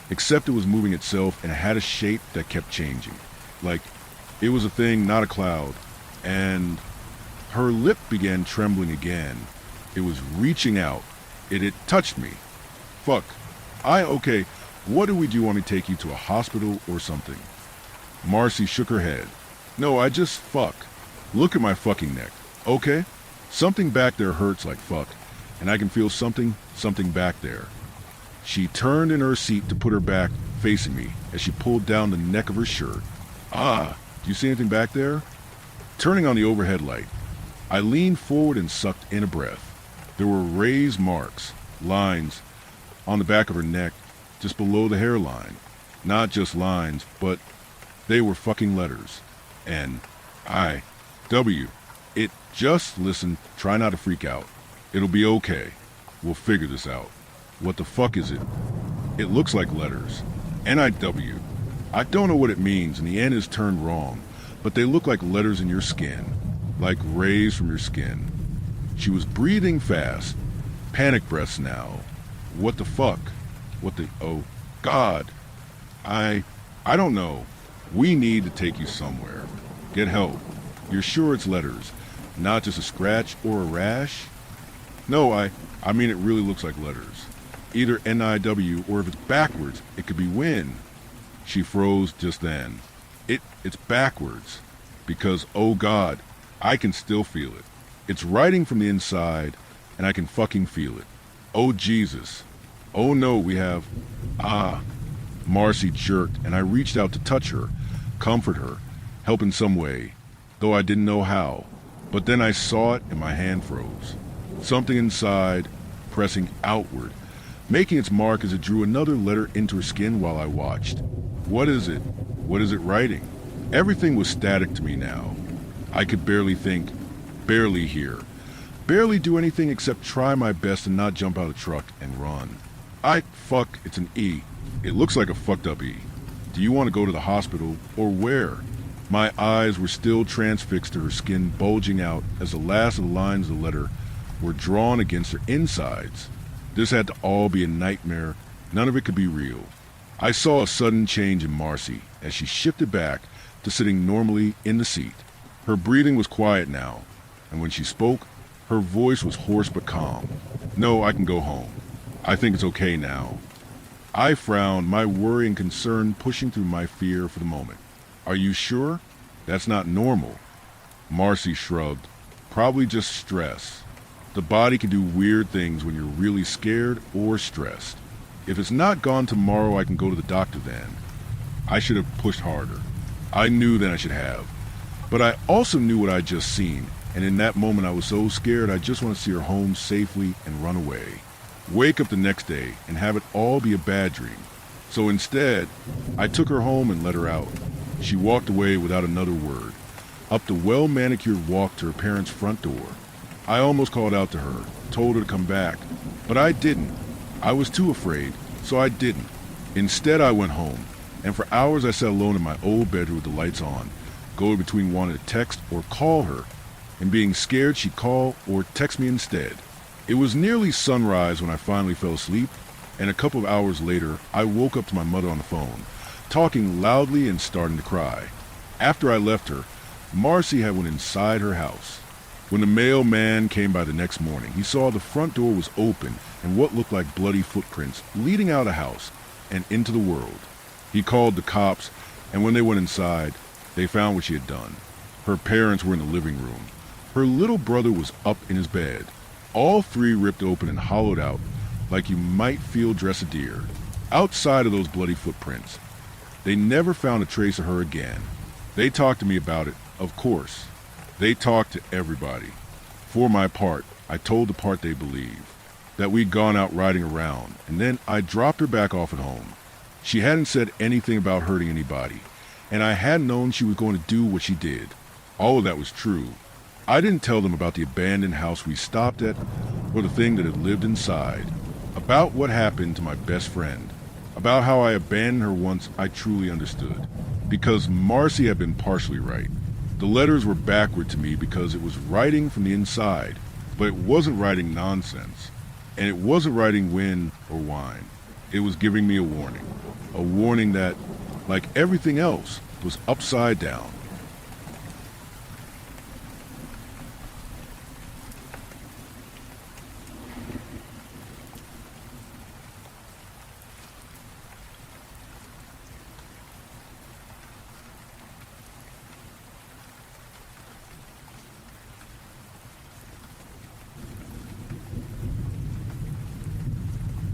except it was moving itself and it had a shape that kept changing. Like, it was a thing, not a cloud." And her lip began trembling again. It was reaching out. It touched me. "Fuck. Okay, what do we do? Want me to take you to a hospital or something?" Marcy shook her head. "No, I just fuck. Look at my fucking neck, okay? Something back there hurts like fuck, and I can feel something back there." She turned in her seat to put her back facing me as she pulled down the neck of her shirt. "Ah, do you see anything back there?" Turning on the overhead light, I leaned forward and sucked in a breath. There were raised marks, lines, on the back of her neck, just below the hairline. Not just lines, but they were fucking letters. N-I-W. Just listen, try not to freak out. It'll be okay. We'll figure this out. What the fuck is it? It looks like letters. N-I-W. I don't know what it means, and the N is turned wrong, but they look like letters in your skin, like rays from your skin. She was breathing fast, panic breaths now. What the fuck? Oh, God. I don't know. We need to take you somewhere. Get help. You're sure it's letters, not just a scratch or a rash? No, I mean it really looks like letters. Either N-I-W, or if it's backwards, it could be win. She froze just then. It's backwards. Because, oh God, I can still feel it. It's writing from the inside, and I can fucking feel it. Oh Jesus. Oh no, we have... Marcy jerked, and I reached out to touch her, comfort her, help in some way, though I didn't know how. But then I saw it and my hand froze. Something inside, pressing outward, making its mark as it drew another letter into her skin while I watched. What is it? What is it writing? Everything was static to me now. I could barely think, barely hear, barely do anything except try my best to not jump out of the truck and run. Fuck, it's an E. It looks like a fucked up E. Do you want to go to the hospital, or where? My eyes were still transfixed to her skin bulging out as the last of the lines of the letter were drawn against her insides. This had to all be a nightmare. None of it could be real. I saw a sudden change in Marcy as she shifted back to sitting normally in the seat. Her breathing was quiet now, and when she spoke, her voice was hoarse but calm. "No, I can go home. I think it's okay now." I frowned, my worry and concern pushing through my fear for the moment. "Are you sure? That's not normal." Marcy shrugged. "Probably just stress. The body can do weird things when you're really scared or stressed. If it's not gone tomorrow, I can go to the doctor then." I should have pushed harder. I knew that I should have. But I also knew what I'd just seen, and in that moment I was so scared I just want to see her home safely and run away. Wake up the next day and have it all be a bad dream. So instead, I took her home and let her out. She walked away without another word, up the well-manicured walk to her parents' front door. I almost called out to her, told her to come back, but I didn't. I was too afraid, so I didn't. Instead, I went home, And for hours I sat alone in my old bedroom with the lights on, going between wanting to text or call her, and being scared she'd call or text me instead. It was nearly sunrise when I finally fell asleep, and a couple of hours later I woke up to my mother on the phone, talking loudly and starting to cry. After I left her, Marcy had went inside her house. When the mailman came by the next morning, he saw the front door was open and what looked like bloody footprints leading out of the house and into the world. He called the cops, and when they went inside, they found what she had done. Her parents were in the living room. Her little brother was up in his bed. All three ripped open and hollowed out like you might feel dress a deer. Outside of those bloody footprints, they never found a trace of her again. They talked to me about it, of course. They talked to everybody. For my part, I told the part they believe, that we'd gone out riding around, and then I dropped her back off at home. She hadn't said anything about hurting anybody, and I hadn't known she was going to do what she did. All of that was true. I didn't tell them about the abandoned house we stopped at, or the thing that had lived inside, about what happened to my best friend, about how I abandoned her once I truly understood, because Marcy had been partially right. The letters were backward to me because it was writing from the inside, but it wasn't writing nonsense, and it wasn't writing wind or wine. It was giving me a warning that, like everything else, was upside down.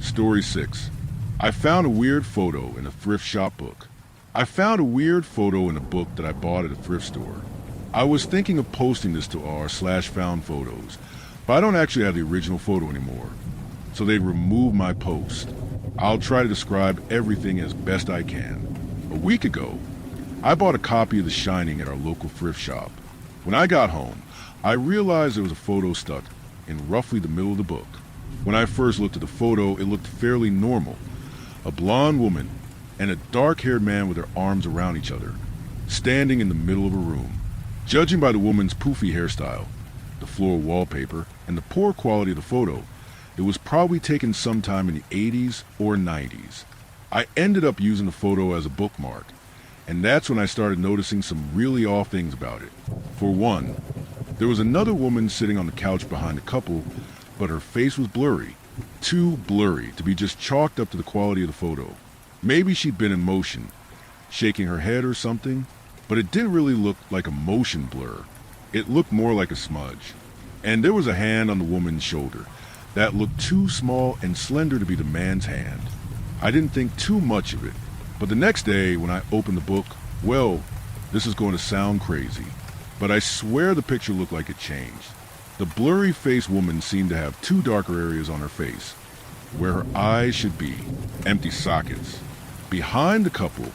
Story 6. I found a weird photo in a thrift shop book. I found a weird photo in a book that I bought at a thrift store. I was thinking of posting this to r/found photos, but I don't actually have the original photo anymore, so they removed my post. I'll try to describe everything as best I can. A week ago, I bought a copy of The Shining at our local thrift shop. When I got home, I realized there was a photo stuck in roughly the middle of the book. When I first looked at the photo, it looked fairly normal. A blonde woman and a dark-haired man with their arms around each other, standing in the middle of a room. Judging by the woman's poofy hairstyle, the floor wallpaper, and the poor quality of the photo, it was probably taken sometime in the 80s or 90s. I ended up using the photo as a bookmark, and that's when I started noticing some really off things about it. For one, there was another woman sitting on the couch behind the couple, but her face was blurry. Too blurry to be just chalked up to the quality of the photo. Maybe she'd been in motion, shaking her head or something, but it didn't really look like a motion blur. It looked more like a smudge. And there was a hand on the woman's shoulder that looked too small and slender to be the man's hand. I didn't think too much of it, but the next day when I opened the book, well, this is going to sound crazy, but I swear the picture looked like it changed. The blurry-faced woman seemed to have two darker areas on her face, where her eyes should be, empty sockets. Behind the couple,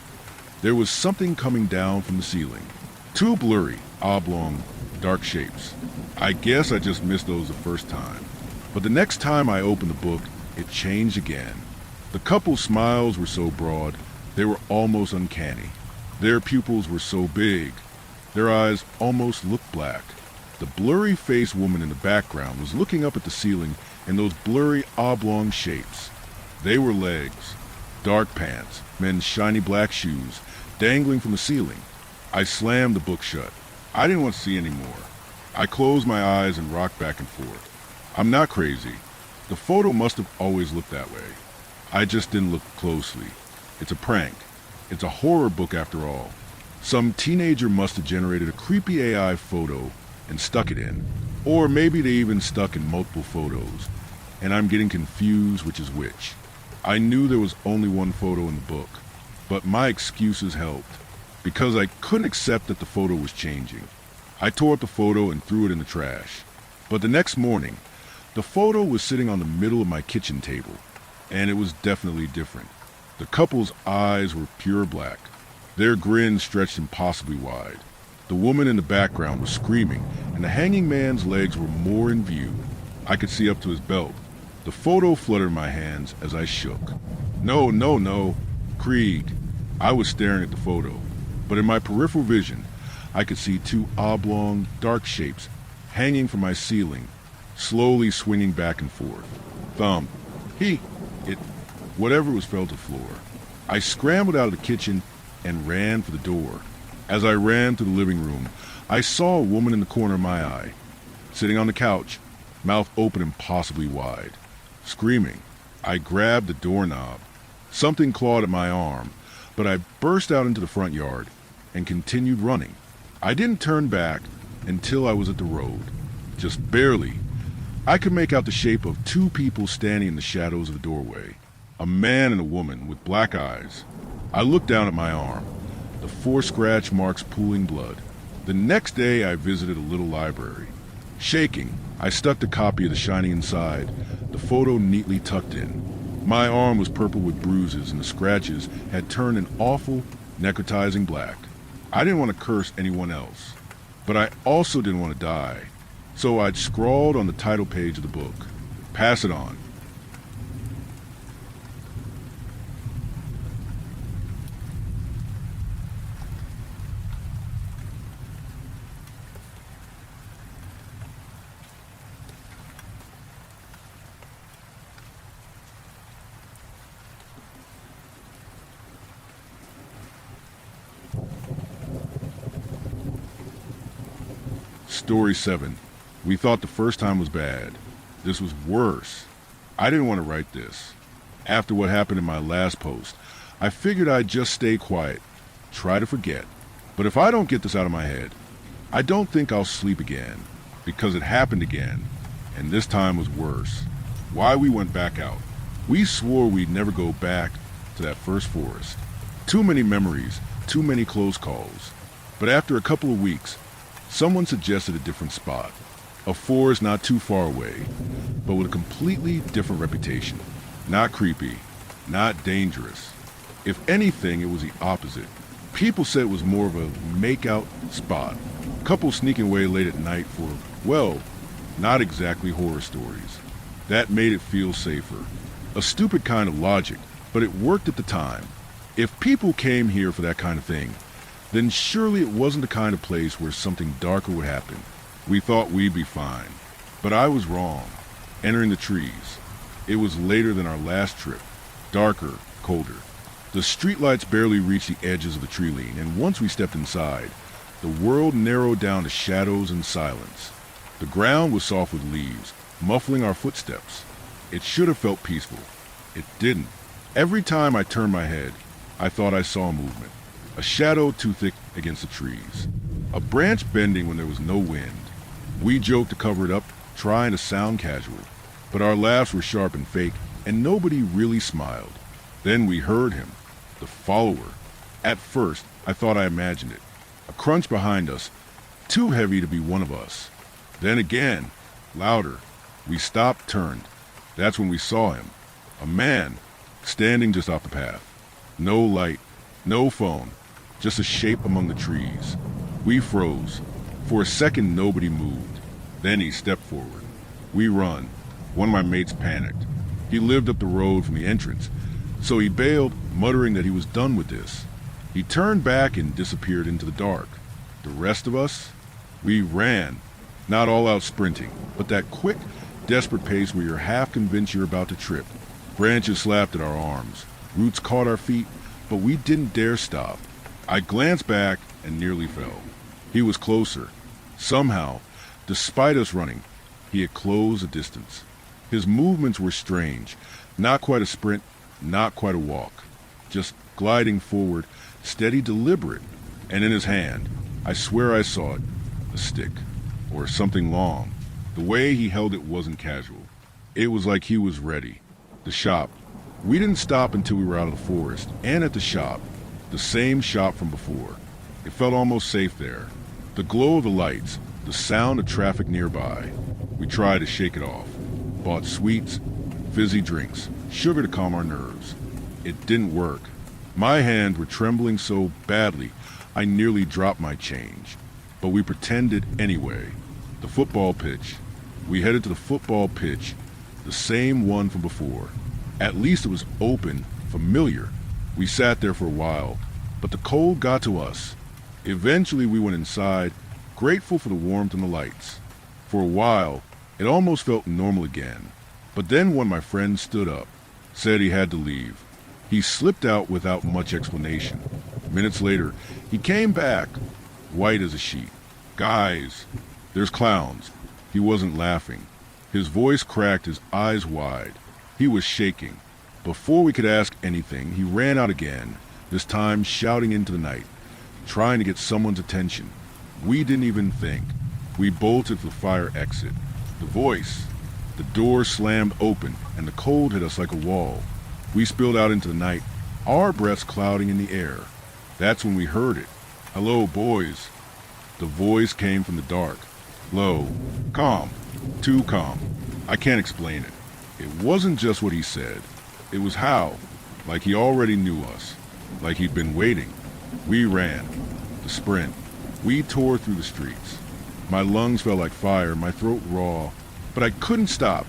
there was something coming down from the ceiling. Two blurry, oblong, dark shapes. I guess I just missed those the first time. But the next time I opened the book, it changed again. The couple's smiles were so broad, they were almost uncanny. Their pupils were so big, their eyes almost looked black. The blurry-faced woman in the background was looking up at the ceiling in those blurry oblong shapes. They were legs, dark pants, men's shiny black shoes, dangling from the ceiling. I slammed the book shut. I didn't want to see any more. I closed my eyes and rocked back and forth. I'm not crazy. The photo must have always looked that way. I just didn't look closely. It's a prank. It's a horror book after all. Some teenager must have generated a creepy AI photo and stuck it in. Or maybe they even stuck in multiple photos, and I'm getting confused which is which. I knew there was only one photo in the book, but my excuses helped, because I couldn't accept that the photo was changing. I tore up the photo and threw it in the trash. But the next morning, the photo was sitting on the middle of my kitchen table, and it was definitely different. The couple's eyes were pure black. Their grin stretched impossibly wide. The woman in the background was screaming, and the hanging man's legs were more in view. I could see up to his belt. The photo fluttered in my hands as I shook. No, Creed. I was staring at the photo, but in my peripheral vision, I could see two oblong, dark shapes hanging from my ceiling, slowly swinging back and forth. Thump. Whatever was fell to the floor. I scrambled out of the kitchen and ran for the door. As I ran to the living room, I saw a woman in the corner of my eye, sitting on the couch, mouth open impossibly wide, screaming. I grabbed the doorknob. Something clawed at my arm, but I burst out into the front yard and continued running. I didn't turn back until I was at the road. Just barely. I could make out the shape of two people standing in the shadows of the doorway. A man and a woman with black eyes. I looked down at my arm, the 4 scratch marks pooling blood. The next day I visited a little library. Shaking, I stuck the copy of The Shining inside, the photo neatly tucked in. My arm was purple with bruises and the scratches had turned an awful, necrotizing black. I didn't want to curse anyone else, but I also didn't want to die. So I'd scrawled on the title page of the book, "Pass it on." Story 7. We thought the first time was bad. This was worse. I didn't want to write this. After what happened in my last post, I figured I'd just stay quiet, try to forget. But if I don't get this out of my head, I don't think I'll sleep again, because it happened again, and this time was worse. Why we went back out. We swore we'd never go back to that first forest. Too many memories, too many close calls. But after a couple of weeks, someone suggested a different spot. A forest not too far away, but with a completely different reputation. Not creepy, not dangerous. If anything, it was the opposite. People said it was more of a make-out spot. Couples sneaking away late at night for, well, not exactly horror stories. That made it feel safer. A stupid kind of logic, but it worked at the time. If people came here for that kind of thing, then surely it wasn't the kind of place where something darker would happen. We thought we'd be fine, but I was wrong. Entering the trees. It was later than our last trip. Darker, colder. The streetlights barely reached the edges of the tree line, and once we stepped inside, the world narrowed down to shadows and silence. The ground was soft with leaves, muffling our footsteps. It should have felt peaceful. It didn't. Every time I turned my head, I thought I saw a movement. A shadow too thick against the trees. A branch bending when there was no wind. We joked to cover it up, trying to sound casual. But our laughs were sharp and fake, and nobody really smiled. Then we heard him. The follower. At first, I thought I imagined it. A crunch behind us, too heavy to be one of us. Then again, louder. We stopped, turned. That's when we saw him. A man, standing just off the path. No light, no phone, just a shape among the trees. We froze. For a second, nobody moved. Then he stepped forward. We run. One of my mates panicked. He lived up the road from the entrance, so he bailed, muttering that he was done with this. He turned back and disappeared into the dark. The rest of us? We ran. Not all out sprinting, but that quick, desperate pace where you're half convinced you're about to trip. Branches slapped at our arms. Roots caught our feet, but we didn't dare stop. I glanced back and nearly fell. He was closer. Somehow, despite us running, he had closed the distance. His movements were strange. Not quite a sprint, not quite a walk. Just gliding forward, steady, deliberate. And in his hand, I swear I saw it, a stick, or something long. The way he held it wasn't casual. It was like he was ready. The shop. We didn't stop until we were out of the forest, and at the shop. The same shop from before. It felt almost safe there. The glow of the lights, the sound of traffic nearby. We tried to shake it off. Bought sweets, fizzy drinks, sugar to calm our nerves. It didn't work. My hands were trembling so badly, I nearly dropped my change. But we pretended anyway. The football pitch. We headed to the football pitch, the same one from before. At least it was open, familiar. We sat there for a while, but the cold got to us. Eventually we went inside, grateful for the warmth and the lights. For a while, it almost felt normal again. But then one of my friends stood up, said he had to leave. He slipped out without much explanation. Minutes later, he came back, white as a sheet. "Guys, there's clowns." He wasn't laughing. His voice cracked, his eyes wide. He was shaking. Before we could ask anything, he ran out again, this time shouting into the night, trying to get someone's attention. We didn't even think. We bolted for the fire exit. The voice. The door slammed open, and the cold hit us like a wall. We spilled out into the night, our breaths clouding in the air. That's when we heard it. "Hello, boys." The voice came from the dark. Low. Calm. Too calm. I can't explain it. It wasn't just what he said. It was how. Like he already knew us. Like he'd been waiting. We ran. The sprint. We tore through the streets. My lungs felt like fire, my throat raw. But I couldn't stop.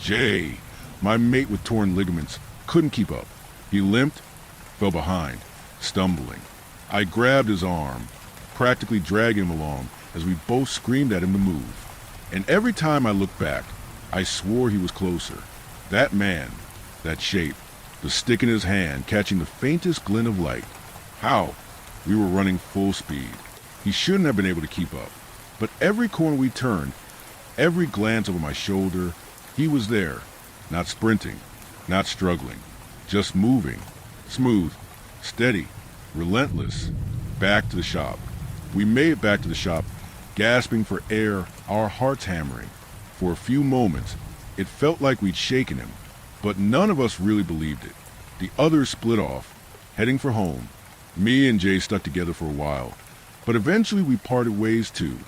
Jay, my mate with torn ligaments, couldn't keep up. He limped, fell behind, stumbling. I grabbed his arm, practically dragging him along as we both screamed at him to move. And every time I looked back, I swore he was closer. That man, that shape, the stick in his hand catching the faintest glint of light. How? We were running full speed. He shouldn't have been able to keep up. But every corner we turned, every glance over my shoulder, he was there. Not sprinting, not struggling, just moving. Smooth, steady, relentless. Back to the shop. We made it back to the shop, gasping for air, our hearts hammering. For a few moments, it felt like we'd shaken him, but none of us really believed it. The others split off, heading for home. Me and Jay stuck together for a while, but eventually we parted ways too.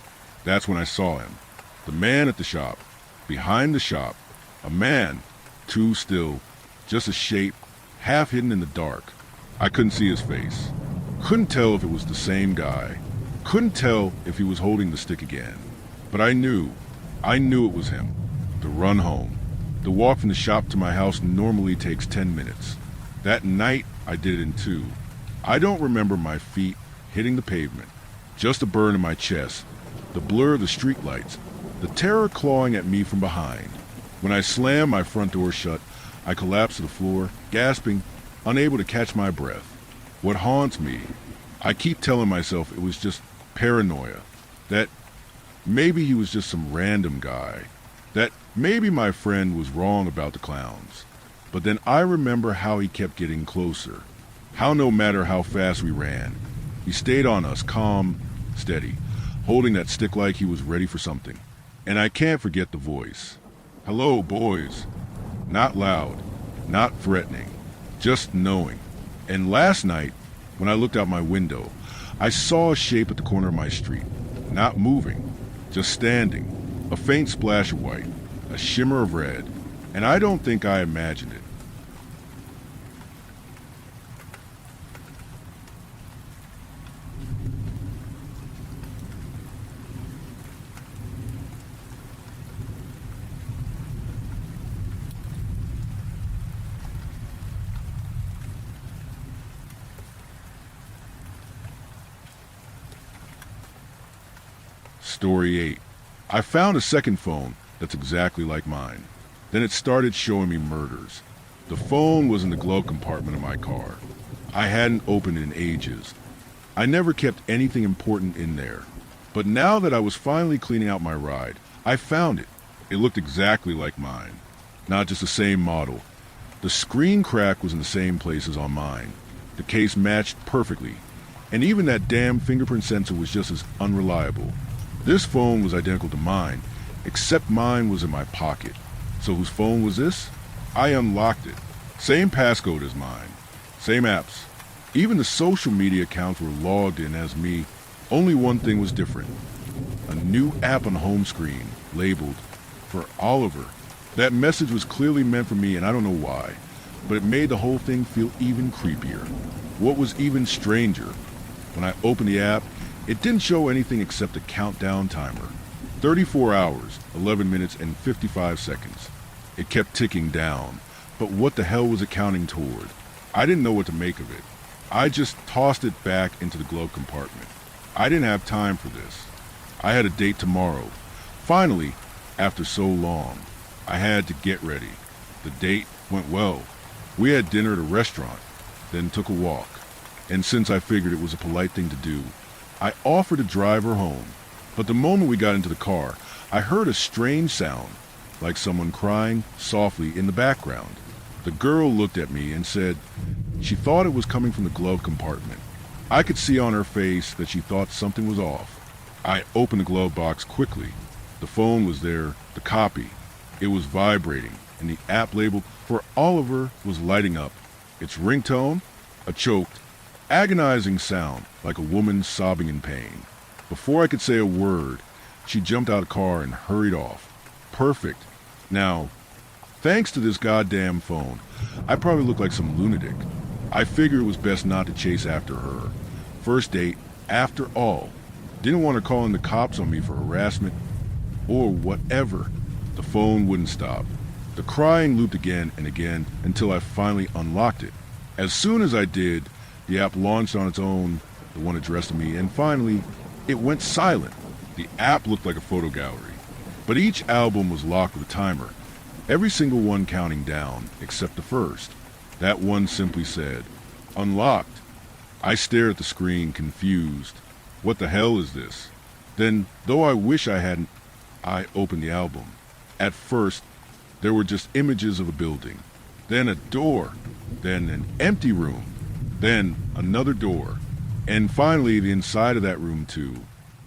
That's when I saw him. The man at the shop, behind the shop, a man, too still, just a shape, half hidden in the dark. I couldn't see his face. Couldn't tell if it was the same guy. Couldn't tell if he was holding the stick again. But I knew it was him. The run home. The walk from the shop to my house normally takes 10 minutes. That night, I did it in 2. I don't remember my feet hitting the pavement. Just a burn in my chest, the blur of the streetlights, the terror clawing at me from behind. When I slammed my front door shut, I collapsed to the floor, gasping, unable to catch my breath. What haunts me, I keep telling myself it was just paranoia, that maybe he was just some random guy, that maybe my friend was wrong about the clowns. But then I remember how he kept getting closer, how no matter how fast we ran, he stayed on us, calm, steady, holding that stick like he was ready for something. And I can't forget the voice. "Hello, boys." Not loud, not threatening, just knowing. And last night, when I looked out my window, I saw a shape at the corner of my street, not moving, just standing, a faint splash of white, a shimmer of red, and I don't think I imagined it. Story 8. I found a second phone that's exactly like mine. Then it started showing me murders. The phone was in the glove compartment of my car. I hadn't opened it in ages. I never kept anything important in there. But now that I was finally cleaning out my ride, I found it. It looked exactly like mine. Not just the same model. The screen crack was in the same place as on mine. The case matched perfectly. And even that damn fingerprint sensor was just as unreliable. This phone was identical to mine, except mine was in my pocket. So whose phone was this? I unlocked it. Same passcode as mine. Same apps. Even the social media accounts were logged in as me. Only one thing was different. A new app on the home screen, labeled, "For Oliver." That message was clearly meant for me, and I don't know why. But it made the whole thing feel even creepier. What was even stranger, when I opened the app, it didn't show anything except a countdown timer. 34 hours, 11 minutes, and 55 seconds. It kept ticking down, but what the hell was it counting toward? I didn't know what to make of it. I just tossed it back into the glove compartment. I didn't have time for this. I had a date tomorrow. Finally, after so long, I had to get ready. The date went well. We had dinner at a restaurant, then took a walk. And since I figured it was a polite thing to do, I offered to drive her home. But the moment we got into the car, I heard a strange sound, like someone crying softly in the background. The girl looked at me and said she thought it was coming from the glove compartment. I could see on her face that she thought something was off. I opened the glove box quickly. The phone was there, the copy. It was vibrating, and the app labeled for Oliver was lighting up. Its ringtone, a choked, agonizing sound like a woman sobbing in pain. Before I could say a word, she jumped out of the car and hurried off. Perfect. Now, thanks to this goddamn phone, I probably look like some lunatic. I figured it was best not to chase after her. First date, after all. Didn't want her calling the cops on me for harassment or whatever. The phone wouldn't stop. The crying looped again and again until I finally unlocked it. As soon as I did, the app launched on its own, the one addressed to me, and finally, it went silent. The app looked like a photo gallery, but each album was locked with a timer, every single one counting down, except the first. That one simply said, "Unlocked." I stared at the screen, confused. What the hell is this? Then, though I wish I hadn't, I opened the album. At first, there were just images of a building, then a door, then an empty room, then another door, and finally the inside of that room too.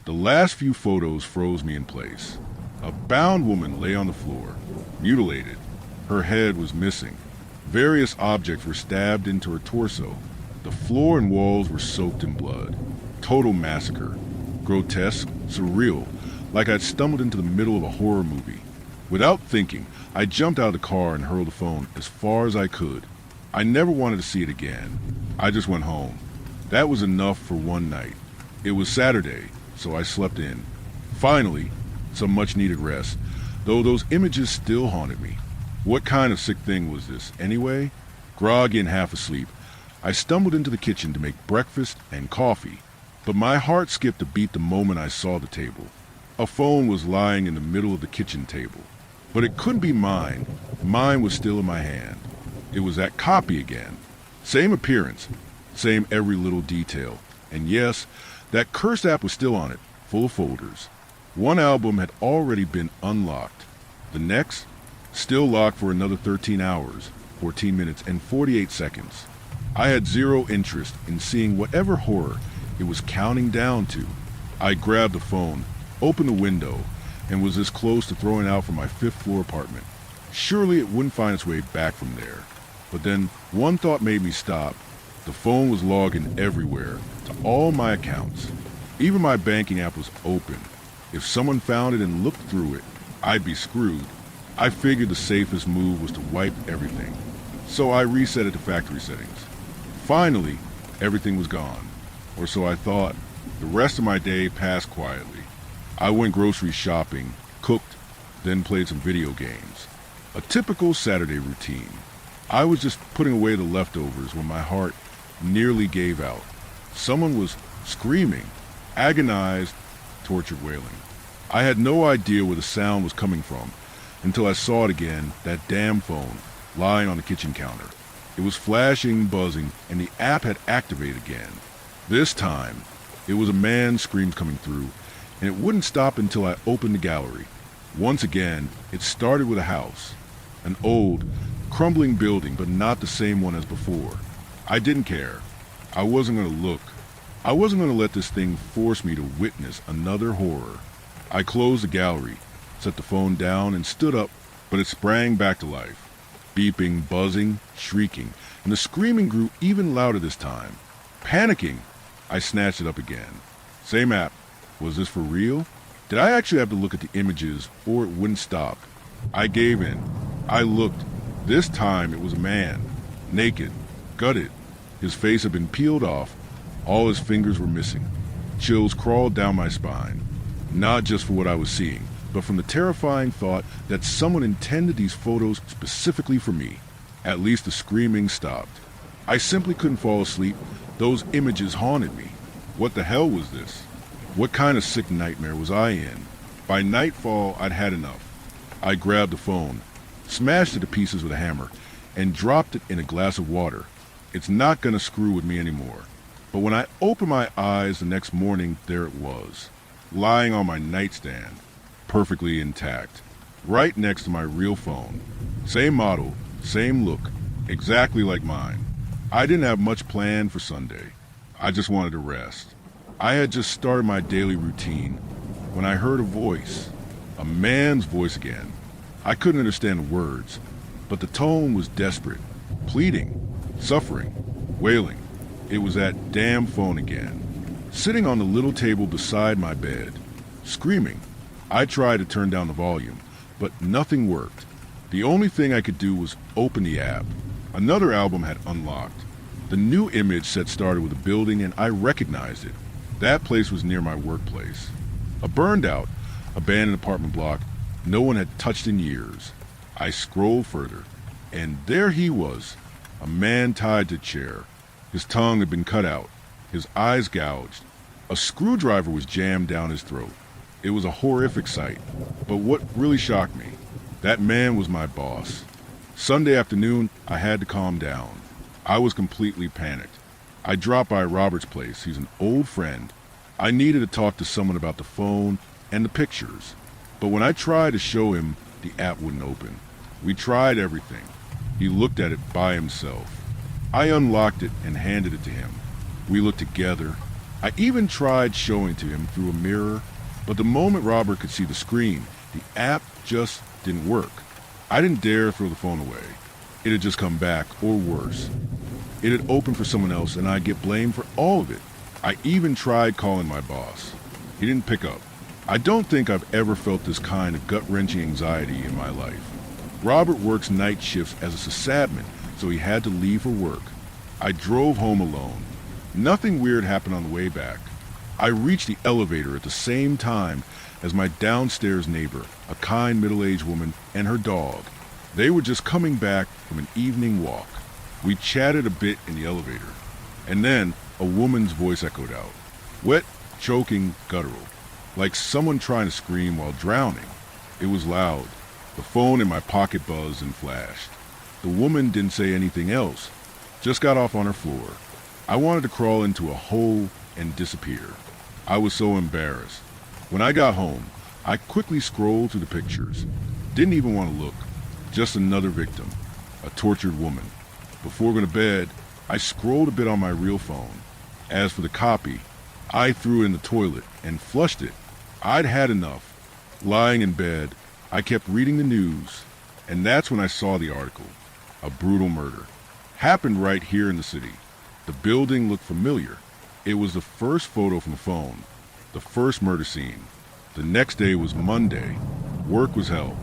The last few photos froze me in place. A bound woman lay on the floor, mutilated. Her head was missing. Various objects were stabbed into her torso. The floor and walls were soaked in blood. Total massacre. Grotesque, surreal, like I'd stumbled into the middle of a horror movie. Without thinking, I jumped out of the car and hurled the phone as far as I could. I never wanted to see it again. I just went home. That was enough for one night. It was Saturday, so I slept in. Finally, some much-needed rest, though those images still haunted me. What kind of sick thing was this, anyway? Groggy and half asleep, I stumbled into the kitchen to make breakfast and coffee, but my heart skipped a beat the moment I saw the table. A phone was lying in the middle of the kitchen table, but it couldn't be mine. Mine was still in my hand. It was that copy again. Same appearance, same every little detail, and yes, that cursed app was still on it, full of folders. One album had already been unlocked. The next, still locked for another 13 hours, 14 minutes, and 48 seconds. I had zero interest in seeing whatever horror it was counting down to. I grabbed the phone, opened the window, and was this close to throwing out from my 5th floor apartment. Surely it wouldn't find its way back from there. But then one thought made me stop. The phone was logging everywhere, to all my accounts. Even my banking app was open. If someone found it and looked through it, I'd be screwed. I figured the safest move was to wipe everything. So I reset it to factory settings. Finally, everything was gone. Or so I thought. The rest of my day passed quietly. I went grocery shopping, cooked, then played some video games. A typical Saturday routine. I was just putting away the leftovers when my heart nearly gave out. Someone was screaming, agonized, tortured wailing. I had no idea where the sound was coming from until I saw it again, that damn phone, lying on the kitchen counter. It was flashing, buzzing, and the app had activated again. This time, it was a man's screams coming through, and it wouldn't stop until I opened the gallery. Once again, it started with a house. An old, crumbling building, but not the same one as before. I didn't care. I wasn't going to look. I wasn't going to let this thing force me to witness another horror. I closed the gallery, set the phone down, and stood up, but it sprang back to life. Beeping, buzzing, shrieking, and the screaming grew even louder this time. Panicking, I snatched it up again. Same app. Was this for real? Did I actually have to look at the images, or it wouldn't stop? I gave in. I looked. This time it was a man. Naked. Gutted. His face had been peeled off. All his fingers were missing. Chills crawled down my spine. Not just for what I was seeing, but from the terrifying thought that someone intended these photos specifically for me. At least the screaming stopped. I simply couldn't fall asleep. Those images haunted me. What the hell was this? What kind of sick nightmare was I in? By nightfall, I'd had enough. I grabbed the phone, smashed it to pieces with a hammer, and dropped it in a glass of water. It's not gonna screw with me anymore. But when I opened my eyes the next morning, there it was, lying on my nightstand, perfectly intact, right next to my real phone. Same model, same look, exactly like mine. I didn't have much planned for Sunday. I just wanted to rest. I had just started my daily routine when I heard a voice, a man's voice again. I couldn't understand the words, but the tone was desperate, pleading, suffering, wailing. It was that damn phone again, sitting on the little table beside my bed, screaming. I tried to turn down the volume, but nothing worked. The only thing I could do was open the app. Another album had unlocked. The new image set started with a building, and I recognized it. That place was near my workplace. A burned-out, abandoned apartment block no one had touched in years. I scrolled further, and there he was, a man tied to a chair. His tongue had been cut out, his eyes gouged. A screwdriver was jammed down his throat. It was a horrific sight, but what really shocked me, that man was my boss. Sunday afternoon, I had to calm down. I was completely panicked. I dropped by Robert's place. He's an old friend. I needed to talk to someone about the phone and the pictures. But when I tried to show him, the app wouldn't open. We tried everything. He looked at it by himself. I unlocked it and handed it to him. We looked together. I even tried showing to him through a mirror, but the moment Robert could see the screen, the app just didn't work. I didn't dare throw the phone away. It had just come back, or worse. It had opened for someone else, and I'd get blamed for all of it. I even tried calling my boss. He didn't pick up. I don't think I've ever felt this kind of gut-wrenching anxiety in my life. Robert works night shifts as a sysadmin, so he had to leave for work. I drove home alone. Nothing weird happened on the way back. I reached the elevator at the same time as my downstairs neighbor, a kind middle-aged woman, and her dog. They were just coming back from an evening walk. We chatted a bit in the elevator, and then a woman's voice echoed out. Wet, choking, guttural, like someone trying to scream while drowning. It was loud. The phone in my pocket buzzed and flashed. The woman didn't say anything else, just got off on her floor. I wanted to crawl into a hole and disappear. I was so embarrassed. When I got home, I quickly scrolled through the pictures. Didn't even want to look. Just another victim, a tortured woman. Before going to bed, I scrolled a bit on my real phone. As for the copy, I threw it in the toilet and flushed it. I'd had enough. Lying in bed, I kept reading the news, and that's when I saw the article. A brutal murder. Happened right here in the city. The building looked familiar. It was the first photo from the phone, the first murder scene. The next day was Monday. Work was hell.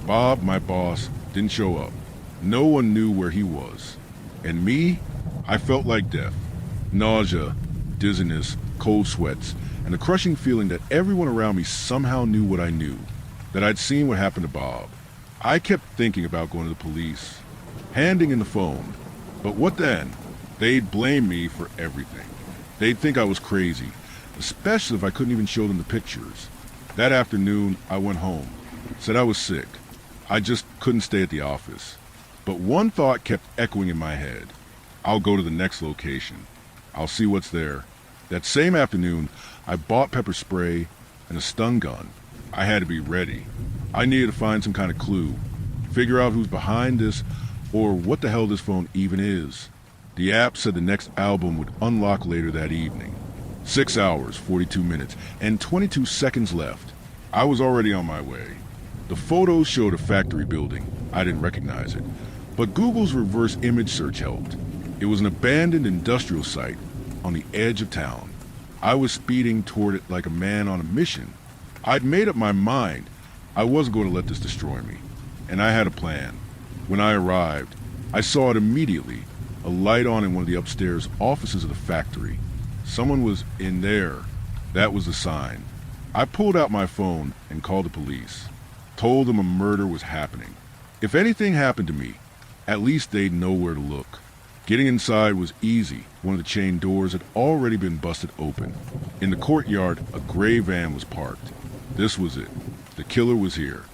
Bob, my boss, didn't show up. No one knew where he was. And me, I felt like death. Nausea, dizziness, cold sweats, and a crushing feeling that everyone around me somehow knew what I knew, that I'd seen what happened to Bob. I kept thinking about going to the police, handing in the phone. But what then? They'd blame me for everything. They'd think I was crazy, especially if I couldn't even show them the pictures. That afternoon, I went home, said I was sick. I just couldn't stay at the office. But one thought kept echoing in my head. I'll go to the next location. I'll see what's there. That same afternoon, I bought pepper spray and a stun gun. I had to be ready. I needed to find some kind of clue, figure out who's behind this, or what the hell this phone even is. The app said the next album would unlock later that evening. 6 hours, 42 minutes, and 22 seconds left. I was already on my way. The photos showed a factory building. I didn't recognize it, but Google's reverse image search helped. It was an abandoned industrial site on the edge of town. I was speeding toward it like a man on a mission. I'd made up my mind. I wasn't going to let this destroy me, and I had a plan. When I arrived, I saw it immediately, a light on in one of the upstairs offices of the factory. Someone was in there. That was the sign. I pulled out my phone and called the police. Told them a murder was happening. If anything happened to me, at least they'd know where to look. Getting inside was easy. One of the chain doors had already been busted open. In the courtyard, a gray van was parked. This was it. The killer was here.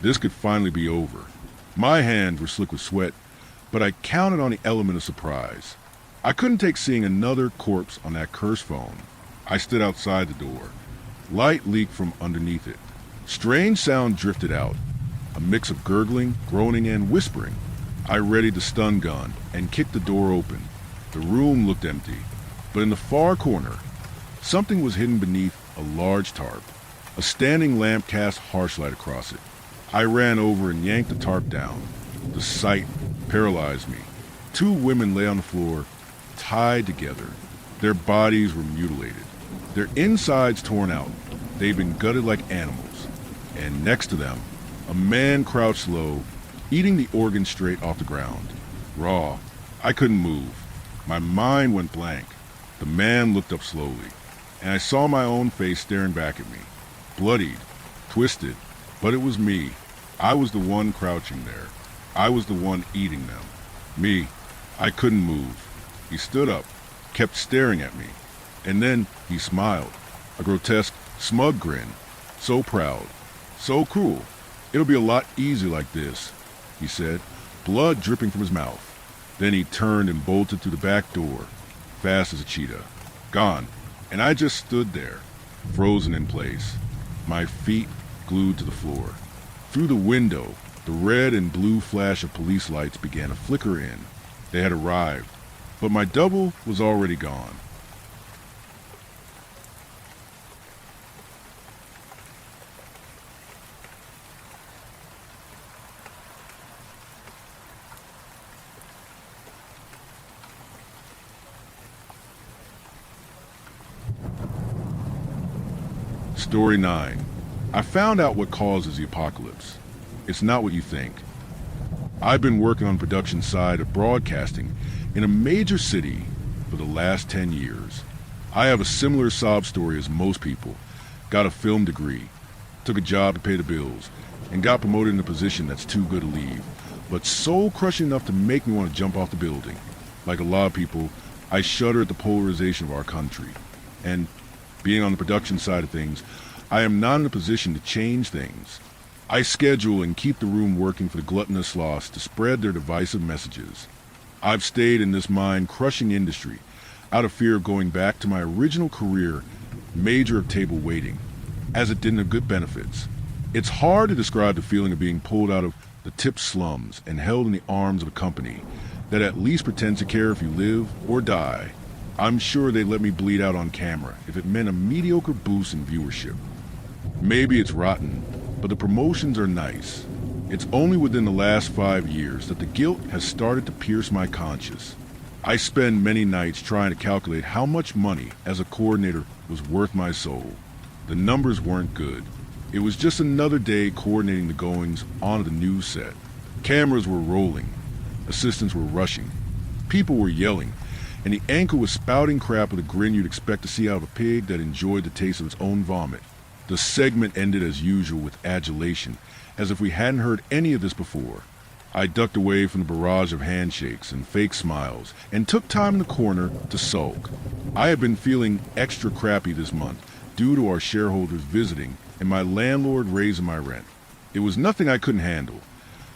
This could finally be over. My hands were slick with sweat, but I counted on the element of surprise. I couldn't take seeing another corpse on that cursed phone. I stood outside the door. Light leaked from underneath it. Strange sound drifted out. A mix of gurgling, groaning, and whispering. I readied the stun gun and kicked the door open. The room looked empty, but in the far corner, something was hidden beneath a large tarp. A standing lamp cast harsh light across it. I ran over and yanked the tarp down. The sight paralyzed me. Two women lay on the floor, tied together. Their bodies were mutilated, their insides torn out. They'd been gutted like animals. And next to them, a man crouched low, eating the organ straight off the ground. Raw. I couldn't move. My mind went blank. The man looked up slowly, and I saw my own face staring back at me. Bloodied, twisted, but it was me. I was the one crouching there. I was the one eating them. Me. I couldn't move. He stood up, kept staring at me, and then he smiled. A grotesque, smug grin. So proud. So cruel. It'll be a lot easier like this, he said, blood dripping from his mouth. Then he turned and bolted through the back door, fast as a cheetah. Gone. And I just stood there, frozen in place, my feet glued to the floor. Through the window, the red and blue flash of police lights began to flicker in. They had arrived, but my double was already gone. Story 9. I found out what causes the apocalypse. It's not what you think. I've been working on the production side of broadcasting in a major city for the last 10 years. I have a similar sob story as most people. Got a film degree, took a job to pay the bills, and got promoted in a position that's too good to leave, but so crushing enough to make me want to jump off the building. Like a lot of people, I shudder at the polarization of our country. And being on the production side of things, I am not in a position to change things. I schedule and keep the room working for the gluttonous sloths to spread their divisive messages. I've stayed in this mind-crushing industry out of fear of going back to my original career, major of table waiting, as it didn't have good benefits. It's hard to describe the feeling of being pulled out of the tip slums and held in the arms of a company that at least pretends to care if you live or die. I'm sure they'd let me bleed out on camera if it meant a mediocre boost in viewership. Maybe it's rotten, but the promotions are nice. It's only within the last 5 years that the guilt has started to pierce my conscience. I spend many nights trying to calculate how much money as a coordinator was worth my soul. The numbers weren't good. It was just another day coordinating the goings on of the news set. Cameras were rolling. Assistants were rushing. People were yelling. And the anchor was spouting crap with a grin you'd expect to see out of a pig that enjoyed the taste of its own vomit. The segment ended as usual with adulation, as if we hadn't heard any of this before. I ducked away from the barrage of handshakes and fake smiles, and took time in the corner to sulk. I had been feeling extra crappy this month, due to our shareholders visiting and my landlord raising my rent. It was nothing I couldn't handle,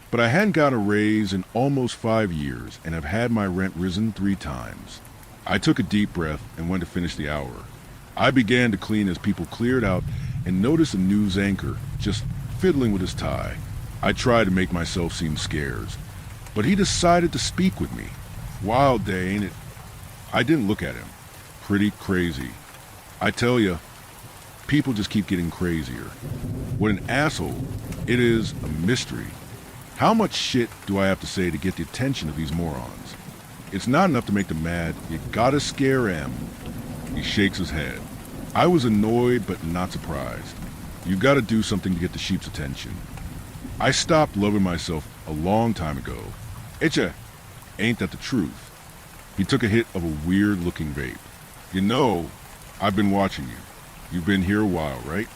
but I hadn't got a raise in almost 5 years and have had my rent risen 3 times. I took a deep breath and went to finish the hour. I began to clean as people cleared out and noticed a news anchor just fiddling with his tie. I tried to make myself seem scarce, but he decided to speak with me. Wild day, ain't it? I didn't look at him. Pretty crazy. I tell ya, people just keep getting crazier. What an asshole. It is a mystery. How much shit do I have to say to get the attention of these morons? It's not enough to make them mad. You gotta scare them. He shakes his head. I was annoyed but not surprised. You gotta do something to get the sheep's attention. I stopped loving myself a long time ago. Itcha, ain't that the truth? He took a hit of a weird-looking vape. You know, I've been watching you. You've been here a while, right?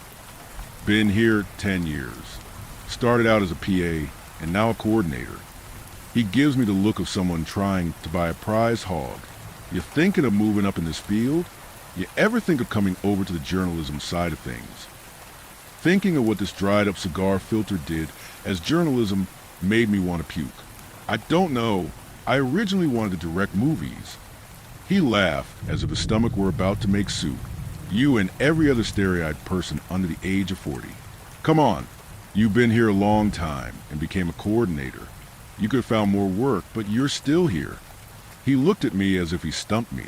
Been here 10 years. Started out as a PA and now a coordinator. He gives me the look of someone trying to buy a prize hog. You thinking of moving up in this field? You ever think of coming over to the journalism side of things? Thinking of what this dried up cigar filter did as journalism made me want to puke. I don't know. I originally wanted to direct movies. He laughed as if his stomach were about to make soup. You and every other starry-eyed person under the age of 40. Come on. You've been here a long time and became a coordinator. You could have found more work, but you're still here. He looked at me as if he stumped me.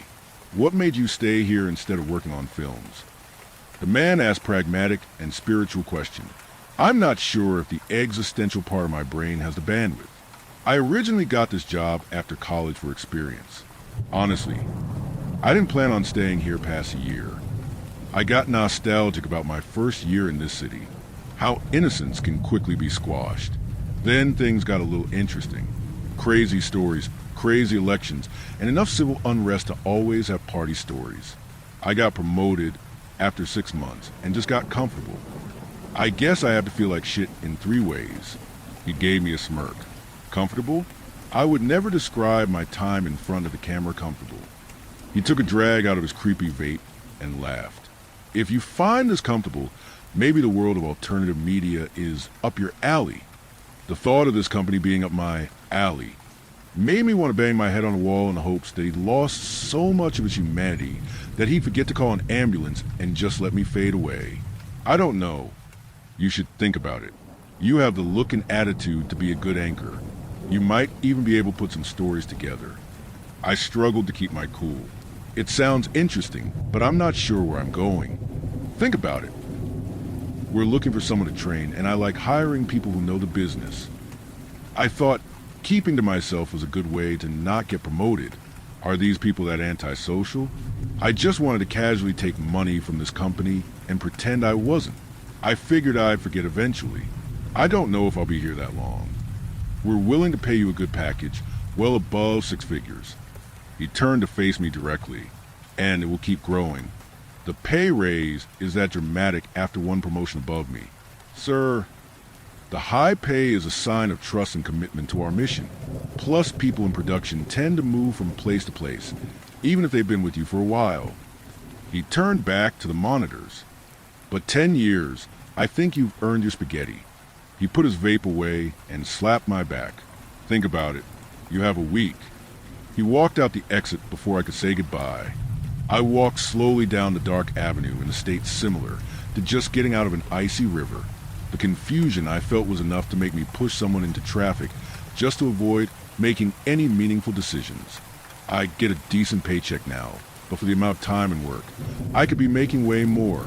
What made you stay here instead of working on films? The man asked pragmatic and spiritual question. I'm not sure if the existential part of my brain has the bandwidth. I originally got this job after college for experience. Honestly, I didn't plan on staying here past a year. I got nostalgic about my first year in this city. How innocence can quickly be squashed. Then things got a little interesting. Crazy stories, crazy elections, and enough civil unrest to always have party stories. I got promoted after 6 months and just got comfortable. I guess I have to feel like shit in 3 ways. He gave me a smirk. Comfortable? I would never describe my time in front of the camera comfortable. He took a drag out of his creepy vape and laughed. If you find this comfortable, maybe the world of alternative media is up your alley. The thought of this company being up my alley made me want to bang my head on the wall in the hopes that he'd lost so much of his humanity that he'd forget to call an ambulance and just let me fade away. I don't know. You should think about it. You have the look and attitude to be a good anchor. You might even be able to put some stories together. I struggled to keep my cool. It sounds interesting, but I'm not sure where I'm going. Think about it. We're looking for someone to train, and I like hiring people who know the business. I thought keeping to myself was a good way to not get promoted. Are these people that antisocial? I just wanted to casually take money from this company and pretend I wasn't. I figured I'd forget eventually. I don't know if I'll be here that long. We're willing to pay you a good package, well above 6 figures. He turned to face me directly, and it will keep growing. The pay raise is that dramatic after one promotion above me. Sir, the high pay is a sign of trust and commitment to our mission. Plus, people in production tend to move from place to place, even if they've been with you for a while. He turned back to the monitors. But 10 years, I think you've earned your spaghetti. He put his vape away and slapped my back. Think about it. You have a week. He walked out the exit before I could say goodbye. I walked slowly down the dark avenue in a state similar to just getting out of an icy river. The confusion I felt was enough to make me push someone into traffic just to avoid making any meaningful decisions. I get a decent paycheck now, but for the amount of time and work, I could be making way more.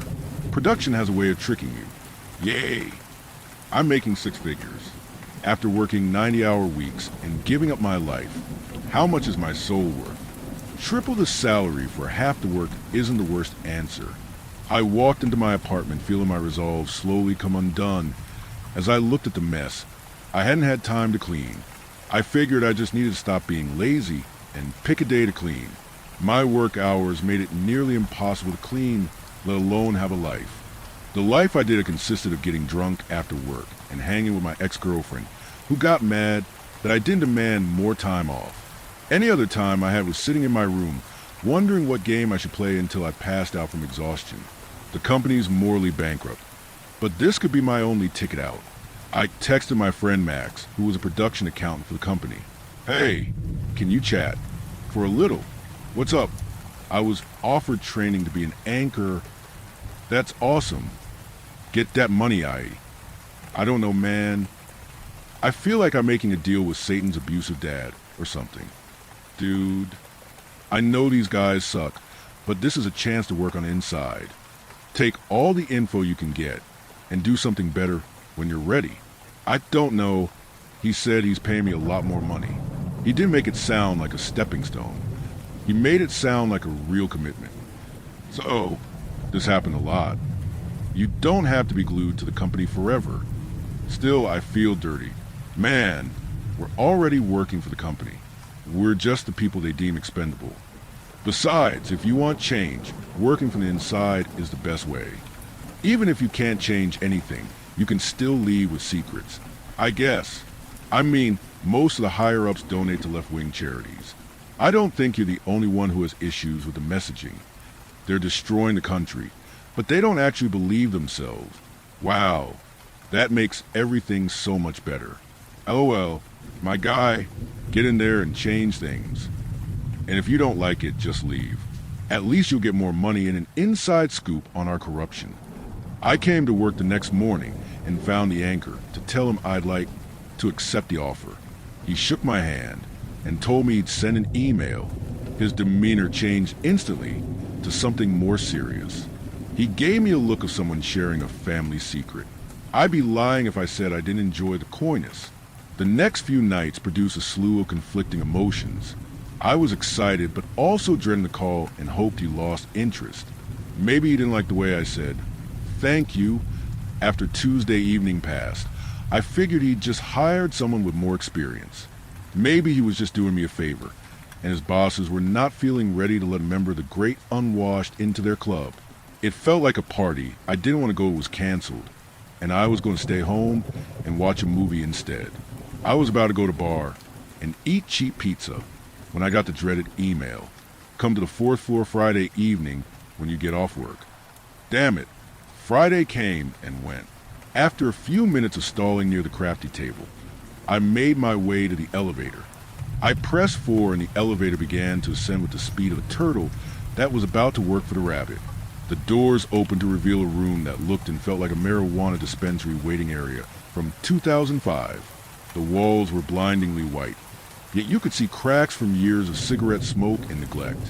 Production has a way of tricking you. Yay! I'm making 6 figures. After working 90-hour weeks and giving up my life, how much is my soul worth? Triple the salary for half the work isn't the worst answer. I walked into my apartment feeling my resolve slowly come undone. As I looked at the mess, I hadn't had time to clean. I figured I just needed to stop being lazy and pick a day to clean. My work hours made it nearly impossible to clean, let alone have a life. The life I did consisted of getting drunk after work and hanging with my ex-girlfriend, who got mad that I didn't demand more time off. Any other time I had was sitting in my room, wondering what game I should play until I passed out from exhaustion. The company's morally bankrupt, but this could be my only ticket out. I texted my friend Max, who was a production accountant for the company. Hey, can you chat? For a little. What's up? I was offered training to be an anchor. That's awesome. Get that money, I don't know, man. I feel like I'm making a deal with Satan's abusive dad or something. Dude, I know these guys suck, but this is a chance to work on the inside. Take all the info you can get and do something better when you're ready. I don't know. He said he's paying me a lot more money. He didn't make it sound like a stepping stone. He made it sound like a real commitment. So, this happened a lot. You don't have to be glued to the company forever. Still, I feel dirty. Man, we're already working for the company. We're just the people they deem expendable. Besides, if you want change, working from the inside is the best way. Even if you can't change anything, you can still leave with secrets. I guess. I mean, most of the higher-ups donate to left-wing charities. I don't think you're the only one who has issues with the messaging. They're destroying the country, but they don't actually believe themselves. Wow, that makes everything so much better. LOL, my guy, get in there and change things. And if you don't like it, just leave. At least you'll get more money and an inside scoop on our corruption. I came to work the next morning and found the anchor to tell him I'd like to accept the offer. He shook my hand and told me he'd send an email. His demeanor changed instantly to something more serious. He gave me a look of someone sharing a family secret. I'd be lying if I said I didn't enjoy the coyness. The next few nights produced a slew of conflicting emotions. I was excited, but also dreading the call and hoped he lost interest. Maybe he didn't like the way I said, "Thank you." After Tuesday evening passed, I figured he'd just hired someone with more experience. Maybe he was just doing me a favor, and his bosses were not feeling ready to let a member of the great unwashed into their club. It felt like a party I didn't want to go was canceled, and I was going to stay home and watch a movie instead. I was about to go to the bar and eat cheap pizza when I got the dreaded email. Come to the 4th floor Friday evening when you get off work. Damn it. Friday came and went. After a few minutes of stalling near the crafty table, I made my way to the elevator. I pressed 4 and the elevator began to ascend with the speed of a turtle that was about to work for the rabbit. The doors opened to reveal a room that looked and felt like a marijuana dispensary waiting area from 2005. The walls were blindingly white, yet you could see cracks from years of cigarette smoke and neglect.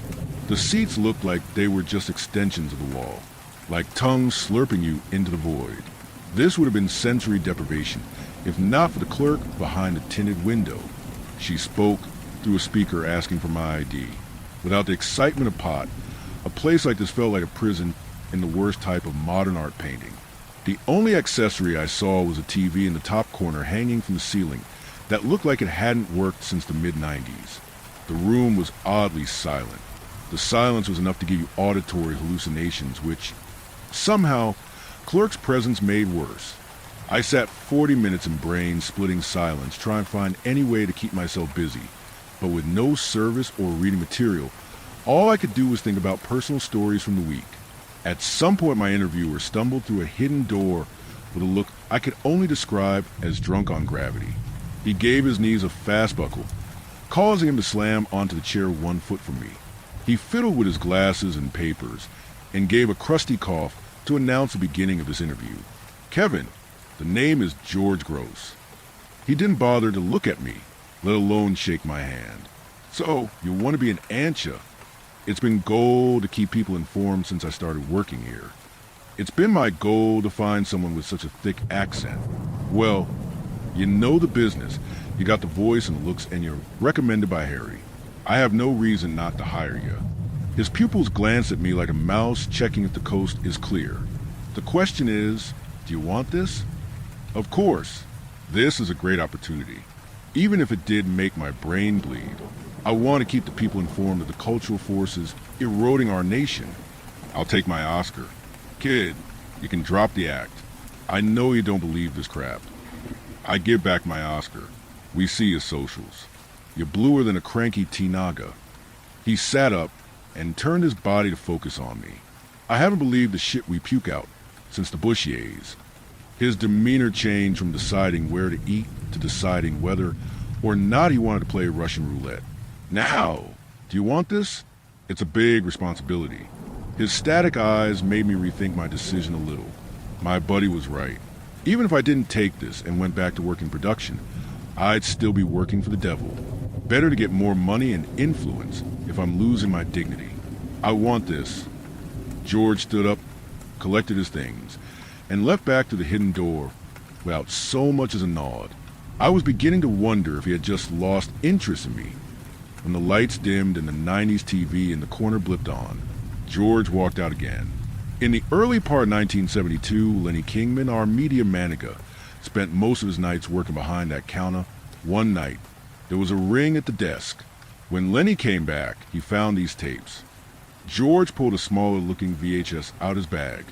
The seats looked like they were just extensions of the wall, like tongues slurping you into the void. This would have been sensory deprivation, if not for the clerk behind the tinted window. She spoke through a speaker asking for my ID. Without the excitement of pot, a place like this felt like a prison in the worst type of modern art painting. The only accessory I saw was a TV in the top corner hanging from the ceiling that looked like it hadn't worked since the mid-90s. The room was oddly silent. The silence was enough to give you auditory hallucinations, which, somehow, clerk's presence made worse. I sat 40 minutes in brain-splitting silence, trying to find any way to keep myself busy. But with no service or reading material, all I could do was think about personal stories from the week. At some point, my interviewer stumbled through a hidden door with a look I could only describe as drunk on gravity. He gave his knees a fast buckle, causing him to slam onto the chair 1 foot from me. He fiddled with his glasses and papers and gave a crusty cough to announce the beginning of this interview. "Kevin, the name is George Gross." He didn't bother to look at me, let alone shake my hand. "So, you want to be an ANCHA?" It's been goal to keep people informed since I started working here. It's been my goal to find someone with such a thick accent. Well, you know the business. You got the voice and the looks, and you're recommended by Harry. I have no reason not to hire you. His pupils glance at me like a mouse checking if the coast is clear. The question is, do you want this? Of course. This is a great opportunity. Even if it did make my brain bleed, I want to keep the people informed of the cultural forces eroding our nation. I'll take my Oscar. Kid, you can drop the act. I know you don't believe this crap. I give back my Oscar. We see his socials. You're bluer than a cranky Tinaga. He sat up and turned his body to focus on me. I haven't believed the shit we puke out since the Bush years. His demeanor changed from deciding where to eat to deciding whether or not he wanted to play Russian roulette. Now, do you want this? It's a big responsibility. His static eyes made me rethink my decision a little. My buddy was right. Even if I didn't take this and went back to work in production, I'd still be working for the devil. Better to get more money and influence if I'm losing my dignity. I want this. George stood up, collected his things, and left back to the hidden door without so much as a nod. I was beginning to wonder if he had just lost interest in me. When the lights dimmed and the 90s TV in the corner blipped on, George walked out again. In the early part of 1972, Lenny Kingman, our media manager, spent most of his nights working behind that counter. One night, there was a ring at the desk. When Lenny came back, he found these tapes. George pulled a smaller-looking VHS out his bag.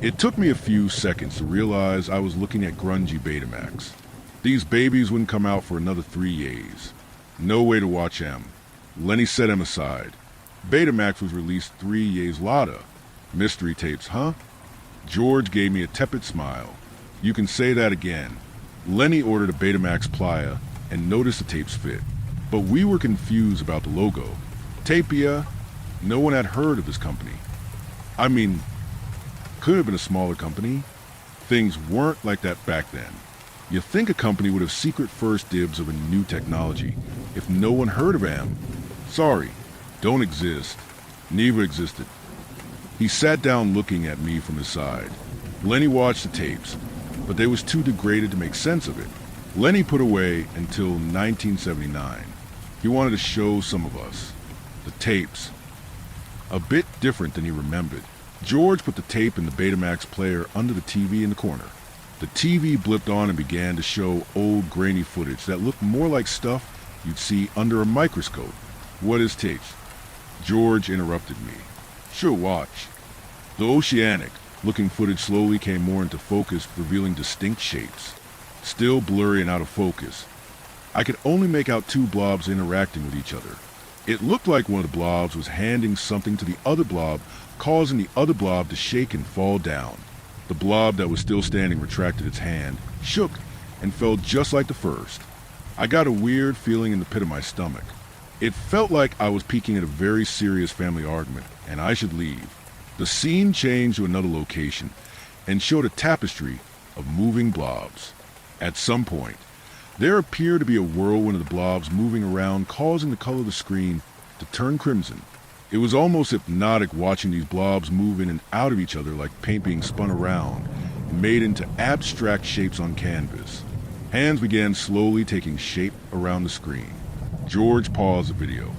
It took me a few seconds to realize I was looking at grungy Betamax. These babies wouldn't come out for another 3 years. No way to watch M. Lenny set him aside. Betamax was released 3 years later. Mystery tapes, huh? George gave me a tepid smile. You can say that again. Lenny ordered a Betamax plier and noticed the tapes fit. But we were confused about the logo. Tapia, no one had heard of this company. I mean, could have been a smaller company. Things weren't like that back then. You'd think a company would have secret first dibs of a new technology if no one heard of AM. Sorry, don't exist. Neither existed. He sat down looking at me from his side. Lenny watched the tapes, but they was too degraded to make sense of it. Lenny put away until 1979. He wanted to show some of us. The tapes. A bit different than he remembered. George put the tape in the Betamax player under the TV in the corner. The TV blipped on and began to show old grainy footage that looked more like stuff you'd see under a microscope. What is tapes? George interrupted me. Sure, watch. The oceanic looking footage slowly came more into focus, revealing distinct shapes. Still blurry and out of focus. I could only make out two blobs interacting with each other. It looked like one of the blobs was handing something to the other blob, causing the other blob to shake and fall down. The blob that was still standing retracted its hand, shook, and fell just like the first. I got a weird feeling in the pit of my stomach. It felt like I was peeking at a very serious family argument, and I should leave. The scene changed to another location, and showed a tapestry of moving blobs. At some point, there appeared to be a whirlwind of the blobs moving around, causing the color of the screen to turn crimson. It was almost hypnotic watching these blobs move in and out of each other like paint being spun around and made into abstract shapes on canvas. Hands began slowly taking shape around the screen. George paused the video.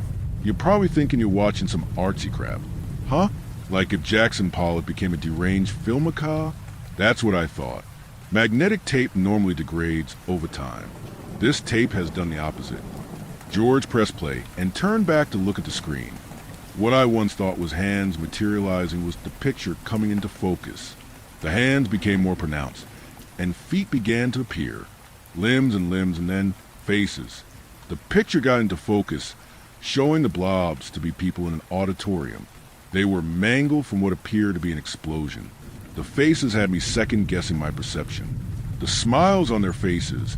You're probably thinking you're watching some artsy crap. Huh? Like if Jackson Pollock became a deranged filmmaker? That's what I thought. Magnetic tape normally degrades over time. This tape has done the opposite. George pressed play and turned back to look at the screen. What I once thought was hands materializing was the picture coming into focus. The hands became more pronounced, and feet began to appear. Limbs and then faces. The picture got into focus, showing the blobs to be people in an auditorium. They were mangled from what appeared to be an explosion. The faces had me second-guessing my perception. The smiles on their faces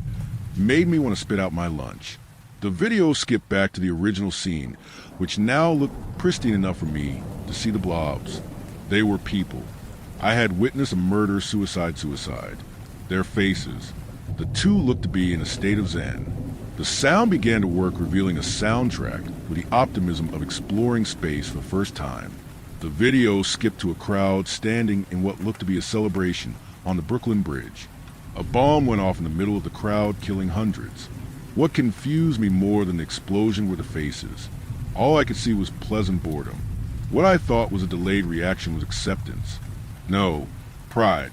made me want to spit out my lunch. The video skipped back to the original scene, which now looked pristine enough for me to see the blobs. They were people. I had witnessed a murder-suicide. Their faces. The two looked to be in a state of zen. The sound began to work, revealing a soundtrack with the optimism of exploring space for the first time. The video skipped to a crowd standing in what looked to be a celebration on the Brooklyn Bridge. A bomb went off in the middle of the crowd, killing hundreds. What confused me more than the explosion were the faces. All I could see was pleasant boredom. What I thought was a delayed reaction was acceptance. No, pride.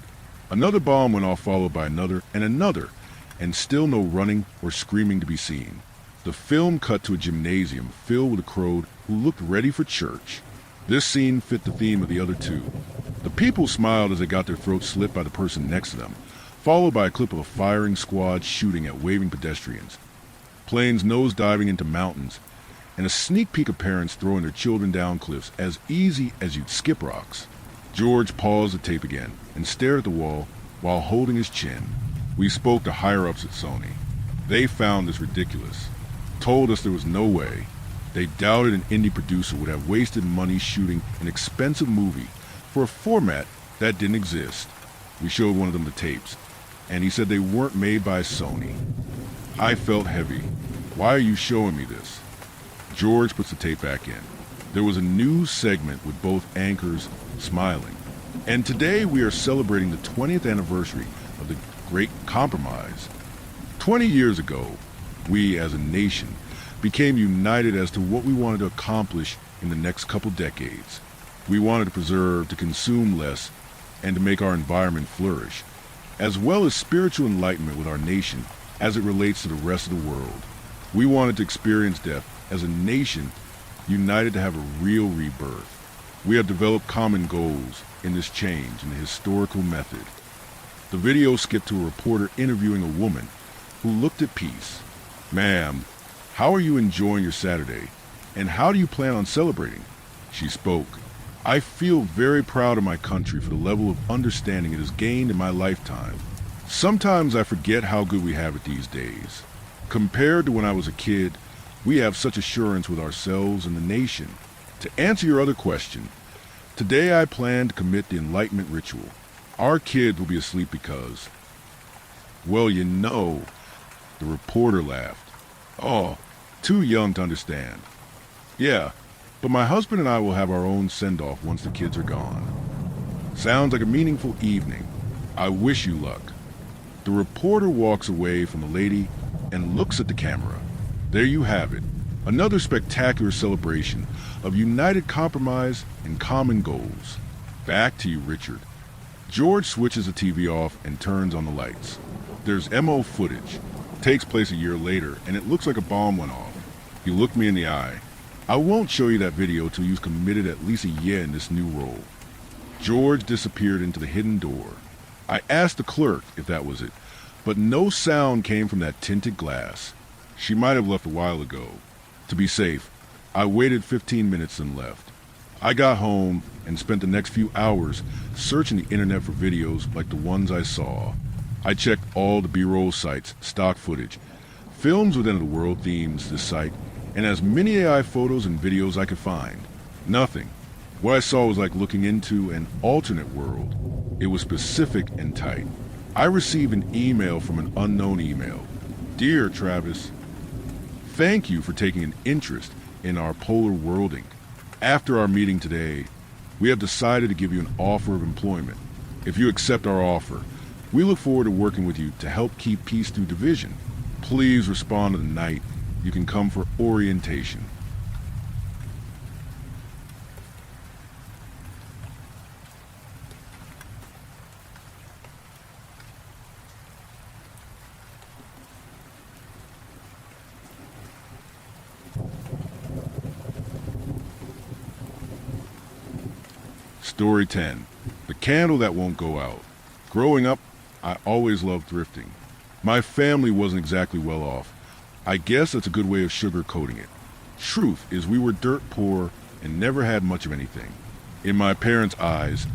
Another bomb went off, followed by another, and still no running or screaming to be seen. The film cut to a gymnasium filled with a crowd who looked ready for church. This scene fit the theme of the other two. The people smiled as they got their throats slit by the person next to them, followed by a clip of a firing squad shooting at waving pedestrians, planes nose-diving into mountains, and a sneak peek of parents throwing their children down cliffs as easy as you'd skip rocks. George paused the tape again and stared at the wall while holding his chin. We spoke to higher-ups at Sony. They found this ridiculous, told us there was no way. They doubted an indie producer would have wasted money shooting an expensive movie for a format that didn't exist. We showed one of them the tapes, and he said they weren't made by Sony. I felt heavy. Why are you showing me this? George puts the tape back in. There was a news segment with both anchors smiling. And today we are celebrating the 20th anniversary of the Great Compromise. 20 years ago, we as a nation became united as to what we wanted to accomplish in the next couple decades. We wanted to preserve, to consume less, and to make our environment flourish, as well as spiritual enlightenment with our nation as it relates to the rest of the world. We wanted to experience death as a nation united to have a real rebirth. We have developed common goals in this change in the historical method. The video skipped to a reporter interviewing a woman who looked at peace. "Ma'am, how are you enjoying your Saturday? And how do you plan on celebrating?" She spoke. "I feel very proud of my country for the level of understanding it has gained in my lifetime. Sometimes I forget how good we have it these days. Compared to when I was a kid, we have such assurance with ourselves and the nation. To answer your other question, today I plan to commit the enlightenment ritual. Our kids will be asleep because..." "Well, you know," the reporter laughed. "Oh, too young to understand." "Yeah, but my husband and I will have our own send-off once the kids are gone." "Sounds like a meaningful evening. I wish you luck." The reporter walks away from the lady and looks at the camera. There you have it, another spectacular celebration of united compromise and common goals. Back to you, Richard. George switches the TV off and turns on the lights. There's MO footage. Takes place a year later, and it looks like a bomb went off. He looked me in the eye. "I won't show you that video till you've committed at least a year in this new role." George disappeared into the hidden door. I asked the clerk if that was it, but no sound came from that tinted glass. She might have left a while ago. To be safe, I waited 15 minutes and left. I got home and spent the next few hours searching the internet for videos like the ones I saw. I checked all the B-roll sites, stock footage, films within the world themes this site, and as many AI photos and videos I could find. Nothing. What I saw was like looking into an alternate world. It was specific and tight. I received an email from an unknown email. "Dear Travis, thank you for taking an interest in our polar worlding. After our meeting today, we have decided to give you an offer of employment. If you accept our offer, we look forward to working with you to help keep peace through division. Please respond to the night. You can come for orientation." Story 10. The Candle That Won't Go Out. Growing up, I always loved thrifting. My family wasn't exactly well off. I guess that's a good way of sugarcoating it. Truth is we were dirt poor and never had much of anything. In my parents' eyes,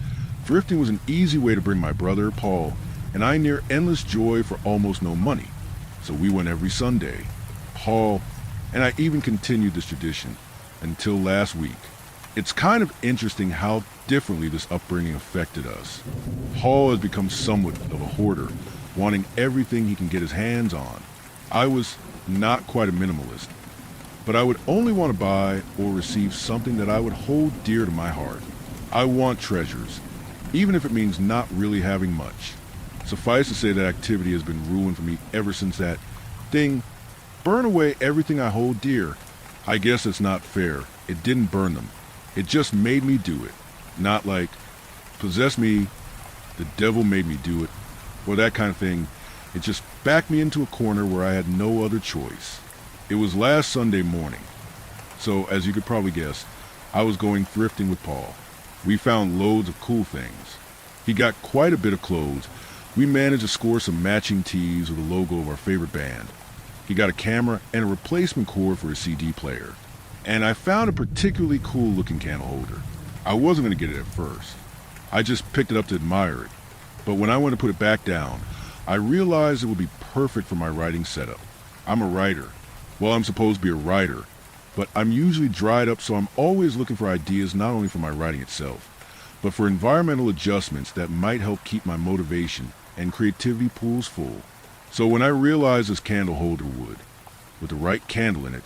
thrifting was an easy way to bring my brother, Paul, and I near endless joy for almost no money. So we went every Sunday. Paul and I even continued this tradition until last week. It's kind of interesting how differently this upbringing affected us. Paul has become somewhat of a hoarder, wanting everything he can get his hands on. I was not quite a minimalist, but I would only want to buy or receive something that I would hold dear to my heart. I want treasures, even if it means not really having much. Suffice to say that activity has been ruined for me ever since that thing, burn away everything I hold dear. I guess it's not fair. It didn't burn them. It just made me do it. Not like, possess me, the devil made me do it, or that kind of thing. It just backed me into a corner where I had no other choice. It was last Sunday morning. So, as you could probably guess, I was going thrifting with Paul. We found loads of cool things. He got quite a bit of clothes. We managed to score some matching tees with the logo of our favorite band. He got a camera and a replacement cord for his CD player. And I found a particularly cool looking candle holder. I wasn't going to get it at first. I just picked it up to admire it. But when I went to put it back down, I realized it would be perfect for my writing setup. I'm a writer. Well, I'm supposed to be a writer, but I'm usually dried up, so I'm always looking for ideas not only for my writing itself, but for environmental adjustments that might help keep my motivation and creativity pools full. So when I realized this candle holder would, with the right candle in it,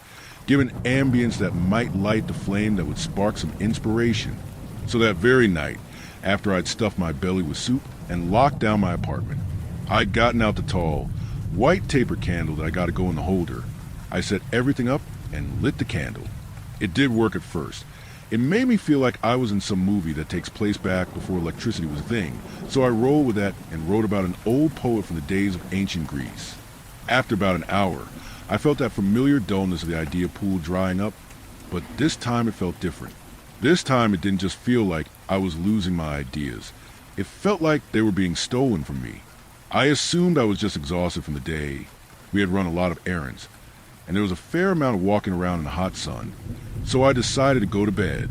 give an ambience that might light the flame that would spark some inspiration. So that very night, after I'd stuffed my belly with soup and locked down my apartment, I'd gotten out the tall, white taper candle that I got to go in the holder. I set everything up and lit the candle. It did work at first. It made me feel like I was in some movie that takes place back before electricity was a thing, so I rolled with that and wrote about an old poet from the days of ancient Greece. After about an hour, I felt that familiar dullness of the idea pool drying up, but this time it felt different. This time it didn't just feel like I was losing my ideas. It felt like they were being stolen from me. I assumed I was just exhausted from the day, We had run a lot of errands, and there was a fair amount of walking around in the hot sun, so I decided to go to bed.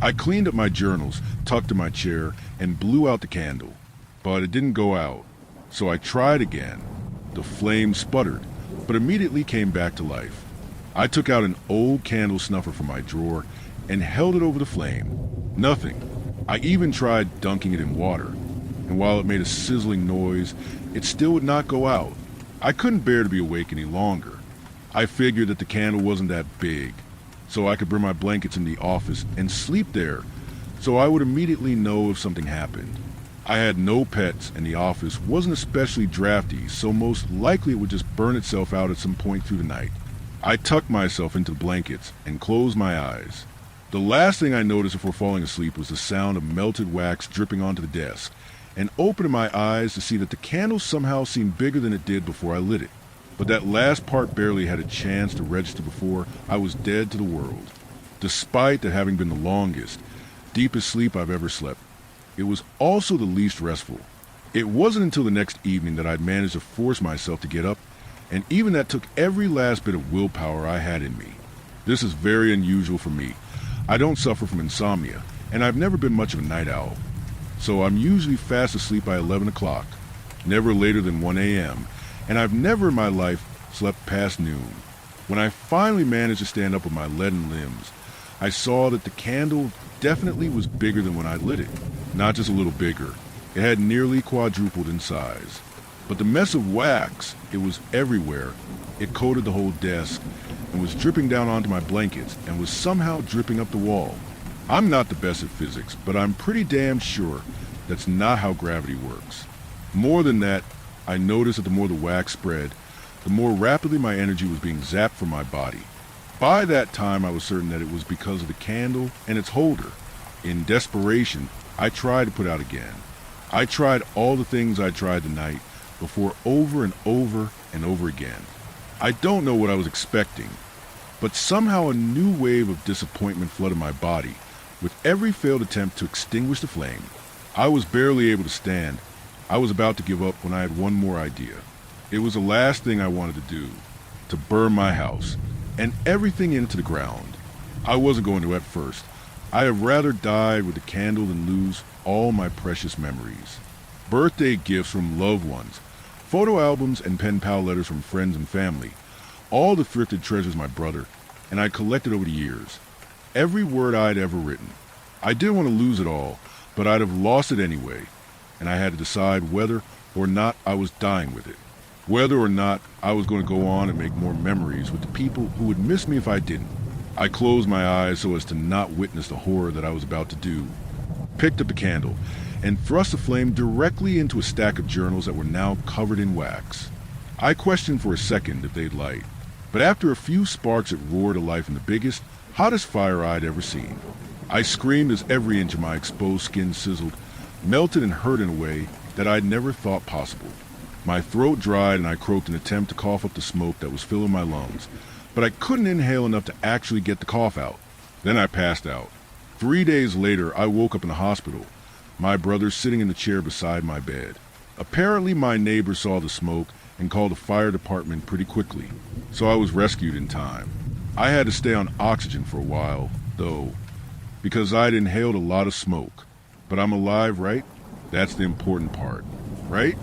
I cleaned up my journals, tucked in my chair, and blew out the candle, but it didn't go out, so I tried again. The flame sputtered, but immediately came back to life. I took out an old candle snuffer from my drawer and held it over the flame. Nothing. I even tried dunking it in water, and while it made a sizzling noise, it still would not go out. I couldn't bear to be awake any longer. I figured that the candle wasn't that big, so I could bring my blankets in the office and sleep there, so I would immediately know if something happened. I had no pets, and the office wasn't especially drafty, so most likely it would just burn itself out at some point through the night. I tucked myself into the blankets and closed my eyes. The last thing I noticed before falling asleep was the sound of melted wax dripping onto the desk, and opening my eyes to see that the candle somehow seemed bigger than it did before I lit it. But that last part barely had a chance to register before I was dead to the world. Despite that having been the longest, deepest sleep I've ever slept, it was also the least restful. It wasn't until the next evening that I'd managed to force myself to get up, and even that took every last bit of willpower I had in me. This is very unusual for me. I don't suffer from insomnia, and I've never been much of a night owl. So I'm usually fast asleep by 11 o'clock, never later than 1 a.m., and I've never in my life slept past noon. When I finally managed to stand up with my leaden limbs, I saw that the candle definitely was bigger than when I lit it. Not just a little bigger. It had nearly quadrupled in size. But the mess of wax, it was everywhere. It coated the whole desk and was dripping down onto my blankets and was somehow dripping up the wall. I'm not the best at physics, but I'm pretty damn sure that's not how gravity works. More than that, I noticed that the more the wax spread, the more rapidly my energy was being zapped from my body. By that time, I was certain that it was because of the candle and its holder. In desperation, I tried to put out again. I tried all the things I tried the night before over and over and over again. I don't know what I was expecting, but somehow a new wave of disappointment flooded my body with every failed attempt to extinguish the flame. I was barely able to stand. I was about to give up when I had one more idea. It was the last thing I wanted to do, to burn my house and everything into the ground. I wasn't going to at first. I had rather died with a candle than lose all my precious memories. Birthday gifts from loved ones, photo albums and pen pal letters from friends and family, all the thrifted treasures my brother and I collected over the years. Every word I'd ever written. I didn't want to lose it all, but I'd have lost it anyway, and I had to decide whether or not I was dying with it. Whether or not I was going to go on and make more memories with the people who would miss me if I didn't. I closed my eyes so as to not witness the horror that I was about to do, picked up the candle, and thrust the flame directly into a stack of journals that were now covered in wax. I questioned for a second if they'd light, but after a few sparks it roared to life in the biggest, hottest fire I'd ever seen. I screamed as every inch of my exposed skin sizzled, melted and hurt in a way that I'd never thought possible. My throat dried and I croaked in an attempt to cough up the smoke that was filling my lungs, but I couldn't inhale enough to actually get the cough out. Then I passed out. 3 days later, I woke up in the hospital, my brother sitting in the chair beside my bed. Apparently, my neighbor saw the smoke and called the fire department pretty quickly, so I was rescued in time. I had to stay on oxygen for a while, though, because I'd inhaled a lot of smoke. But I'm alive, right? That's the important part, right?